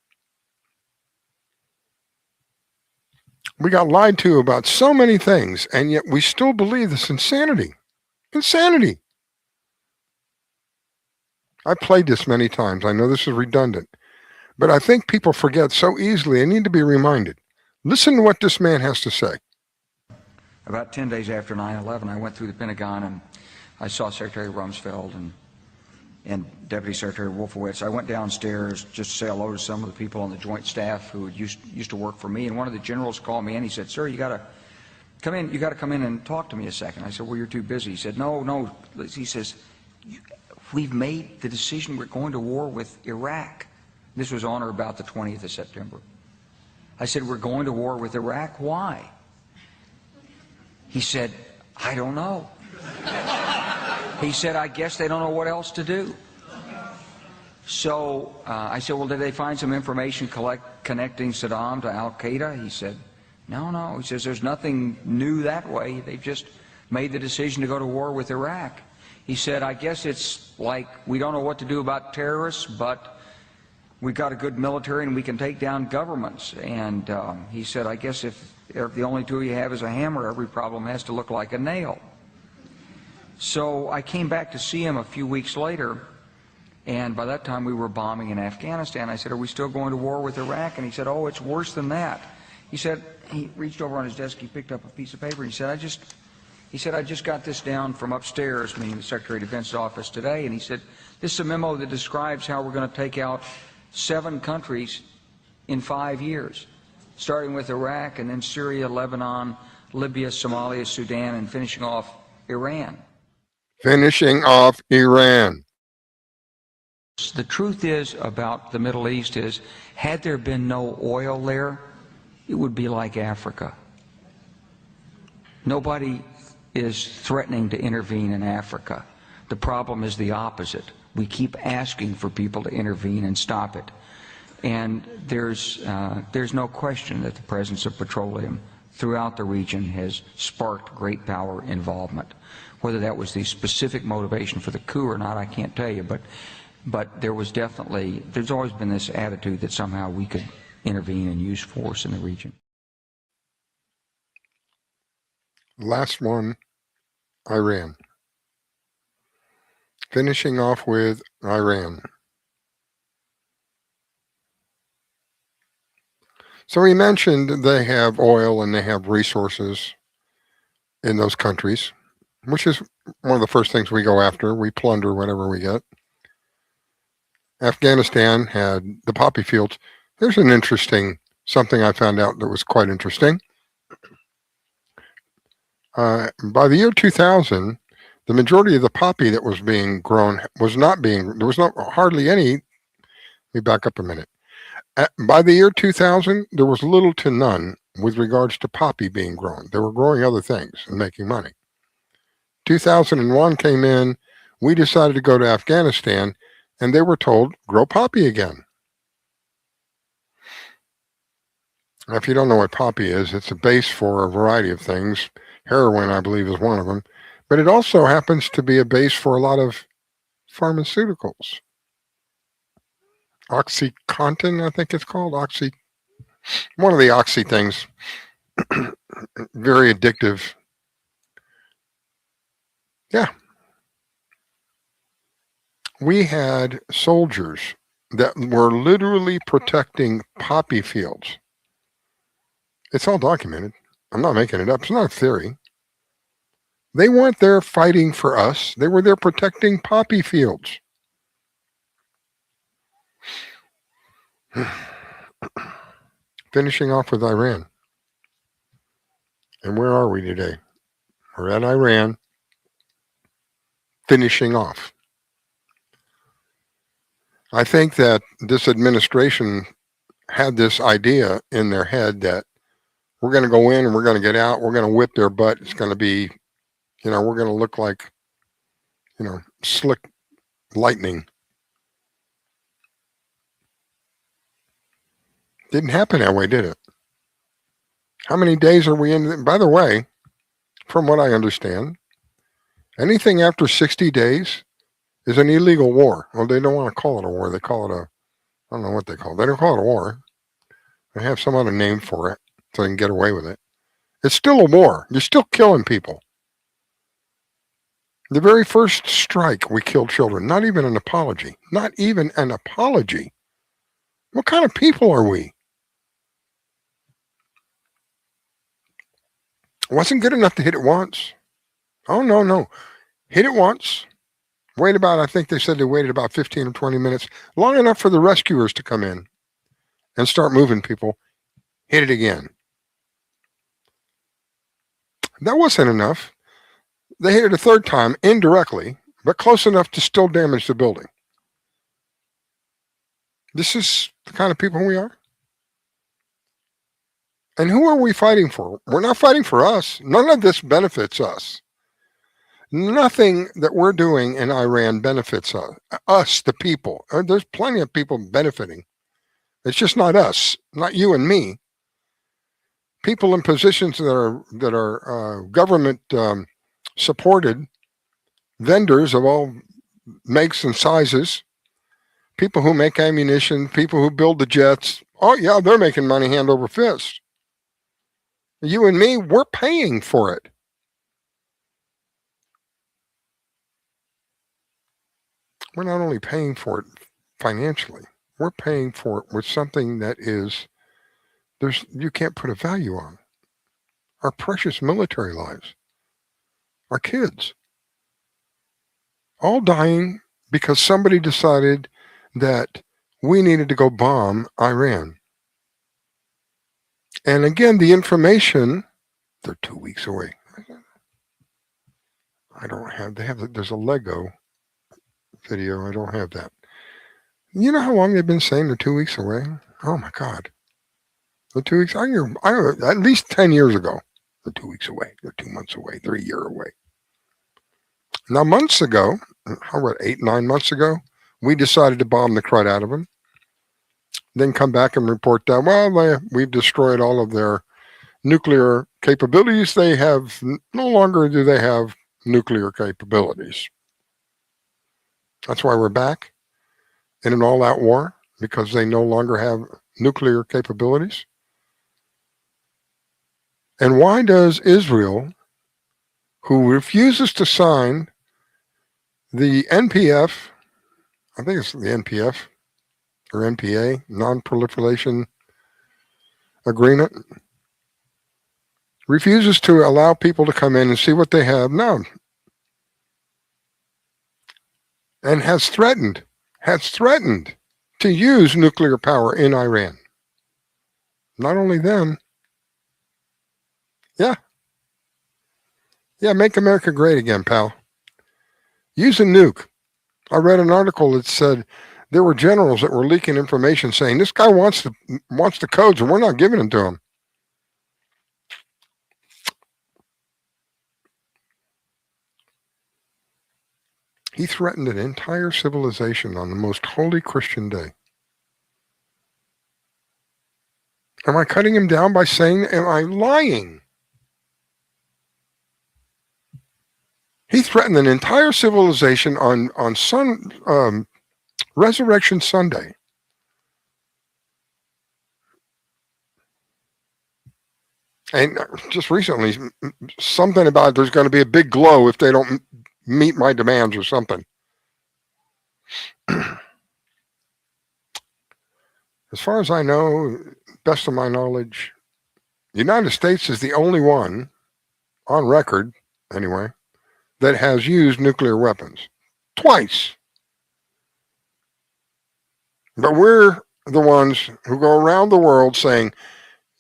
We got lied to about so many things, and yet we still believe this insanity. Insanity. I played this many times. I know this is redundant, but I think people forget so easily. They need to be reminded. Listen to what this man has to say. About 10 days after 9/11, I went through the Pentagon and I saw Secretary Rumsfeld and Deputy Secretary Wolfowitz. I went downstairs just to say hello to some of the people on the Joint Staff who used to work for me, and one of the generals called me and he said, "Sir, you got to come in. You got to come in and talk to me a second." I said, "Well, you're too busy." He said, "No." He says, "We've made the decision. We're going to war with Iraq." This was on or about the 20th of September. I said, "We're going to war with Iraq. Why?" He said, "I don't know." He said, "I guess they don't know what else to do." So I said, "Well, did they find some information connecting Saddam to Al-Qaeda?" He said, No. He says, "There's nothing new that way. They've just made the decision to go to war with Iraq." He said, "I guess it's like we don't know what to do about terrorists, but we've got a good military and we can take down governments." And he said, "I guess if the only tool you have is a hammer, every problem has to look like a nail." So I came back to see him a few weeks later, and by that time we were bombing in Afghanistan. I said, "Are we still going to war with Iraq?" And he said, "Oh, it's worse than that." He said, he reached over on his desk, he picked up a piece of paper, and he said, I just got this down from upstairs, meaning the Secretary of Defense's office today, and he said, "This is a memo that describes how we're going to take out 7 countries in 5 years, starting with Iraq and then Syria, Lebanon, Libya, Somalia, Sudan, and finishing off Iran." Finishing off Iran. The truth is about the Middle East is, had there been no oil there, it would be like Africa. Nobody is threatening to intervene in Africa. The problem is the opposite. We keep asking for people to intervene and stop it. And there's no question that the presence of petroleum throughout the region has sparked great power involvement. Whether that was the specific motivation for the coup or not, I can't tell you, but there's always been this attitude that somehow we could intervene and use force in the region. Last one, Iran. Finishing off with Iran. So he mentioned they have oil and they have resources in those countries, which is one of the first things we go after. We plunder whatever we get. Afghanistan had the poppy fields. There's an interesting something I found out that was quite interesting. By the year 2000, the majority of the poppy that was being grown was not being, there was not hardly any, let me back up a minute. By the year 2000, there was little to none with regards to poppy being grown. They were growing other things and making money. 2001 came in. We decided to go to Afghanistan, and they were told, grow poppy again. Now, if you don't know what poppy is, it's a base for a variety of things. Heroin, I believe, is one of them. But it also happens to be a base for a lot of pharmaceuticals. OxyContin, I think it's called. One of the oxy things. Very addictive. Yeah. We had soldiers that were literally protecting poppy fields. It's all documented. I'm not making it up. It's not a theory. They weren't there fighting for us. They were there protecting poppy fields. Finishing off with Iran. And where are we today? We're at Iran, finishing off. I think that this administration had this idea in their head that we're going to go in and we're going to get out. We're going to whip their butt. It's going to be, we're going to look like, slick lightning. Didn't happen that way, did it? How many days are we in? By the way, from what I understand, anything after 60 days is an illegal war. Well, they don't want to call it a war. They call it I don't know what they call it. They don't call it a war. They have some other name for it so they can get away with it. It's still a war. You're still killing people. The very first strike, we killed children. Not even an apology. Not even an apology. What kind of people are we? It wasn't good enough to hit it once. Oh, no. Hit it once. I think they said they waited about 15 or 20 minutes, long enough for the rescuers to come in and start moving people. Hit it again. That wasn't enough. They hit it a third time, indirectly, but close enough to still damage the building. This is the kind of people we are. And who are we fighting for? We're not fighting for us. None of this benefits us. Nothing that we're doing in Iran benefits us, the people. There's plenty of people benefiting. It's just not us, not you and me. People in positions that are government supported, vendors of all makes and sizes, people who make ammunition, people who build the jets. Oh yeah, they're making money hand over fist. You and me, we're paying for it. We're not only paying for it financially, we're paying for it with something that you can't put a value on. Our precious military lives, our kids, all dying because somebody decided that we needed to go bomb Iran. And again, the information, they're 2 weeks away. There's a Lego video. I don't have that. You know how long they've been saying they're 2 weeks away? Oh my God. They're 2 weeks. At least 10 years ago. They're 2 weeks away. They're 2 months away. 3 years away. Now, months ago, 8-9 months ago, we decided to bomb the crud out of them. Then come back and report that, we've destroyed all of their nuclear capabilities. They have, no longer do they have nuclear capabilities. That's why we're back in an all-out war, because they no longer have nuclear capabilities. And why does Israel, who refuses to sign the NPF, I think it's the NPF or NPA, Non-Proliferation Agreement, refuses to allow people to come in and see what they have now, and has threatened to use nuclear power in Iran. Not only them. Yeah, make America great again, pal. Use a nuke. I read an article that said There were generals that were leaking information saying this guy wants the codes and we're not giving them to him. He threatened an entire civilization on the most holy Christian day. Am I cutting him down by saying, am I lying? He threatened an entire civilization on Resurrection Sunday. And just recently, something about there's going to be a big glow if they don't meet my demands or something. As far as I know, best of my knowledge, the United States is the only one, on record anyway, that has used nuclear weapons. Twice. But we're the ones who go around the world saying,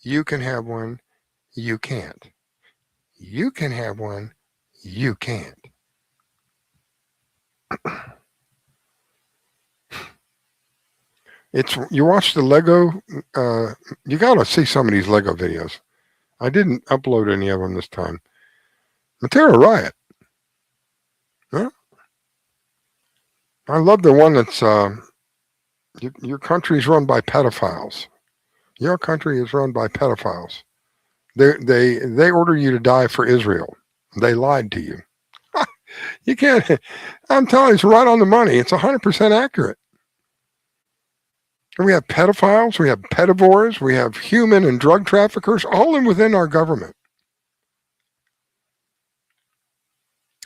you can have one, you can't. You can have one, you can't. You watch the Lego, you got to see some of these Lego videos. I didn't upload any of them this time. Material Riot. Huh? I love the one that's, your country is run by pedophiles. Your country is run by pedophiles. They order you to die for Israel. They lied to you. You can't, I'm telling you, it's right on the money. It's 100% accurate. And we have pedophiles, we have pedivores, we have human and drug traffickers, all within our government.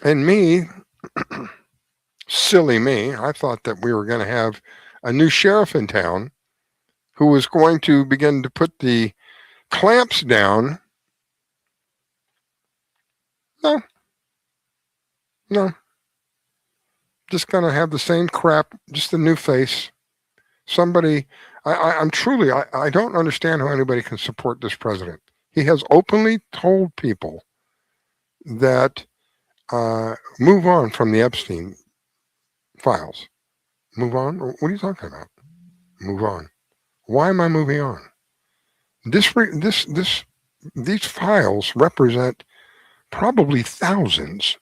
And me, silly me, I thought that we were going to have a new sheriff in town who was going to begin to put the clamps down. No. Just going to have the same crap, just a new face. Somebody, I'm truly, I don't understand how anybody can support this president. He has openly told people that move on from the Epstein files. Move on? What are you talking about? Move on. Why am I moving on? These files represent probably thousands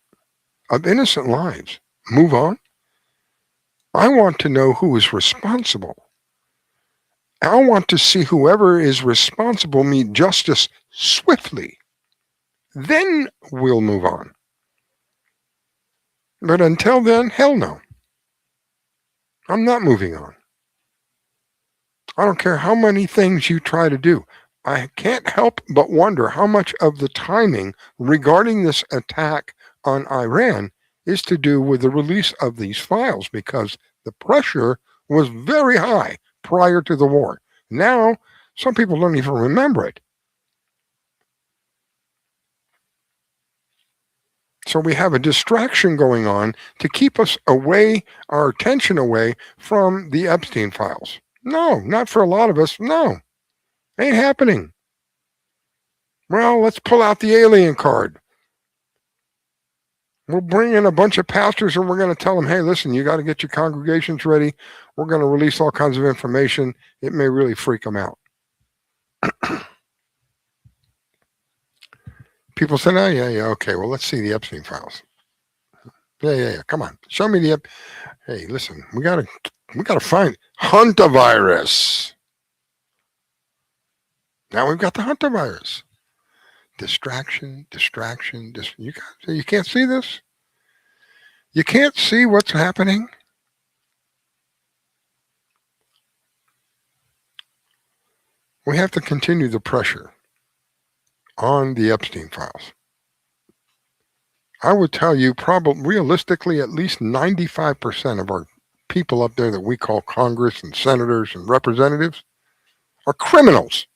of innocent lives. Move on? I want to know who is responsible. I want to see whoever is responsible meet justice swiftly. Then we'll move on. But until then, hell no. I'm not moving on. I don't care how many things you try to do. I can't help but wonder how much of the timing regarding this attack on Iran is to do with the release of these files, because the pressure was very high prior to the war. Now, some people don't even remember it. So we have a distraction going on to keep us away, our attention away from the Epstein files. No, not for a lot of us. No, ain't happening. Well, let's pull out the alien card. We'll bring in a bunch of pastors and we're going to tell them, hey, listen, you got to get your congregations ready. We're going to release all kinds of information. It may really freak them out. People say, oh, yeah, okay, well, let's see the Epstein files. Yeah, come on. Show me the, hey, listen, we got to find hantavirus. Now we've got the hantavirus. Distraction. You can't see this? You can't see what's happening? We have to continue the pressure on the Epstein files. I would tell you probably realistically at least 95% of our people up there that we call Congress and senators and representatives are criminals.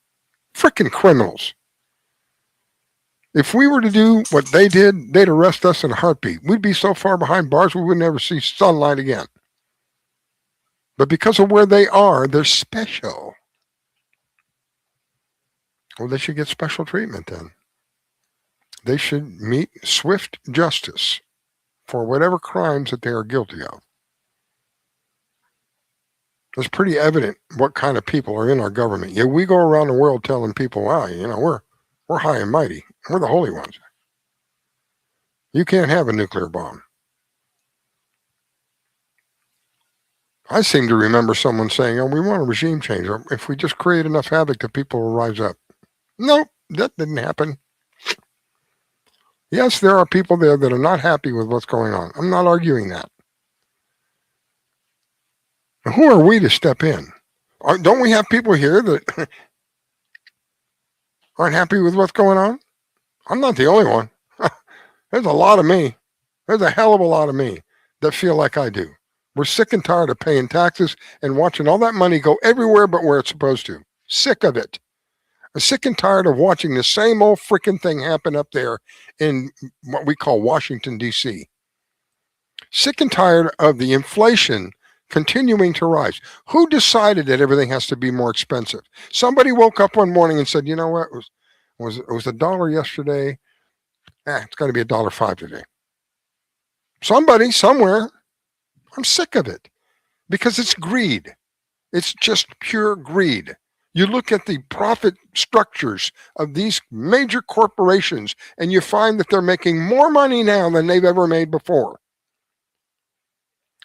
Freaking criminals. If we were to do what they did, they'd arrest us in a heartbeat. We'd be so far behind bars we would never see sunlight again. But because of where they are, they're special. Well, they should get special treatment then. They should meet swift justice for whatever crimes that they are guilty of. It's pretty evident what kind of people are in our government. Yeah, we go around the world telling people, wow, we're high and mighty. We're the holy ones. You can't have a nuclear bomb. I seem to remember someone saying, oh, we want a regime change. Or if we just create enough havoc that people will rise up. Nope, that didn't happen. Yes, there are people there that are not happy with what's going on. I'm not arguing that. And who are we to step in? Don't we have people here that aren't happy with what's going on? I'm not the only one. There's a lot of me. There's a hell of a lot of me that feel like I do. We're sick and tired of paying taxes and watching all that money go everywhere but where it's supposed to. Sick of it. I'm sick and tired of watching the same old freaking thing happen up there in what we call Washington, D.C. Sick and tired of the inflation continuing to rise. Who decided that everything has to be more expensive? Somebody woke up one morning and said, you know what, it was $1 yesterday. It's got to be $1.05 today. Somebody, somewhere. I'm sick of it because it's greed. It's just pure greed. You look at the profit structures of these major corporations and you find that they're making more money now than they've ever made before.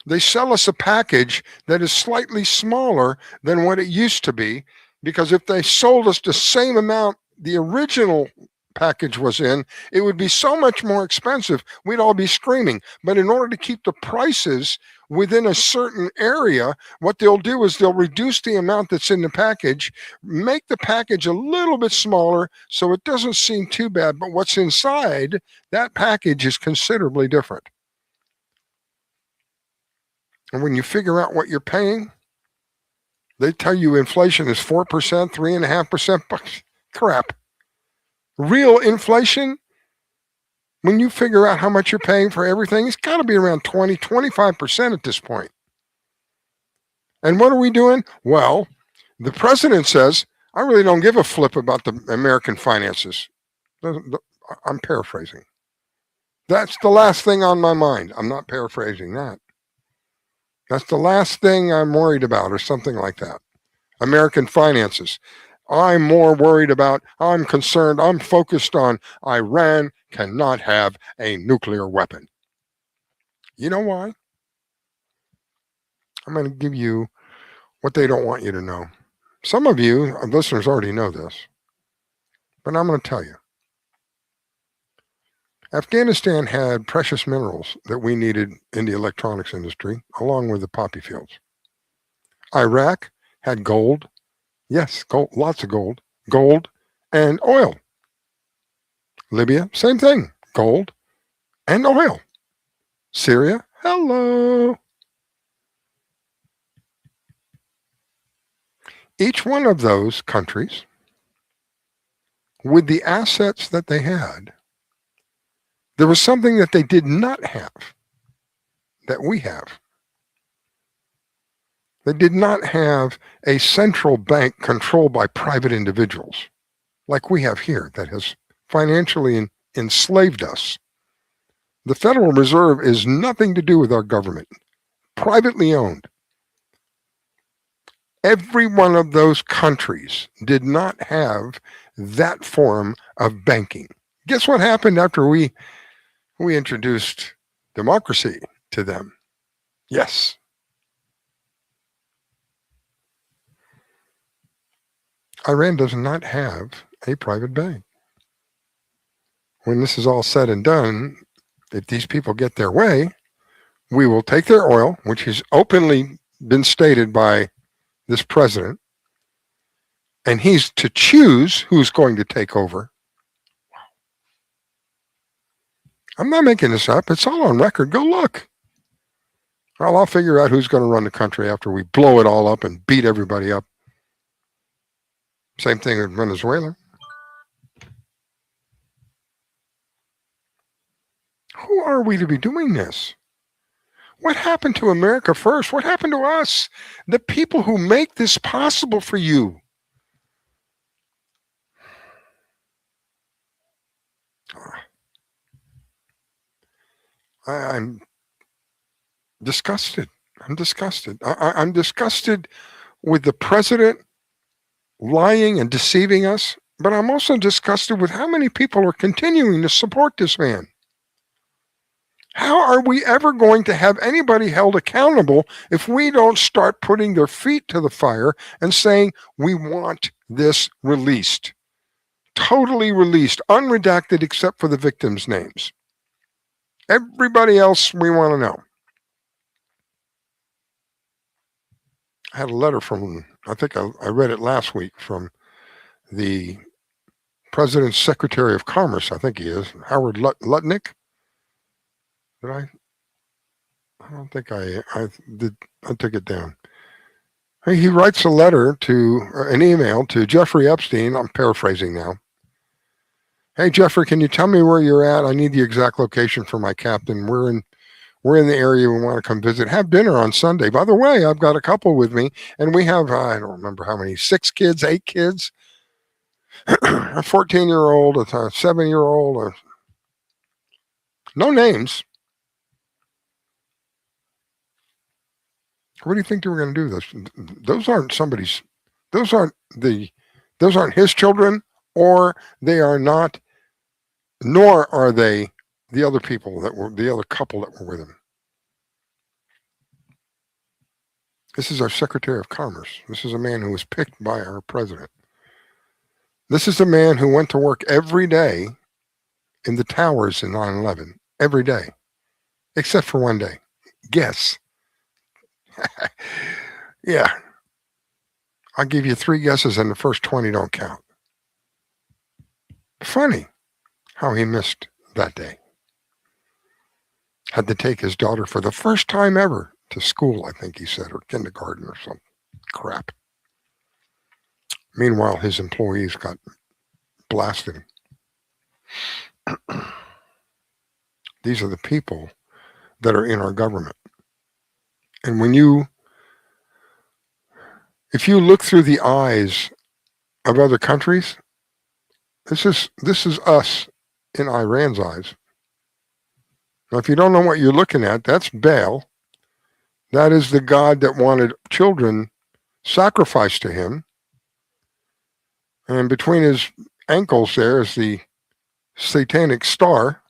They sell us a package that is slightly smaller than what it used to be, because if they sold us the same amount the original package was in, it would be so much more expensive. We'd all be screaming. But in order to keep the prices within a certain area, what they'll do is they'll reduce the amount that's in the package, make the package a little bit smaller so it doesn't seem too bad. But what's inside that package is considerably different. And when you figure out what you're paying, they tell you inflation is 4%, 3.5%. Crap. Real inflation, when you figure out how much you're paying for everything, it's got to be around 20, 25% at this point. And what are we doing? Well, the president says, I really don't give a flip about the American finances. I'm paraphrasing. That's the last thing on my mind. I'm not paraphrasing that. That's the last thing I'm worried about, or something like that. American finances. I'm more worried about, I'm concerned, I'm focused on Iran cannot have a nuclear weapon. You know why? I'm going to give you what they don't want you to know. Some of you, listeners, already know this, but I'm going to tell you. Afghanistan had precious minerals that we needed in the electronics industry, along with the poppy fields. Iraq had gold. Yes, gold, lots of gold and oil. Libya, same thing, gold and oil. Syria, hello. Each one of those countries, with the assets that they had, there was something that they did not have that we have. They did not have a central bank controlled by private individuals like we have here that has financially enslaved us. The Federal Reserve is nothing to do with our government, privately owned. Every one of those countries did not have that form of banking. Guess what happened after we introduced democracy to them? Yes. Iran does not have a private bank. When this is all said and done, if these people get their way, we will take their oil, which has openly been stated by this president, and he's to choose who's going to take over. I'm not making this up. It's all on record. Go look. Well, I'll figure out who's going to run the country after we blow it all up and beat everybody up. Same thing with Venezuela. Who are we to be doing this? What happened to America first? What happened to us? The people who make this possible for you. I'm disgusted. I'm disgusted. I'm disgusted with the president lying and deceiving us, but I'm also disgusted with how many people are continuing to support this man. How are we ever going to have anybody held accountable if we don't start putting their feet to the fire and saying, we want this released, totally released, unredacted except for the victims' names? Everybody else we want to know. I had a letter from, I think I read it last week, from the President's Secretary of Commerce, I think he is, Howard Lutnick. Did I don't think I did. I took it down. He writes a letter an email to Jeffrey Epstein. I'm paraphrasing now. Hey, Jeffrey, can you tell me where you're at? I need the exact location for my captain. We're in the area. We want to come visit. Have dinner on Sunday. By the way, I've got a couple with me, and we have, I don't remember how many, 6 kids, 8 kids, a 14-year-old, a 7-year-old, no names. What do you think they were going to do? Those aren't his children, or they are not, nor are they the other people the other couple that were with him. This is our Secretary of Commerce. This is a man who was picked by our president. This is a man who went to work every day in the towers in 9/11, every day, except for one day. Guess. Yeah. I'll give you 3 guesses and the first 20 don't count. Funny how he missed that day. Had to take his daughter for the first time ever to school, I think he said, or kindergarten or some crap. Meanwhile, his employees got blasted. These are the people that are in our government. And if you look through the eyes of other countries, this is us in Iran's eyes. Now, if you don't know what you're looking at, that's Baal. That is the god that wanted children sacrificed to him. And between his ankles there is the satanic star.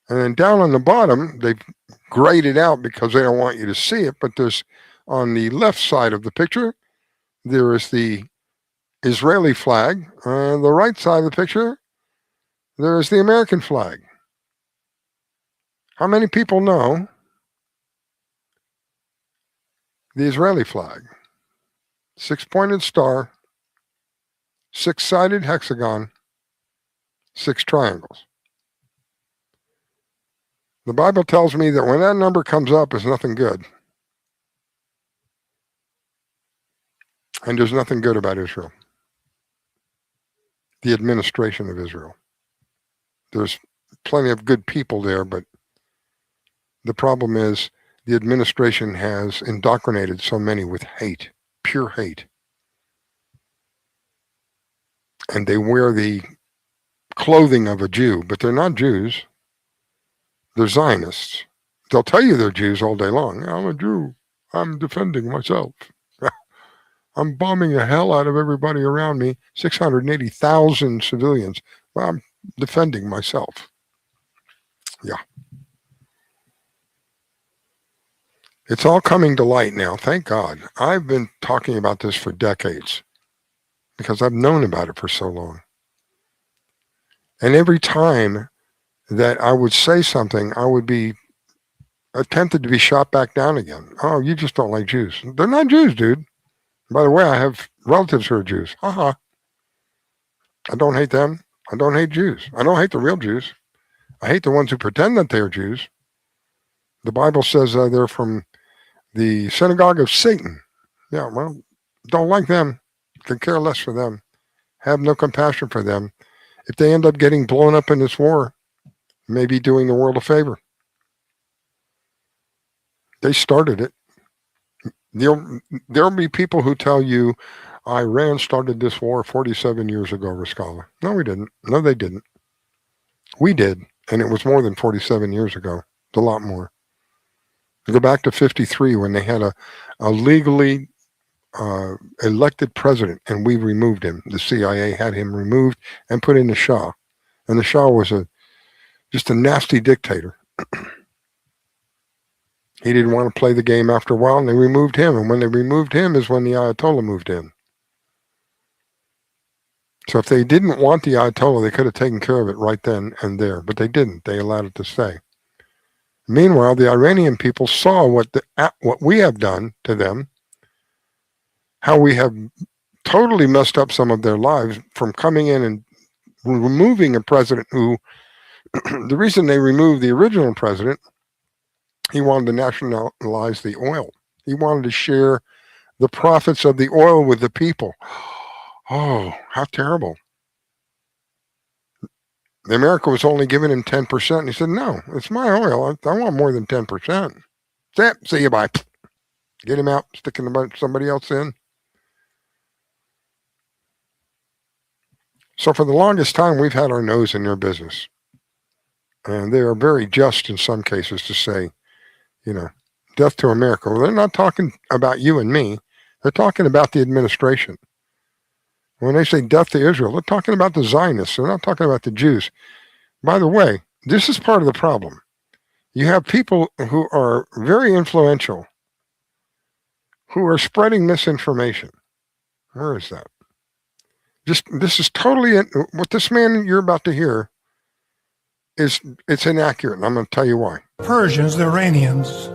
And then down on the bottom, they've grayed it out because they don't want you to see it. But there's, on the left side of the picture, there is the Israeli flag. On the right side of the picture, there is the American flag. How many people know the Israeli flag? 6-pointed star, 6-sided hexagon, 6 triangles. The Bible tells me that when that number comes up, it's nothing good. And there's nothing good about Israel. The administration of Israel. There's plenty of good people there, but the problem is the administration has indoctrinated so many with hate, pure hate. And they wear the clothing of a Jew, but they're not Jews. They're Zionists. They'll tell you they're Jews all day long. I'm a Jew. I'm defending myself. I'm bombing the hell out of everybody around me. 680,000 civilians. Well, I'm defending myself. Yeah. It's all coming to light now. Thank God. I've been talking about this for decades because I've known about it for so long. And every time that I would say something, I would be attempted to be shot back down again. Oh, you just don't like Jews. They're not Jews, dude. By the way, I have relatives who are Jews. I don't hate them. I don't hate Jews. I don't hate the real Jews. I hate the ones who pretend that they're Jews. The Bible says they're from the synagogue of Satan. Yeah, well, don't like them. Could care less for them. Have no compassion for them. If they end up getting blown up in this war, maybe doing the world a favor. They started it. There'll be people who tell you Iran started this war 47 years ago, Riscalla. No, we didn't. No, they didn't. We did, and it was more than 47 years ago. It's a lot more. Go back to 53 when they had a legally elected president, and we removed him. The CIA had him removed and put in the Shah. And the Shah was just a nasty dictator. He didn't want to play the game after a while, and they removed him. And when they removed him is when the Ayatollah moved in. So if they didn't want the Ayatollah, they could have taken care of it right then and there. But they didn't. They allowed it to stay. Meanwhile, the Iranian people saw what we have done to them, how we have totally messed up some of their lives from coming in and removing a president who, the reason they removed the original president, he wanted to nationalize the oil. He wanted to share the profits of the oil with the people. Oh, how terrible. America was only giving him 10%. And he said, no, it's my oil. I want more than 10%. See you, bye. Get him out, sticking somebody else in. So for the longest time, we've had our nose in their business. And they are very just in some cases to say, death to America. Well, they're not talking about you and me. They're talking about the administration. When they say death to Israel, they're talking about the Zionists. They're not talking about the Jews. By the way, this is part of the problem. You have people who are very influential who are spreading misinformation. Where is that? This is totally, what this man you're about to hear it's inaccurate, and I'm going to tell you why. Persians, the Iranians,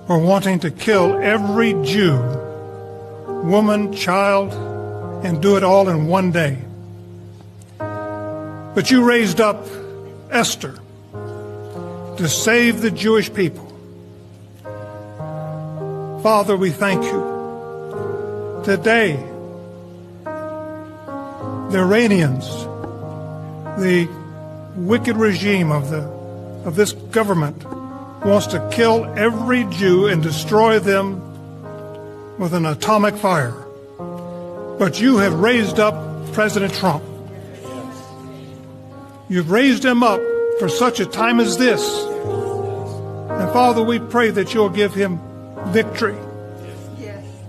were wanting to kill every Jew, woman, child, and do it all in one day. But you raised up Esther to save the Jewish people. Father, we thank you. Today, the Iranians, the wicked regime of this government, wants to kill every Jew and destroy them with an atomic fire. But you have raised up President Trump. You've raised him up for such a time as this. And Father, we pray that you'll give him victory.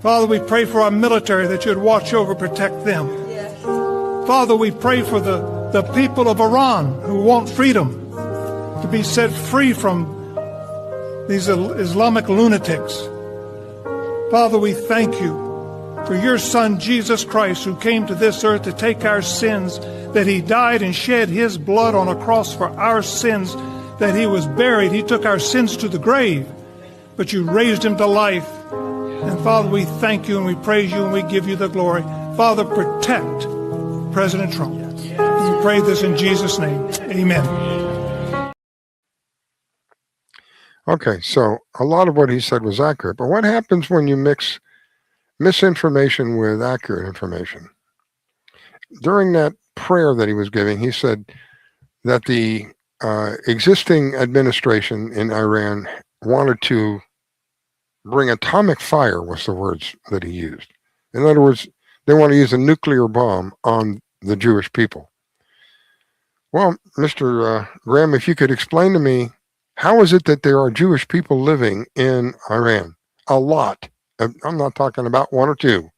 Father, we pray for our military that you'd watch over, protect them. Father, we pray for the people of Iran who want freedom to be set free from these Islamic lunatics. Father, we thank you for your Son, Jesus Christ, who came to this earth to take our sins, that he died and shed his blood on a cross for our sins, that he was buried. He took our sins to the grave, but you raised him to life. And Father, we thank you and we praise you and we give you the glory. Father, protect President Trump. We pray this in Jesus' name. Amen. Okay, so a lot of what he said was accurate, but what happens when you mix misinformation with accurate information? During that prayer that he was giving, he said that the existing administration in Iran wanted to bring atomic fire, was the words that he used. In other words, they want to use a nuclear bomb on the Jewish people. Well, Mr. Graham, if you could explain to me, how is it that there are Jewish people living in Iran? A lot. I'm not talking about one or two.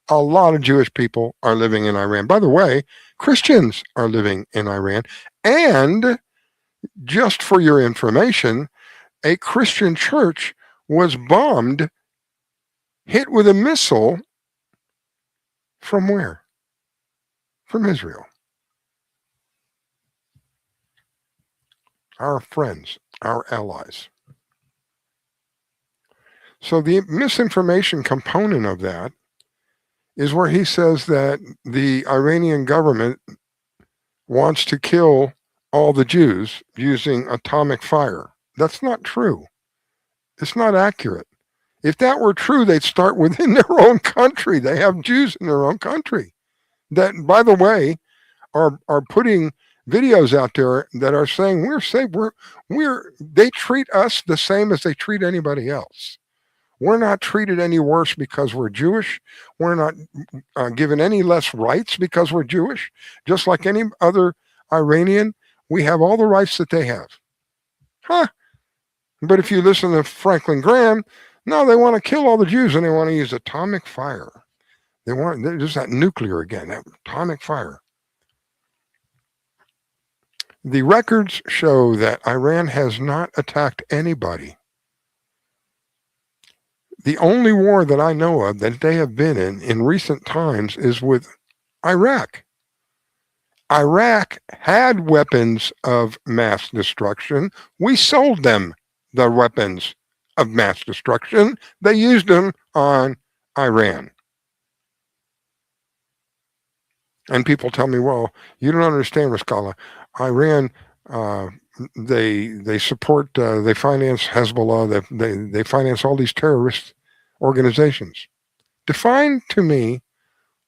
A lot of Jewish people are living in Iran. By the way, Christians are living in Iran. And just for your information, a Christian church was bombed, hit with a missile from where? From Israel. Our friends, our allies. So the misinformation component of that is where he says that the Iranian government wants to kill all the Jews using atomic fire. That's not true. It's not accurate. If that were true, they'd start within their own country. They have Jews in their own country that, by the way, are putting videos out there that are saying we're safe. They treat us the same as they treat anybody else. We're not treated any worse because we're Jewish. We're not given any less rights because we're Jewish. Just like any other Iranian, we have all the rights that they have. Huh? But if you listen to Franklin Graham, no, they want to kill all the Jews and they want to use atomic fire. There's that nuclear again, that atomic fire. The records show that Iran has not attacked anybody. The only war that I know of that they have been in recent times is with Iraq. Iraq had weapons of mass destruction. We sold them the weapons of mass destruction. They used them on Iran. And people tell me, well, you don't understand, Riscalla. Iran, they support, they finance Hezbollah, they finance all these terrorist organizations. Define to me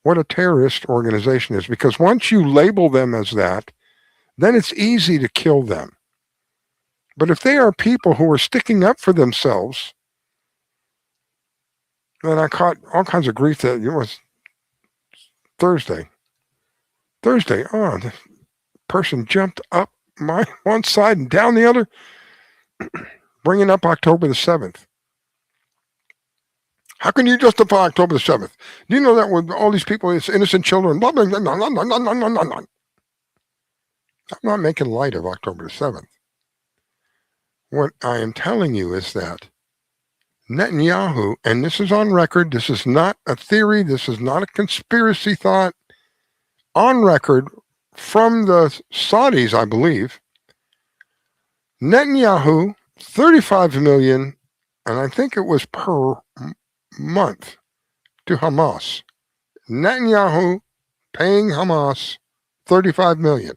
what a terrorist organization is, because once you label them as that, then it's easy to kill them. But if they are people who are sticking up for themselves, then I caught all kinds of grief that it was Thursday, the person jumped up my one side and down the other, bringing up October the 7th. How can you justify October the 7th? Do you know that with all these people, it's innocent children, blah, blah, blah, blah, blah, blah, blah, blah, blah. I'm not making light of October the 7th. What I am telling you is that Netanyahu, and this is on record, this is not a theory, this is not a conspiracy thought, on record from the Saudis, I believe, Netanyahu, 35 million, and I think it was per month to Hamas. Netanyahu paying Hamas 35 million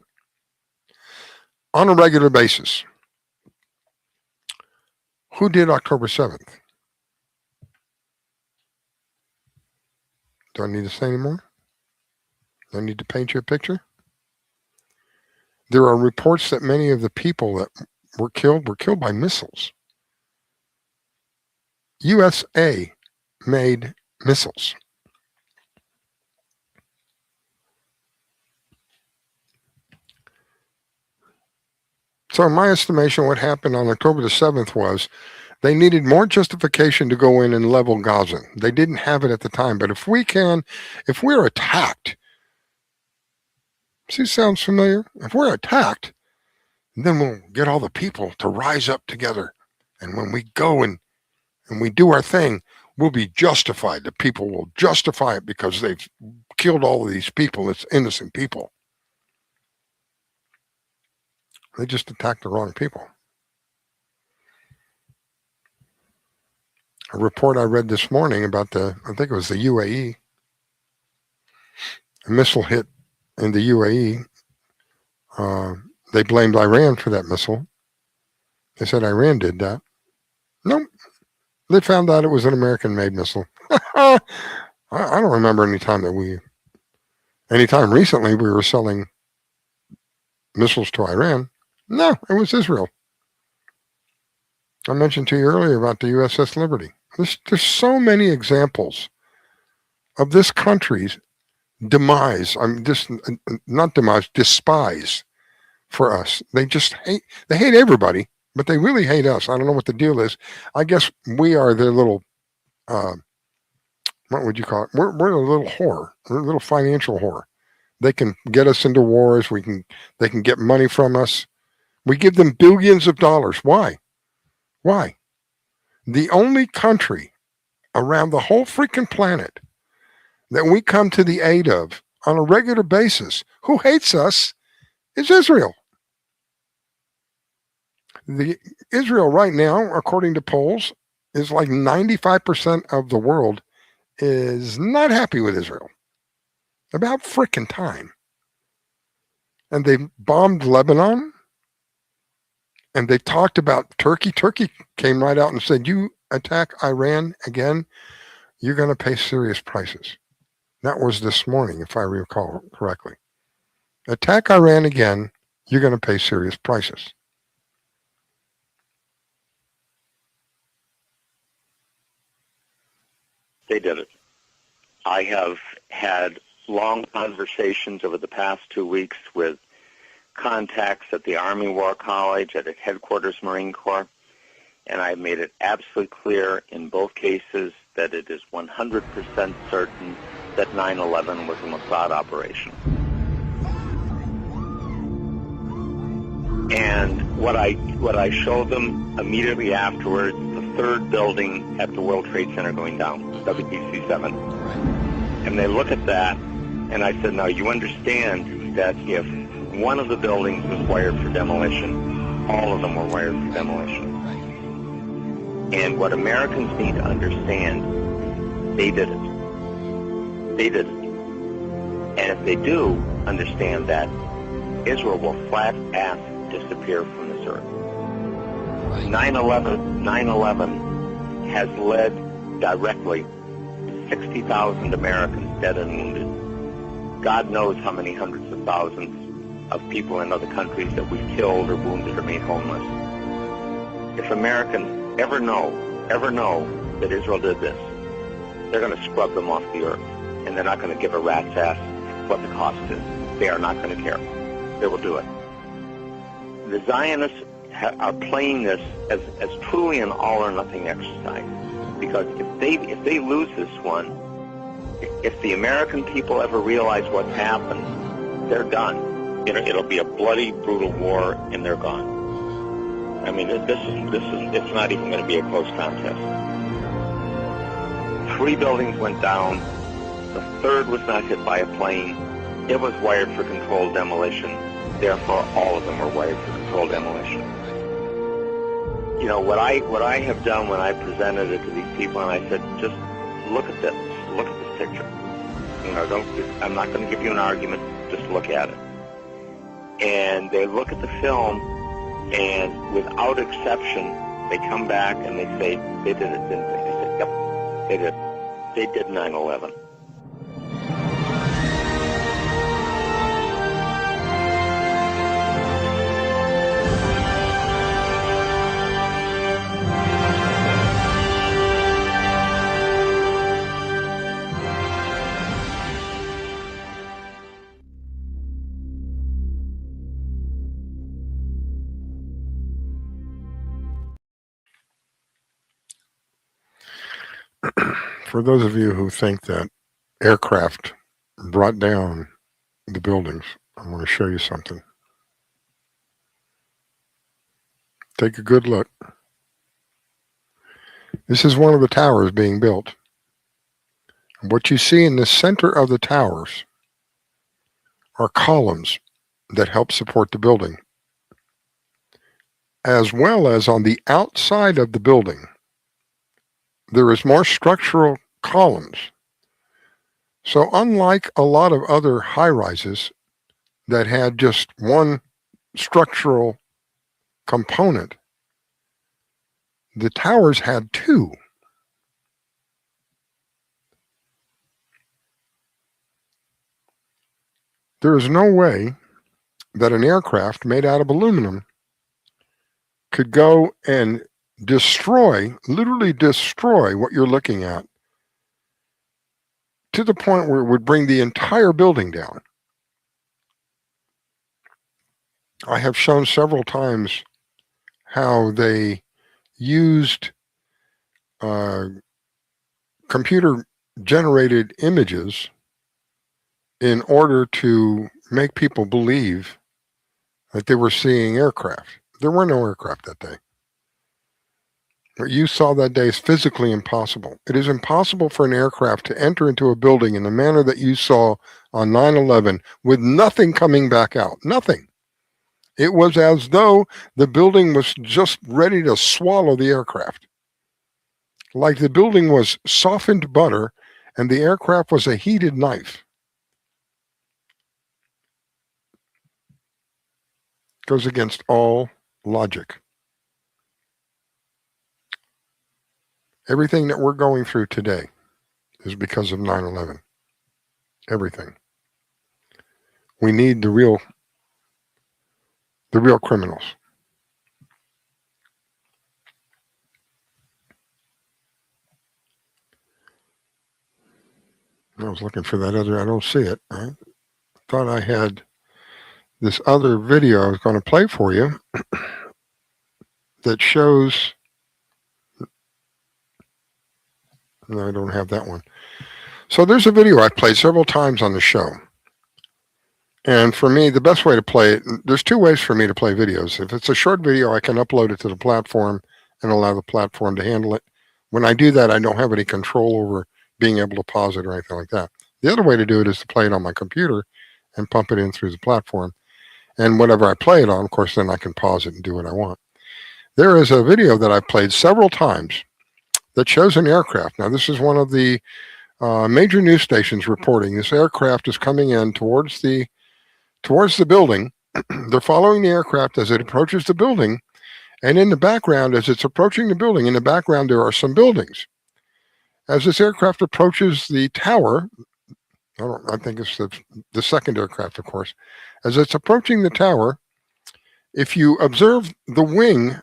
on a regular basis. Who did October 7th? Do I need to say any more? Do I need to paint you a picture? There are reports that many of the people that were killed by missiles. USA made missiles. So in my estimation, what happened on October the 7th was they needed more justification to go in and level Gaza. They didn't have it at the time, but if we're attacked, see, sounds familiar? If we're attacked, then we'll get all the people to rise up together. And when we go and we do our thing, we'll be justified. The people will justify it because they've killed all of these people. It's innocent people. They just attacked the wrong people. A report I read this morning about I think it was the UAE. A missile hit in the UAE. They blamed Iran for that missile. They said Iran did that. Nope. They found out it was an American-made missile. I don't remember any time recently we were selling missiles to Iran. No, it was Israel. I mentioned to you earlier about the USS Liberty. There's so many examples of this country's demise. Despise for us. They hate everybody, but they really hate us. I don't know what the deal is. I guess we are their little, what would you call it? We're a little whore. We're a little financial whore. They can get us into wars. They can get money from us. We give them billions of dollars. Why? The only country around the whole freaking planet that we come to the aid of on a regular basis who hates us is Israel. Israel right now, according to polls, is like 95% of the world is not happy with Israel. About frickin' time. And they bombed Lebanon. And they talked about Turkey. Turkey came right out and said, you attack Iran again, you're going to pay serious prices. That was this morning, if I recall correctly. Attack Iran again, you're going to pay serious prices. They did it. I have had long conversations over the past 2 weeks with contacts at the Army War College, at its headquarters Marine Corps, and I made it absolutely clear in both cases that it is 100% certain that 9/11 was a Mossad operation. And what I showed them immediately afterwards, the third building at the World Trade Center going down, WBC-7. And they look at that, and I said, now you understand that if one of the buildings was wired for demolition, all of them were wired for demolition. And what Americans need to understand, they did it. They did it. And if they do understand that, Israel will flat-ass disappear from this earth. 9/11 has led directly to 60,000 Americans dead and wounded. God knows how many hundreds of thousands of people in other countries that we've killed or wounded or made homeless. If Americans ever know that Israel did this, they're going to scrub them off the earth, and they're not going to give a rat's ass what the cost is. They are not going to care. They will do it. The Zionists are playing this as truly an all-or-nothing exercise, because if they lose this one, if the American people ever realize what's happened, they're done. It'll be a bloody, brutal war, and they're gone. I mean, it's not even going to be a close contest. 3 buildings went down. The third was not hit by a plane. It was wired for controlled demolition. Therefore, all of them were wired for controlled demolition. You know, what I have done when I presented it to these people, and I said, just look at this. Look at this picture. You know, I'm not going to give you an argument. Just look at it. And they look at the film, and without exception, they come back and they say, they did it, didn't they? I said, yep, they did. They did 9/11. For those of you who think that aircraft brought down the buildings, I want to show you something. Take a good look. This is one of the towers being built. What you see in the center of the towers are columns that help support the building, as well as on the outside of the building. There is more structural columns. So unlike a lot of other high-rises that had just one structural component, the towers had 2. There is no way that an aircraft made out of aluminum could go and literally destroy what you're looking at, to the point where it would bring the entire building down. I have shown several times how they used computer-generated images in order to make people believe that they were seeing aircraft. There were no aircraft that day. What you saw that day is physically impossible. It is impossible for an aircraft to enter into a building in the manner that you saw on 9/11 with nothing coming back out. Nothing. It was as though the building was just ready to swallow the aircraft. Like the building was softened butter and the aircraft was a heated knife. Goes against all logic. Everything that we're going through today is because of 9/11. Everything. We need the real criminals. I was looking for that other, I don't see it. I thought I had this other video I was going to play for you that shows No, I don't have that one. So there's a video I've played several times on the show. And for me, the best way to play it, there's two ways for me to play videos. If it's a short video, I can upload it to the platform and allow the platform to handle it. When I do that, I don't have any control over being able to pause it or anything like that. The other way to do it is to play it on my computer and pump it in through the platform. And whatever I play it on, of course, then I can pause it and do what I want. There is a video that I've played several times that shows an aircraft. Now, this is one of the major news stations reporting this aircraft is coming in towards the building. They're following the aircraft as it approaches the building. And in the background, as it's approaching the building, in the background, there are some buildings. As this aircraft approaches the tower, I think it's the second aircraft, of course. As it's approaching the tower, if you observe the wing,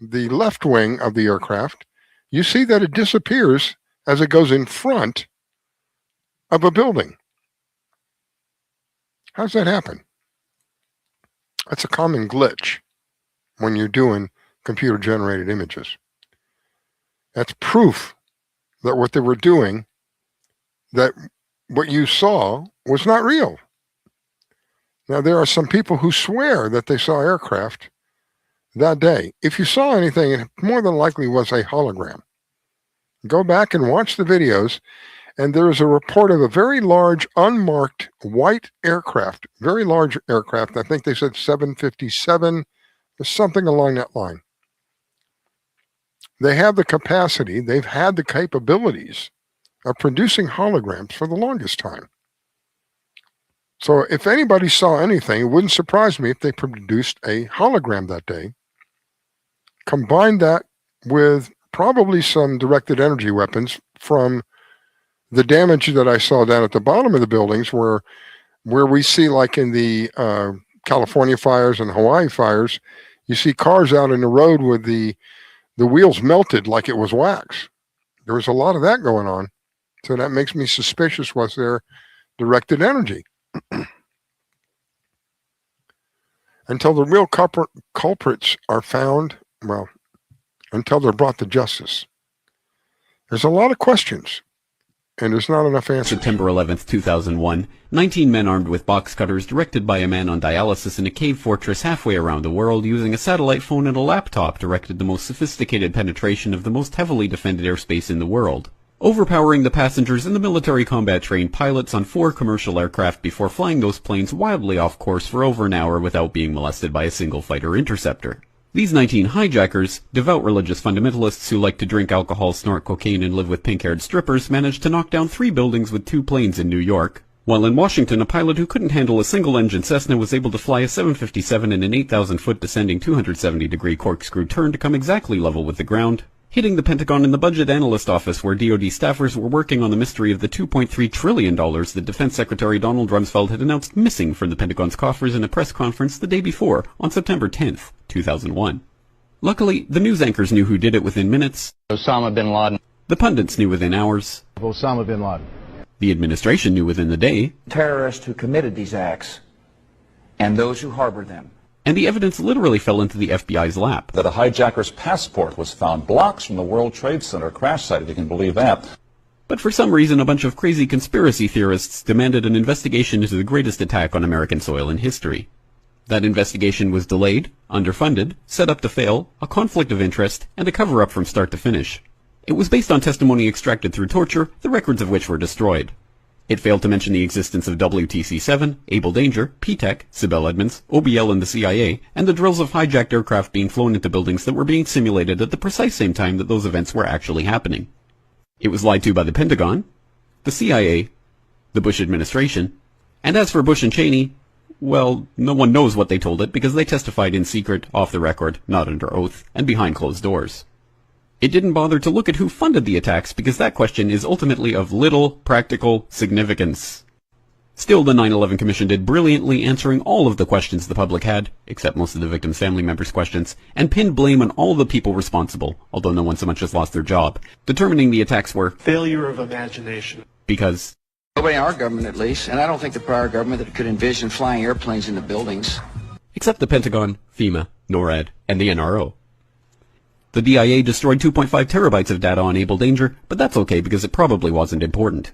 the left wing of the aircraft, you see that it disappears as it goes in front of a building. How does that happen? That's a common glitch when you're doing computer-generated images. That's proof that what they were doing, that what you saw was not real. Now, there are some people who swear that they saw aircraft that day. If you saw anything, it more than likely was a hologram. Go back and watch the videos, and there is a report of a very large, unmarked white aircraft, very large aircraft. I think they said 757, or something along that line. They have the capacity, they've had the capabilities of producing holograms for the longest time. So if anybody saw anything, it wouldn't surprise me if they produced a hologram that day. Combine that with probably some directed energy weapons from the damage that I saw down at the bottom of the buildings where we see, like in the California fires and Hawaii fires, you see cars out in the road with the wheels melted like it was wax. There was a lot of that going on. So that makes me suspicious was there directed energy. Until the real culprits are found, well, until they're brought to justice. There's a lot of questions, and there's not enough answers. September 11th, 2001, 19 men armed with box cutters directed by a man on dialysis in a cave fortress halfway around the world using a satellite phone and a laptop directed the most sophisticated penetration of the most heavily defended airspace in the world, overpowering the passengers and the military combat-trained pilots on 4 commercial aircraft before flying those planes wildly off course for over an hour without being molested by a single fighter interceptor. These 19 hijackers, devout religious fundamentalists who like to drink alcohol, snort cocaine, and live with pink-haired strippers, managed to knock down 3 buildings with 2 planes in New York, while in Washington a pilot who couldn't handle a single-engine Cessna was able to fly a 757 in an 8,000-foot descending 270-degree corkscrew turn to come exactly level with the ground, hitting the Pentagon and the Budget Analyst Office where DoD staffers were working on the mystery of the $2.3 trillion that Defense Secretary Donald Rumsfeld had announced missing from the Pentagon's coffers in a press conference the day before, on September 10th, 2001. Luckily, the news anchors knew who did it within minutes. Osama bin Laden. The pundits knew within hours. Osama bin Laden. The administration knew within the day. Terrorists who committed these acts and those who harbored them. And the evidence literally fell into the FBI's lap. That a hijacker's passport was found blocks from the World Trade Center crash site, if you can believe that. But for some reason, a bunch of crazy conspiracy theorists demanded an investigation into the greatest attack on American soil in history. That investigation was delayed, underfunded, set up to fail, a conflict of interest, and a cover-up from start to finish. It was based on testimony extracted through torture, the records of which were destroyed. It failed to mention the existence of WTC-7, Able Danger, P-TECH, Sibel Edmonds, OBL and the CIA, and the drills of hijacked aircraft being flown into buildings that were being simulated at the precise same time that those events were actually happening. It was lied to by the Pentagon, the CIA, the Bush administration, and as for Bush and Cheney, well, no one knows what they told it because they testified in secret, off the record, not under oath, and behind closed doors. It didn't bother to look at who funded the attacks because that question is ultimately of little practical significance. Still, the 9/11 Commission did brilliantly answering all of the questions the public had, except most of the victims' family members' questions, and pinned blame on all the people responsible, although no one so much as lost their job, determining the attacks were failure of imagination. Because nobody in our government, at least, and I don't think the prior government that could envision flying airplanes into buildings. Except the Pentagon, FEMA, NORAD, and the NRO. The DIA destroyed 2.5 terabytes of data on Able Danger, but that's okay because it probably wasn't important.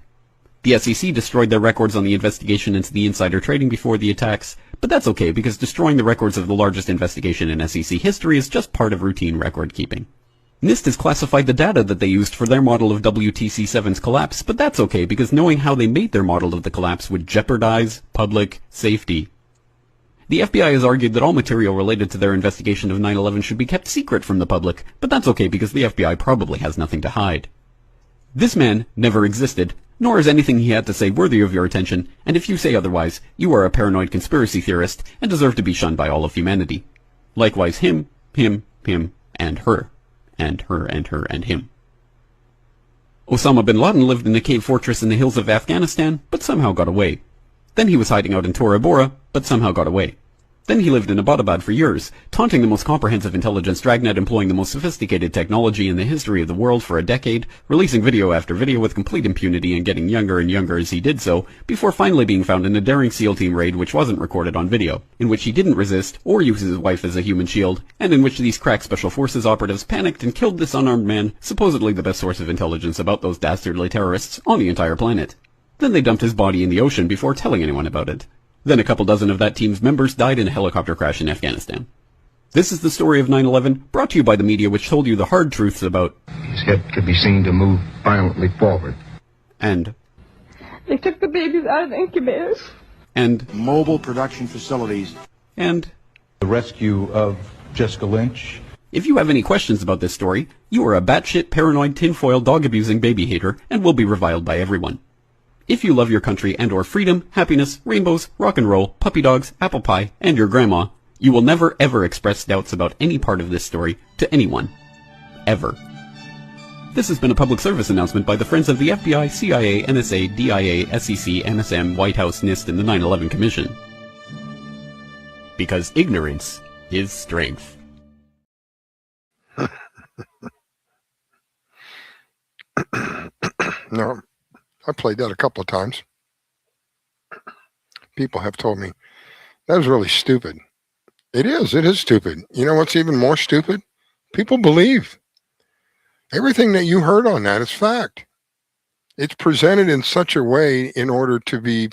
The SEC destroyed their records on the investigation into the insider trading before the attacks, but that's okay because destroying the records of the largest investigation in SEC history is just part of routine record keeping. NIST has classified the data that they used for their model of WTC7's collapse, but that's okay because knowing how they made their model of the collapse would jeopardize public safety. The FBI has argued that all material related to their investigation of 9/11 should be kept secret from the public, but that's okay because the FBI probably has nothing to hide. This man never existed, nor is anything he had to say worthy of your attention, and if you say otherwise, you are a paranoid conspiracy theorist and deserve to be shunned by all of humanity. Likewise him, and her. And her, and her, and him. Osama bin Laden lived in a cave fortress in the hills of Afghanistan, but somehow got away. Then he was hiding out in Tora Bora, but somehow got away. Then he lived in Abbottabad for years, taunting the most comprehensive intelligence dragnet employing the most sophisticated technology in the history of the world for a decade, releasing video after video with complete impunity and getting younger and younger as he did so, before finally being found in a daring SEAL team raid which wasn't recorded on video, in which he didn't resist or use his wife as a human shield, and in which these crack special forces operatives panicked and killed this unarmed man, supposedly the best source of intelligence about those dastardly terrorists on the entire planet. Then they dumped his body in the ocean before telling anyone about it. Then a couple dozen of that team's members died in a helicopter crash in Afghanistan. This is the story of 9/11, brought to you by the media which told you the hard truths about... His head could be seen to move violently forward. And... They took the babies out of the incubators. And... Mobile production facilities. And... The rescue of Jessica Lynch. If you have any questions about this story, you are a batshit paranoid tinfoil dog-abusing baby hater and will be reviled by everyone. If you love your country and or freedom, happiness, rainbows, rock and roll, puppy dogs, apple pie, and your grandma, you will never ever express doubts about any part of this story to anyone. Ever. This has been a public service announcement by the Friends of the FBI, CIA, NSA, DIA, SEC, MSM, White House, NIST, and the 9/11 Commission. Because ignorance is strength. No. I played that a couple of times. People have told me, that was really stupid. It is stupid. You know what's even more stupid? People believe. Everything that you heard on that is fact. It's presented in such a way in order to be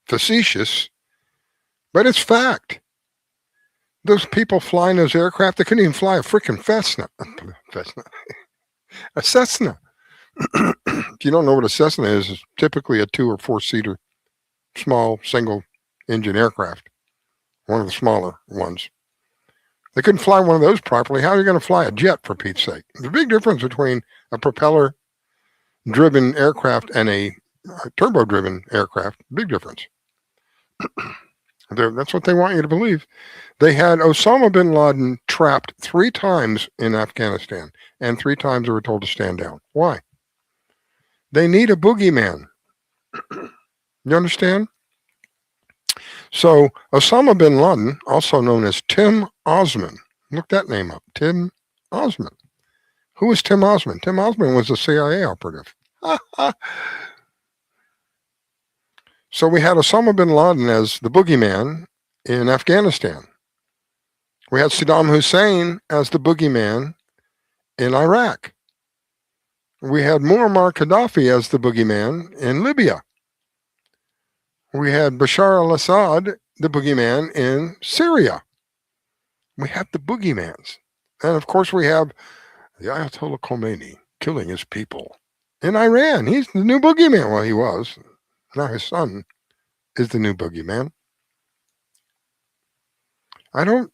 facetious, but it's fact. Those people flying those aircraft, they couldn't even fly a freaking a Cessna. If you don't know what a Cessna is, it's typically a 2 or 4 seater, small single engine aircraft, one of the smaller ones. They couldn't fly one of those properly. How are you going to fly a jet, for Pete's sake? There's a big difference between a propeller driven aircraft and a turbo driven aircraft. Big difference. That's what they want you to believe. They had Osama bin Laden trapped 3 times in Afghanistan, and 3 times they were told to stand down. Why? They need a boogeyman. You understand? So Osama bin Laden, also known as Tim Osman, look that name up, Tim Osman. Who was Tim Osman? Tim Osman was a CIA operative. So we had Osama bin Laden as the boogeyman in Afghanistan. We had Saddam Hussein as the boogeyman in Iraq. We had Muammar Gaddafi as the boogeyman in Libya. We had Bashar al-Assad, the boogeyman in Syria. We have the boogeymans. And of course we have the Ayatollah Khomeini killing his people in Iran. He's the new boogeyman. Well, he was. Now his son is the new boogeyman. I don't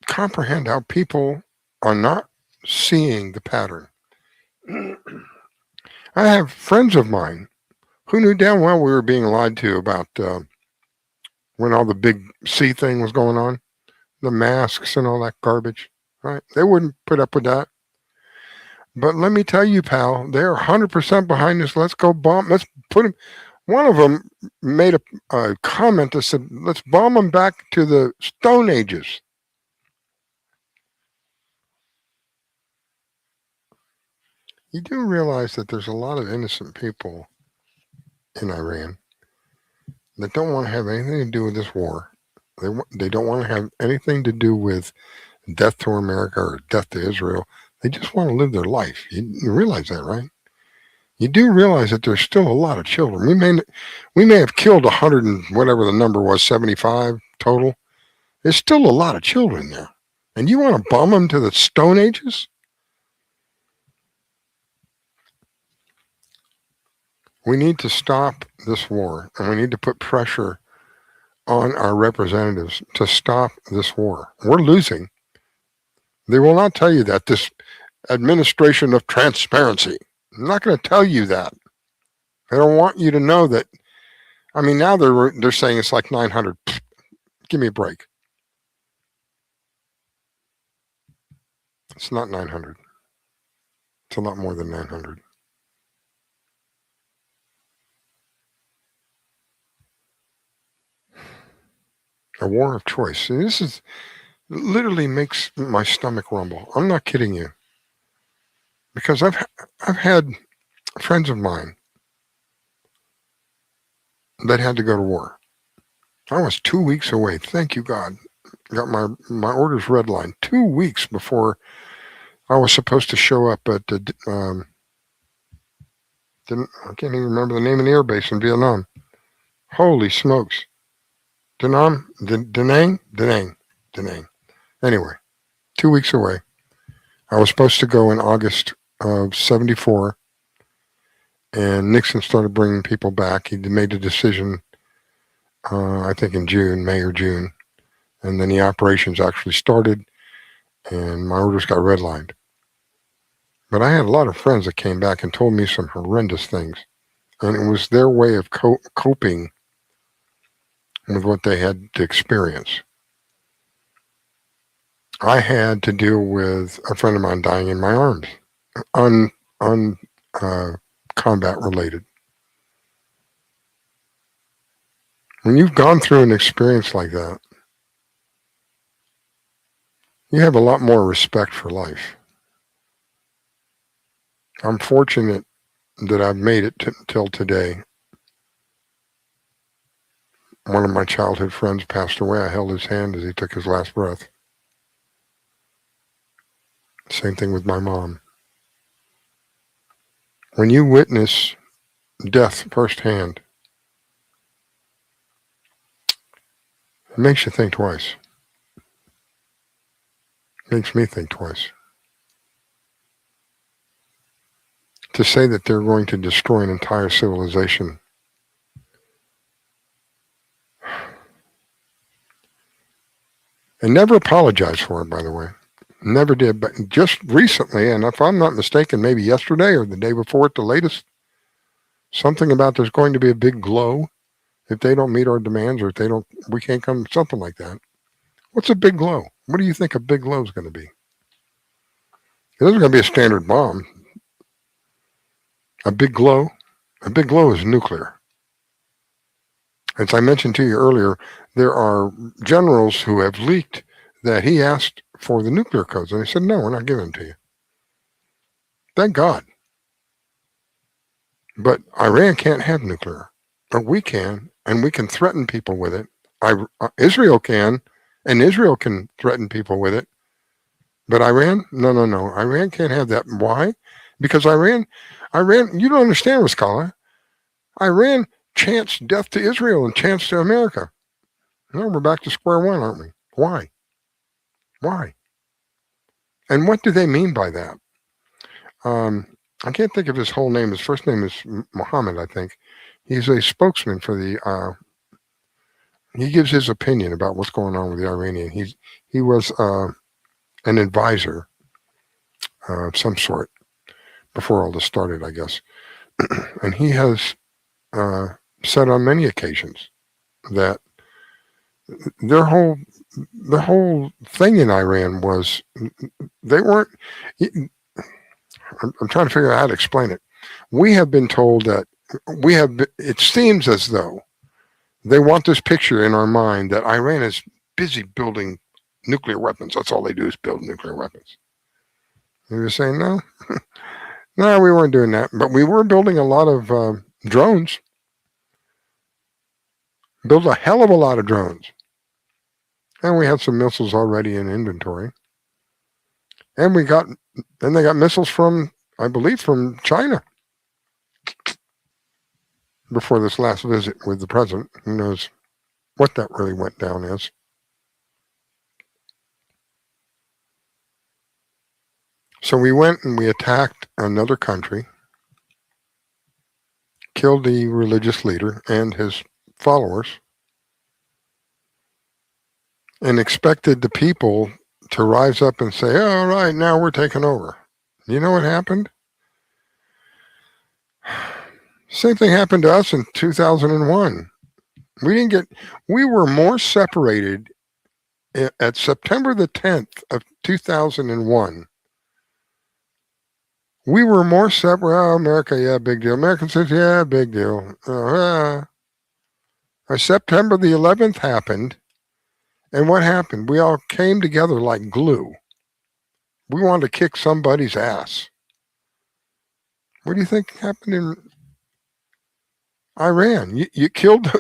comprehend how people are not seeing the pattern. I have friends of mine who knew damn well we were being lied to about when all the big C thing was going on, the masks and all that garbage, right? They wouldn't put up with that. But let me tell you, pal, they're 100% behind this. Let's go bomb. Let's put them. One of them made a comment that said, let's bomb them back to the Stone Ages. You do realize that there's a lot of innocent people in Iran that don't want to have anything to do with this war. They don't want to have anything to do with death to America or death to Israel. They just want to live their life. You realize that, right? You do realize that there's still a lot of children. We may have killed 100 and whatever the number was, 75 total. There's still a lot of children there. And you want to bomb them to the Stone Ages? We need to stop this war, and we need to put pressure on our representatives to stop this war. We're losing. They will not tell you that, this administration of transparency. I'm not going to tell you that. They don't want you to know that. I mean, now they're saying it's like 900. Pfft, give me a break. It's not 900. It's a lot more than 900. A war of choice. And this is literally makes my stomach rumble. I'm not kidding you. Because I've had friends of mine that had to go to war. I was 2 weeks away. Thank you, God. Got my orders redlined 2 weeks before I was supposed to show up at the I can't even remember the name of the air base in Vietnam. Holy smokes. Da Nang. Anyway, 2 weeks away. I was supposed to go in August of 74, and Nixon started bringing people back. He made a decision, I think in May or June, and then the operations actually started, and my orders got redlined. But I had a lot of friends that came back and told me some horrendous things, and it was their way of coping with what they had to experience. I had to deal with a friend of mine dying in my arms, combat related. When you've gone through an experience like that, you have a lot more respect for life. I'm fortunate that I've made it till today. One of my childhood friends passed away. I held his hand as he took his last breath. Same thing with my mom. When you witness death firsthand, it makes you think twice. It makes me think twice. To say that they're going to destroy an entire civilization, and never apologized for it, by the way. Never did, but just recently, and if I'm not mistaken, maybe yesterday or the day before at the latest, something about there's going to be a big glow if they don't meet our demands, or if we can't come, something like that. What's a big glow? What do you think a big glow is going to be? It isn't going to be a standard bomb. A big glow is nuclear. As I mentioned to you earlier, there are generals who have leaked that he asked for the nuclear codes, and they said, no, we're not giving them to you. Thank God. But Iran can't have nuclear, but we can, and we can threaten people with it. Israel can, and Israel can threaten people with it. But Iran, no. Iran can't have that. Why? Because Iran, you don't understand, Riscalla. Iran chants death to Israel and chants to America. No, we're back to square one, aren't we? Why? And what do they mean by that? I can't think of his whole name. His first name is Mohammed, I think. He's a spokesman for the, he gives his opinion about what's going on with the Iranian. He was an advisor of some sort before all this started, I guess. And he has said on many occasions that the whole thing in Iran was they weren't. I'm trying to figure out how to explain it. We have been told that it seems as though they want this picture in our mind that Iran is busy building nuclear weapons. That's all they do is build nuclear weapons. And we're saying, no, no, we weren't doing that. But we were building a lot of drones. Built a hell of a lot of drones. And we had some missiles already in inventory. And they got missiles from, I believe, from China before this last visit with the president. Who knows what that really went down as. So we went and we attacked another country, killed the religious leader and his followers, and expected the people to rise up and say, all right, now we're taking over. You know what happened? Same thing happened to us in 2001. We were more separated at September the 10th of 2001. We were more separate. Oh, America, yeah, big deal. American says, yeah, big deal. September the 11th happened. And what happened? We all came together like glue. We wanted to kick somebody's ass. What do you think happened in Iran? You killed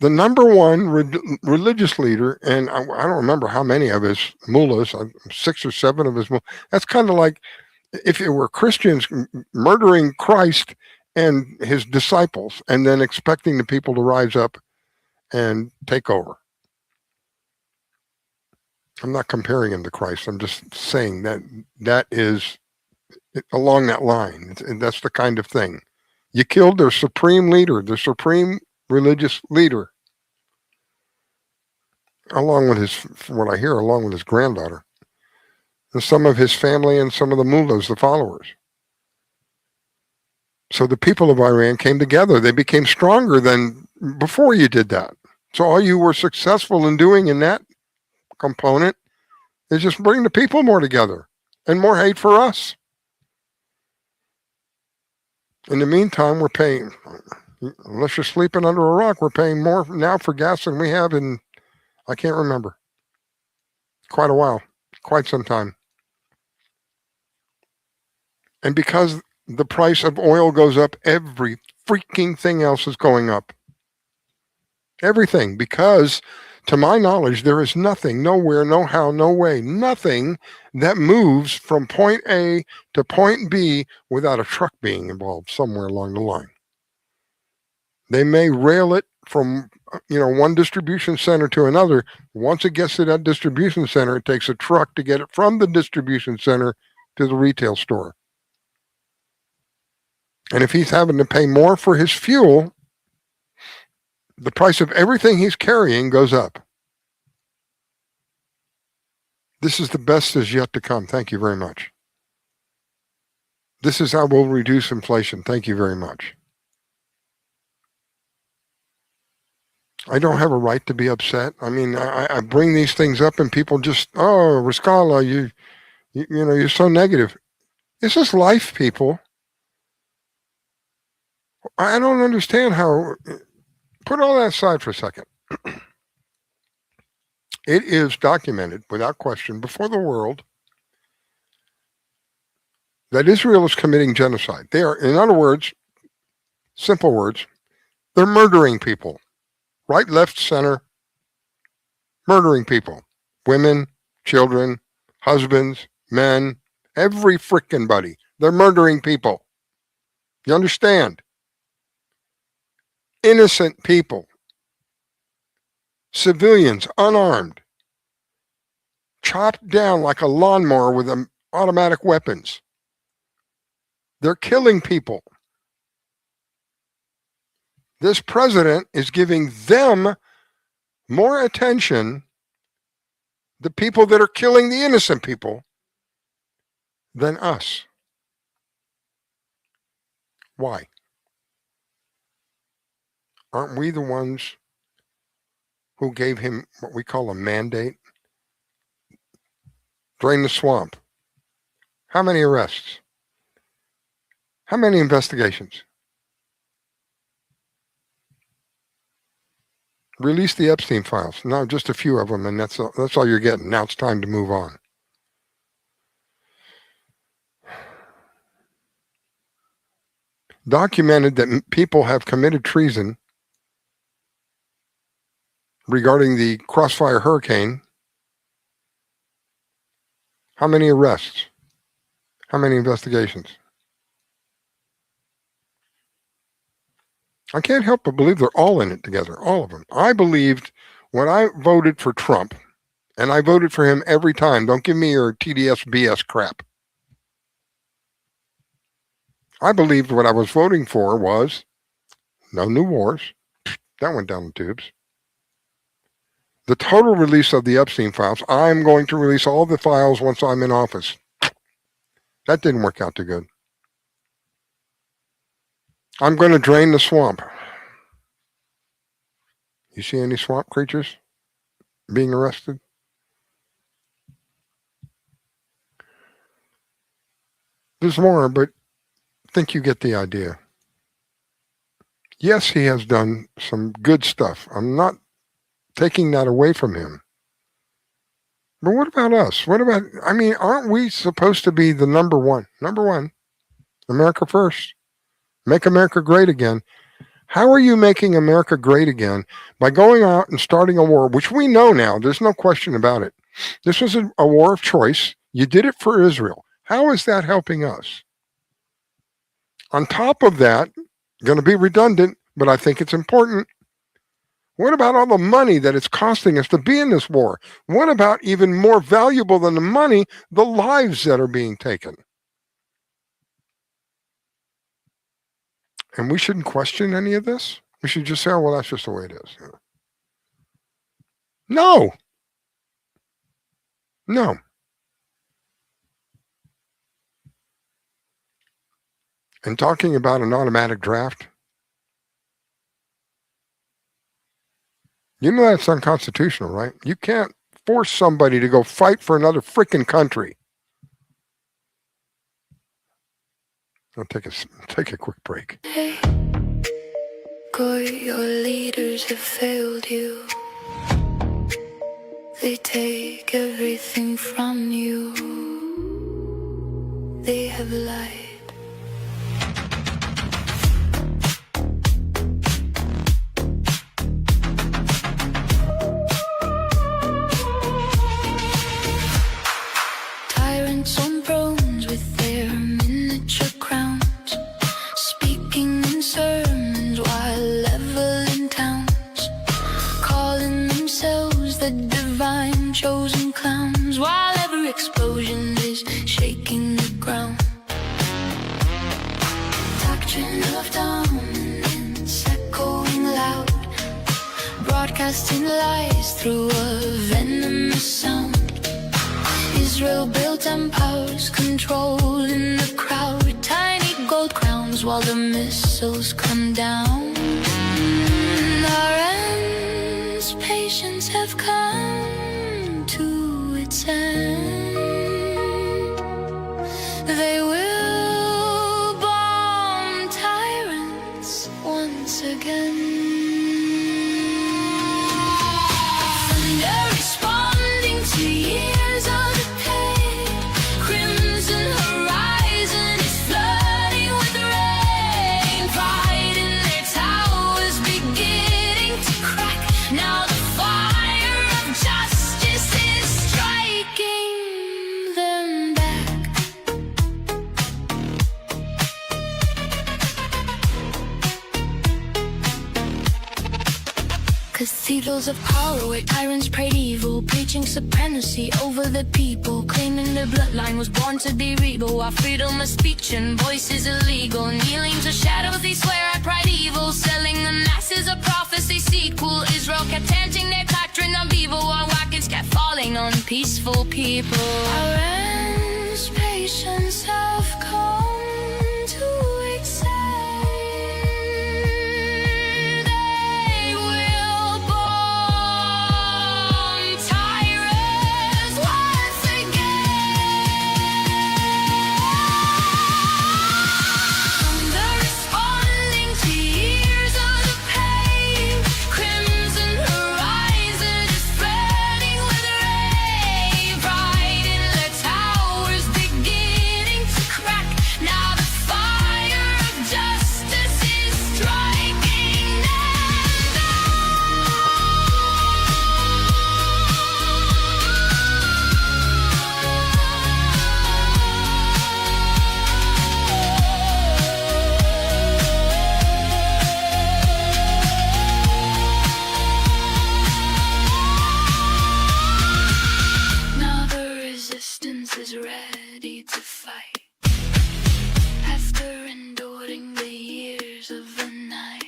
the number one religious leader, and I don't remember how many of his mullahs, 6 or 7 of his mullahs. That's kind of like if it were Christians murdering Christ and his disciples and then expecting the people to rise up and take over. I'm not comparing him to Christ. I'm just saying that is along that line. That's the kind of thing. You killed their supreme leader, their supreme religious leader, along with what I hear, along with his granddaughter, and some of his family and some of the mullahs, the followers. So the people of Iran came together. They became stronger than before you did that. So all you were successful in doing in that component is just bring the people more together and more hate for us. In the meantime, we're paying, unless you're sleeping under a rock, we're paying more now for gas than we have in, I can't remember, quite a while, quite some time. And because the price of oil goes up, every freaking thing else is going up. Everything, because to my knowledge, there is nothing, nowhere, no how, no way, nothing that moves from point A to point B without a truck being involved somewhere along the line. They may rail it from, one distribution center to another. Once it gets to that distribution center, it takes a truck to get it from the distribution center to the retail store. And if he's having to pay more for his fuel, the price of everything he's carrying goes up. This is the best is yet to come. Thank you very much. This is how we'll reduce inflation. Thank you very much. I don't have a right to be upset. I mean, I bring these things up and people just, oh, Riscalla, you're so negative. This is life, people. I don't understand how, put all that aside for a second. It is documented without question before the world that Israel is committing genocide. They are, in other words, simple words, they're murdering people. Right, left, center, murdering people. Women, children, husbands, men, every frickin' buddy. They're murdering people. You understand? Innocent people. Civilians, unarmed. Chopped down like a lawnmower with automatic weapons. They're killing people. This president is giving them more attention, the people that are killing the innocent people, than us. Why? Aren't we the ones who gave him what we call a mandate? Drain the swamp. How many arrests? How many investigations? Release the Epstein files. No, just a few of them, and that's all you're getting. Now it's time to move on. Documented that people have committed treason regarding the Crossfire Hurricane How many arrests? How many investigations? I can't help but believe they're all in it together, all of them. I believed when I voted for Trump, and I voted for him every time. Don't give me your TDS BS crap. I believed what I was voting for was no new wars. That went down the tubes. The total release of the Epstein files. I'm going to release all the files once I'm in office. That didn't work out too good. I'm going to drain the swamp. You see any swamp creatures being arrested? There's more, but I think you get the idea. Yes, he has done some good stuff. I'm not taking that away from him. But what about us? What about, I mean, aren't we supposed to be the number one, America first, make America great again? How are you making America great again by going out and starting a war, which we know now, there's no question about it. This was a war of choice. You did it for Israel. How is that helping us? On top of that, going to be redundant, but I think it's important. What about all the money that it's costing us to be in this war? What about, even more valuable than the money, the lives that are being taken? And we shouldn't question any of this. We should just say, oh, well, that's just the way it is. No. No. And talking about an automatic draft, you know that's unconstitutional, right? You can't force somebody to go fight for another freaking country. I'll take a quick break. Hey, your leaders have failed you. They take everything from you. They have lied. Tyrants on thrones with their miniature crowns, speaking in sermons while leveling towns, calling themselves the divine chosen clowns, while every explosion is shaking the ground. Doctrine of dominance echoing loud, broadcasting lies through a venomous sound. Israel built empires, controlling the crowd with tiny gold crowns while the missiles come down. Our ends, patience have come to its end. They will bomb tyrants once again. Thunder responding to years of cathedrals of power where tyrants prayed evil, preaching supremacy over the people, claiming their bloodline was born to be rebel, while freedom of speech and voice is illegal. Kneeling to shadows they swear at pride evil, selling the masses a prophecy sequel. Israel kept chanting their doctrine of evil, while rockets kept falling on peaceful people. Our ends, patience have come to its end. was ready to fight. After enduring the years of the night,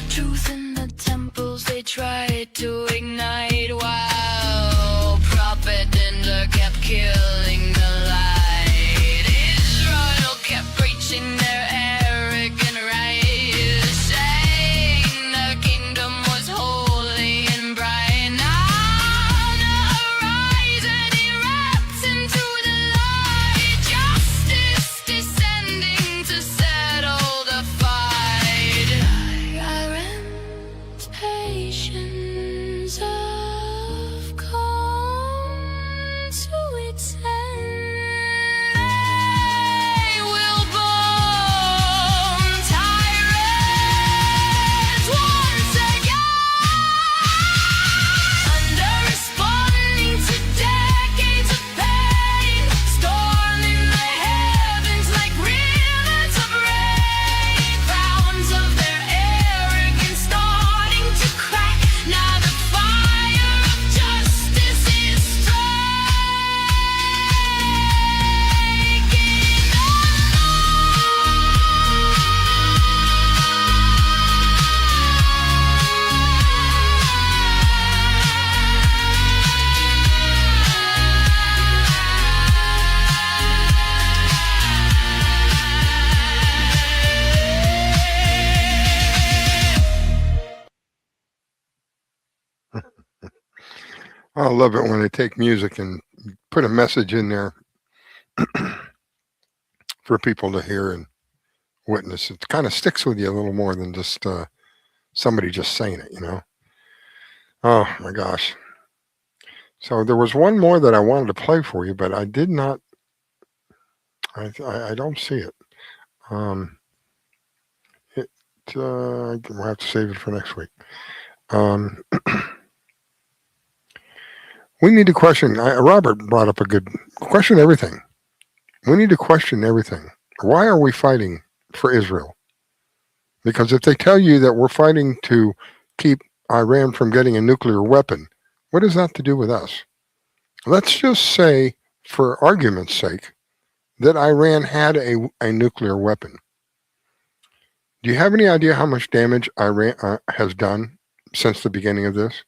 truth in the temples they tried to ignite, while propaganda kept killing the light. Israel kept preaching their arrogant right, saying the kingdom was holy and bright. Now the horizon erupts into the light, justice descending to settle the fight. Tyrant's patience have come to its end. They will bomb tyrants once again, under responding to decades of pain, storming the heavens like rivers of rain. Fountains of their arrogance starting to crack. Now the fire of justice is I love it when they take music and put a message in there for people to hear and witness. It kind of sticks with you a little more than just somebody just saying it, you know? Oh my gosh. So there was one more that I wanted to play for you, but I did not, I don't see it. We'll have to save it for next week. We need to question, Robert brought up a good question, everything. We need to question everything. Why are we fighting for Israel? Because if they tell you that we're fighting to keep Iran from getting a nuclear weapon, what does that to do with us? Let's just say, for argument's sake, that Iran had a nuclear weapon. Do you have any idea how much damage Iran has done since the beginning of this?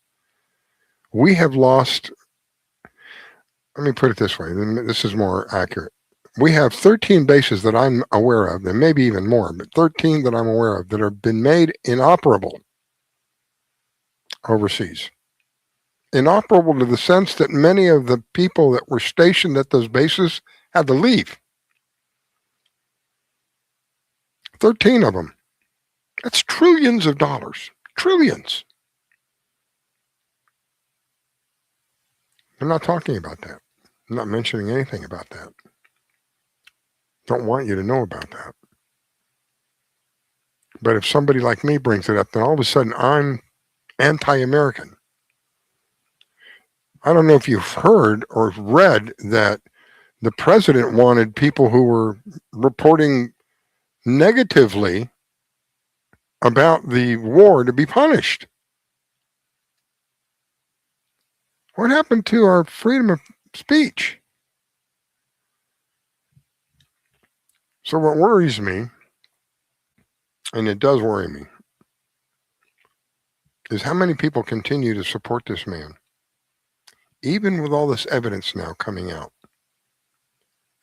We have lost, let me put it this way, this is more accurate. We have 13 bases that I'm aware of, and maybe even more, but 13 that I'm aware of that have been made inoperable overseas. Inoperable to the sense that many of the people that were stationed at those bases had to leave. 13 of them. That's trillions of dollars. Trillions. I'm not talking about that. I'm not mentioning anything about that. Don't want you to know about that. But if somebody like me brings it up, then all of a sudden I'm anti-American. I don't know if you've heard or read that the president wanted people who were reporting negatively about the war to be punished. What happened to our freedom of speech? So what worries me, and it does worry me, is how many people continue to support this man, even with all this evidence now coming out.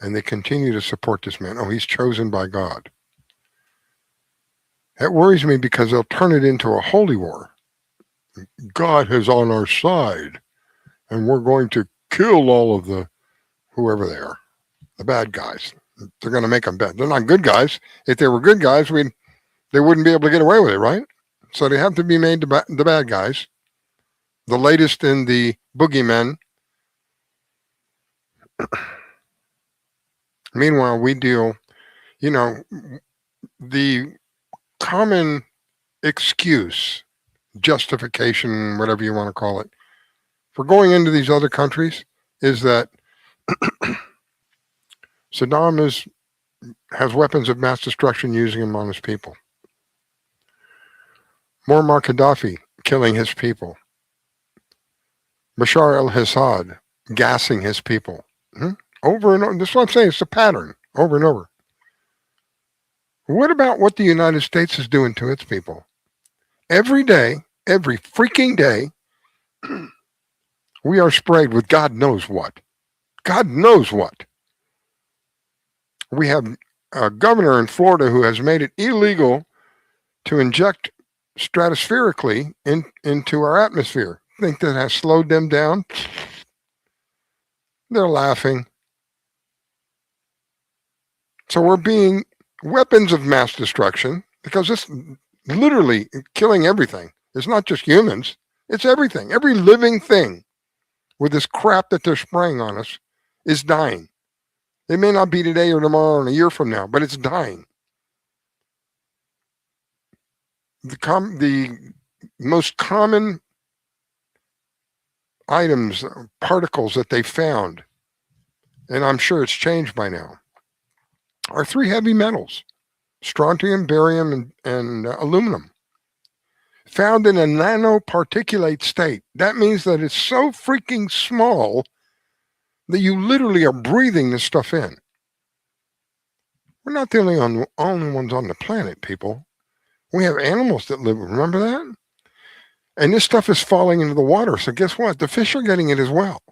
And they continue to support this man. Oh, he's chosen by God. That worries me because they'll turn it into a holy war. God is on our side, and we're going to kill all of the whoever they are, the bad guys. They're going to make them bad. They're not good guys. If they were good guys, they wouldn't be able to get away with it, right? So they have to be made the bad guys. The latest in the boogeymen. Meanwhile, we deal, the common excuse, justification, whatever you want to call it, for going into these other countries is that Saddam has weapons of mass destruction, using them on his people. Muammar Gaddafi killing his people. Bashar al-Assad gassing his people. Over and over. This is what I'm saying. It's a pattern over and over. What about what the United States is doing to its people? Every day, every freaking day, we are sprayed with God knows what. God knows what. We have a governor in Florida who has made it illegal to inject stratospherically into our atmosphere. Think that has slowed them down? They're laughing. So we're being weapons of mass destruction because it's literally killing everything. It's not just humans. It's everything. Every living thing with this crap that they're spraying on us is dying. It may not be today or tomorrow or a year from now, but it's dying. The most common items, particles that they found, and I'm sure it's changed by now, are 3 heavy metals: strontium, barium, and aluminum, found in a nanoparticulate state. That means that it's so freaking small that you literally are breathing this stuff in. We're not the only ones on the planet, people. We have animals that live, remember that? And this stuff is falling into the water. So guess what? The fish are getting it as well.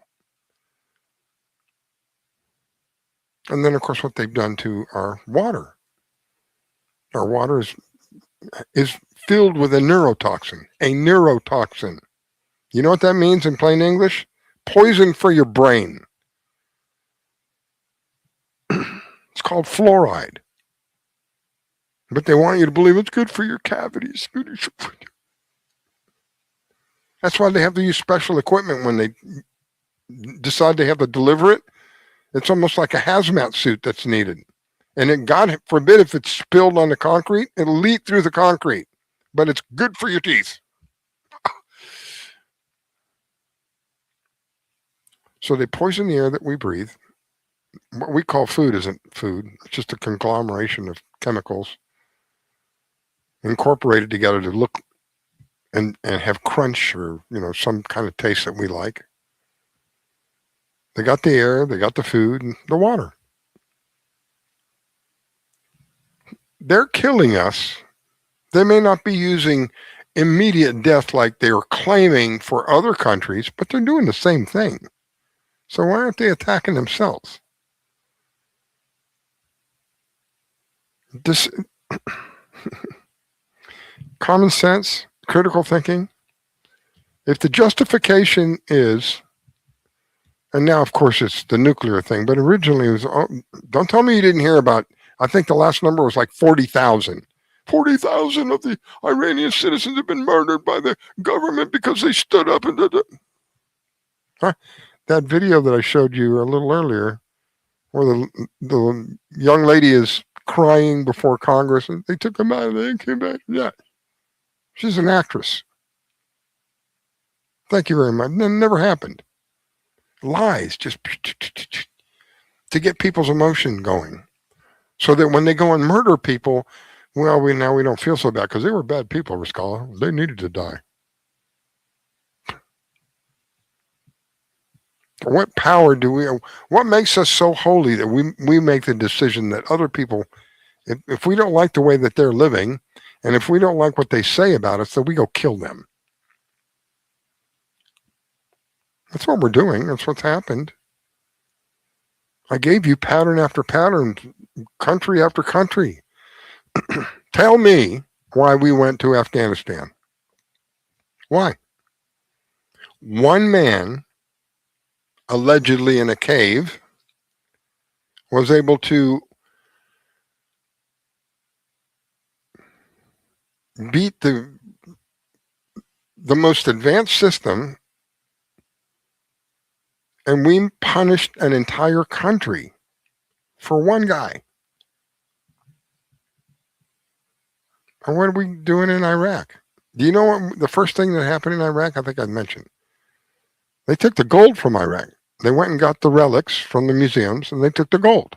And then, of course, what they've done to our water. Our water is filled with a neurotoxin. A neurotoxin. You know what that means in plain English? Poison for your brain. It's called fluoride. But they want you to believe it's good for your cavities. That's why they have to use special equipment when they decide they have to deliver it. It's almost like a hazmat suit that's needed. And it, God forbid, if it's spilled on the concrete, it'll leak through the concrete. But it's good for your teeth. So they poison the air that we breathe. What we call food isn't food. It's just a conglomeration of chemicals incorporated together to look and have crunch or, some kind of taste that we like. They got the air, they got the food, and the water. They're killing us. They may not be using immediate death like they're claiming for other countries, but they're doing the same thing. So why aren't they attacking themselves? This common sense, critical thinking. If the justification is, and now of course it's the nuclear thing, but originally it was, don't tell me you didn't hear about, I think the last number was like 40,000. 40,000 of the Iranian citizens have been murdered by the government because they stood up and did it. That video that I showed you a little earlier, where the young lady is crying before Congress, and they took him out of there and came back. Yeah, she's an actress. Thank you very much. That never happened. Lies, just to get people's emotion going, so that when they go and murder people, well, we don't feel so bad because they were bad people, Riscalla. They needed to die. What power do we? What makes us so holy that we make the decision that other people, if we don't like the way that they're living, and if we don't like what they say about us, then we go kill them? That's what we're doing. That's what's happened. I gave you pattern after pattern, country after country. Tell me why we went to Afghanistan. Why? One man, allegedly in a cave, was able to beat the most advanced system, and we punished an entire country for one guy. And what are we doing in Iraq? Do you know what the first thing that happened in Iraq? I think I mentioned. They took the gold from Iraq. They went and got the relics from the museums, and they took the gold.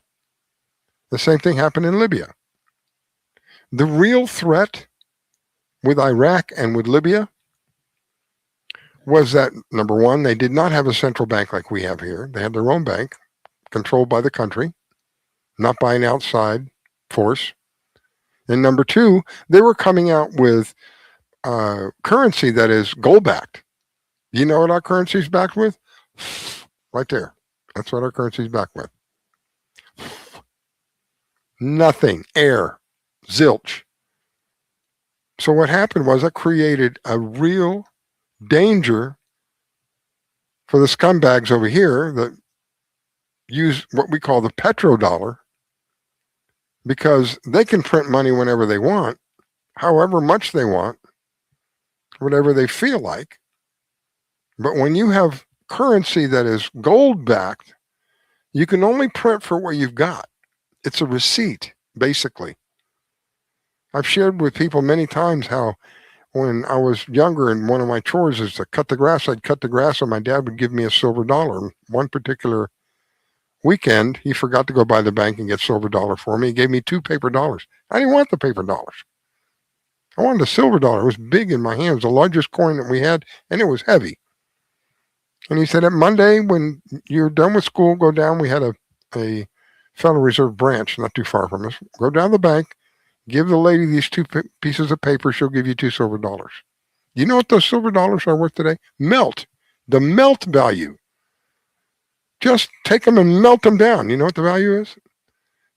The same thing happened in Libya. The real threat with Iraq and with Libya was that, number one, they did not have a central bank like we have here. They had their own bank controlled by the country, not by an outside force. And number two, they were coming out with currency that is gold-backed. You know what our currency is backed with? Right there. That's what our currency is backed with. Nothing. Air. Zilch. So what happened was it created a real danger for the scumbags over here that use what we call the petrodollar, because they can print money whenever they want, however much they want, whatever they feel like. But when you have currency that is gold-backed, you can only print for what you've got. It's a receipt, basically. I've shared with people many times how when I was younger and one of my chores is to cut the grass, I'd cut the grass and my dad would give me a silver dollar. One particular weekend, he forgot to go by the bank and get silver dollar for me. He gave me 2 paper dollars. I didn't want the paper dollars. I wanted a silver dollar. It was big in my hands, the largest coin that we had, and it was heavy. And he said, at Monday, when you're done with school, go down. We had a Federal Reserve branch not too far from us. Go down to the bank, give the lady these 2 pieces of paper. She'll give you 2 silver dollars. You know what those silver dollars are worth today? Melt. The melt value. Just take them and melt them down. You know what the value is?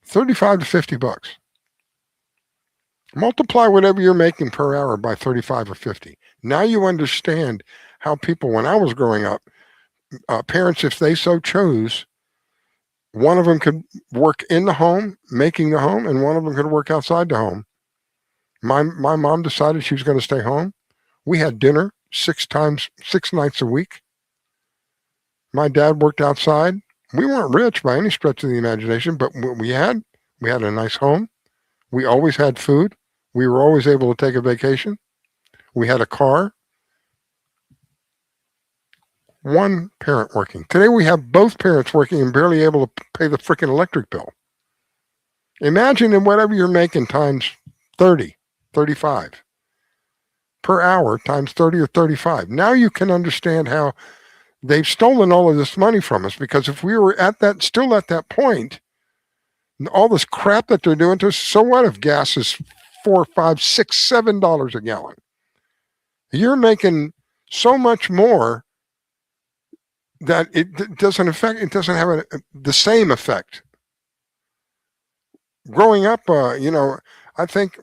$35 to $50. Multiply whatever you're making per hour by 35 or 50. Now you understand how people, when I was growing up, parents, if they so chose, one of them could work in the home, making the home, and one of them could work outside the home. My mom decided she was going to stay home. We had dinner 6 nights a week. My dad worked outside. We weren't rich by any stretch of the imagination, but what we had a nice home. We always had food. We were always able to take a vacation. We had a car. One parent working. Today we have both parents working and barely able to pay the freaking electric bill. Imagine in whatever you're making times 30, 35 per hour times 30 or 35. Now you can understand how they've stolen all of this money from us, because if we were still at that point, all this crap that they're doing to us, so what if gas is $4, $5, $6, $7 a gallon? You're making so much more that it doesn't have the same effect. Growing up, I think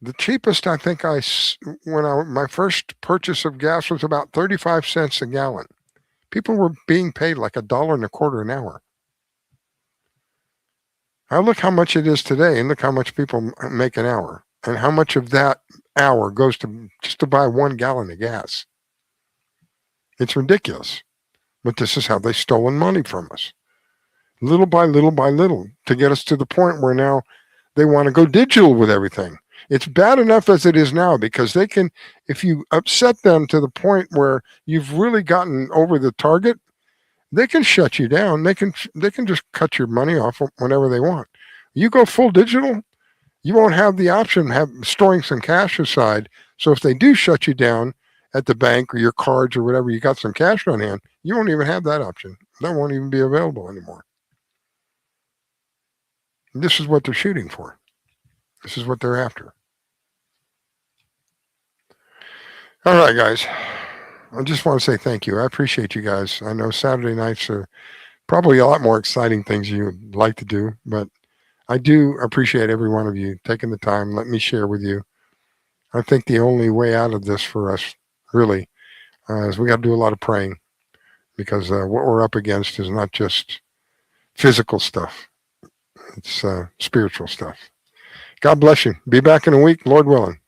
the cheapest, my first purchase of gas was about 35 cents a gallon. People were being paid like $1.25 an hour. I look how much it is today, and look how much people make an hour, and how much of that hour goes to just to buy 1 gallon of gas. It's ridiculous. But this is how they've stolen money from us. Little by little by little, to get us to the point where now they want to go digital with everything. It's bad enough as it is now, because they can, if you upset them to the point where you've really gotten over the target, they can shut you down. They can just cut your money off whenever they want. You go full digital, you won't have the option of storing some cash aside. So if they do shut you down at the bank or your cards or whatever, you got some cash on hand, you won't even have that option. That won't even be available anymore. This is what they're shooting for. This is what they're after. All right, guys. I just want to say thank you. I appreciate you guys. I know Saturday nights are probably a lot more exciting things you would like to do, but I do appreciate every one of you taking the time. Let me share with you. I think the only way out of this for us, really, is we got to do a lot of praying, because what we're up against is not just physical stuff. It's spiritual stuff. God bless you. Be back in a week, Lord willing.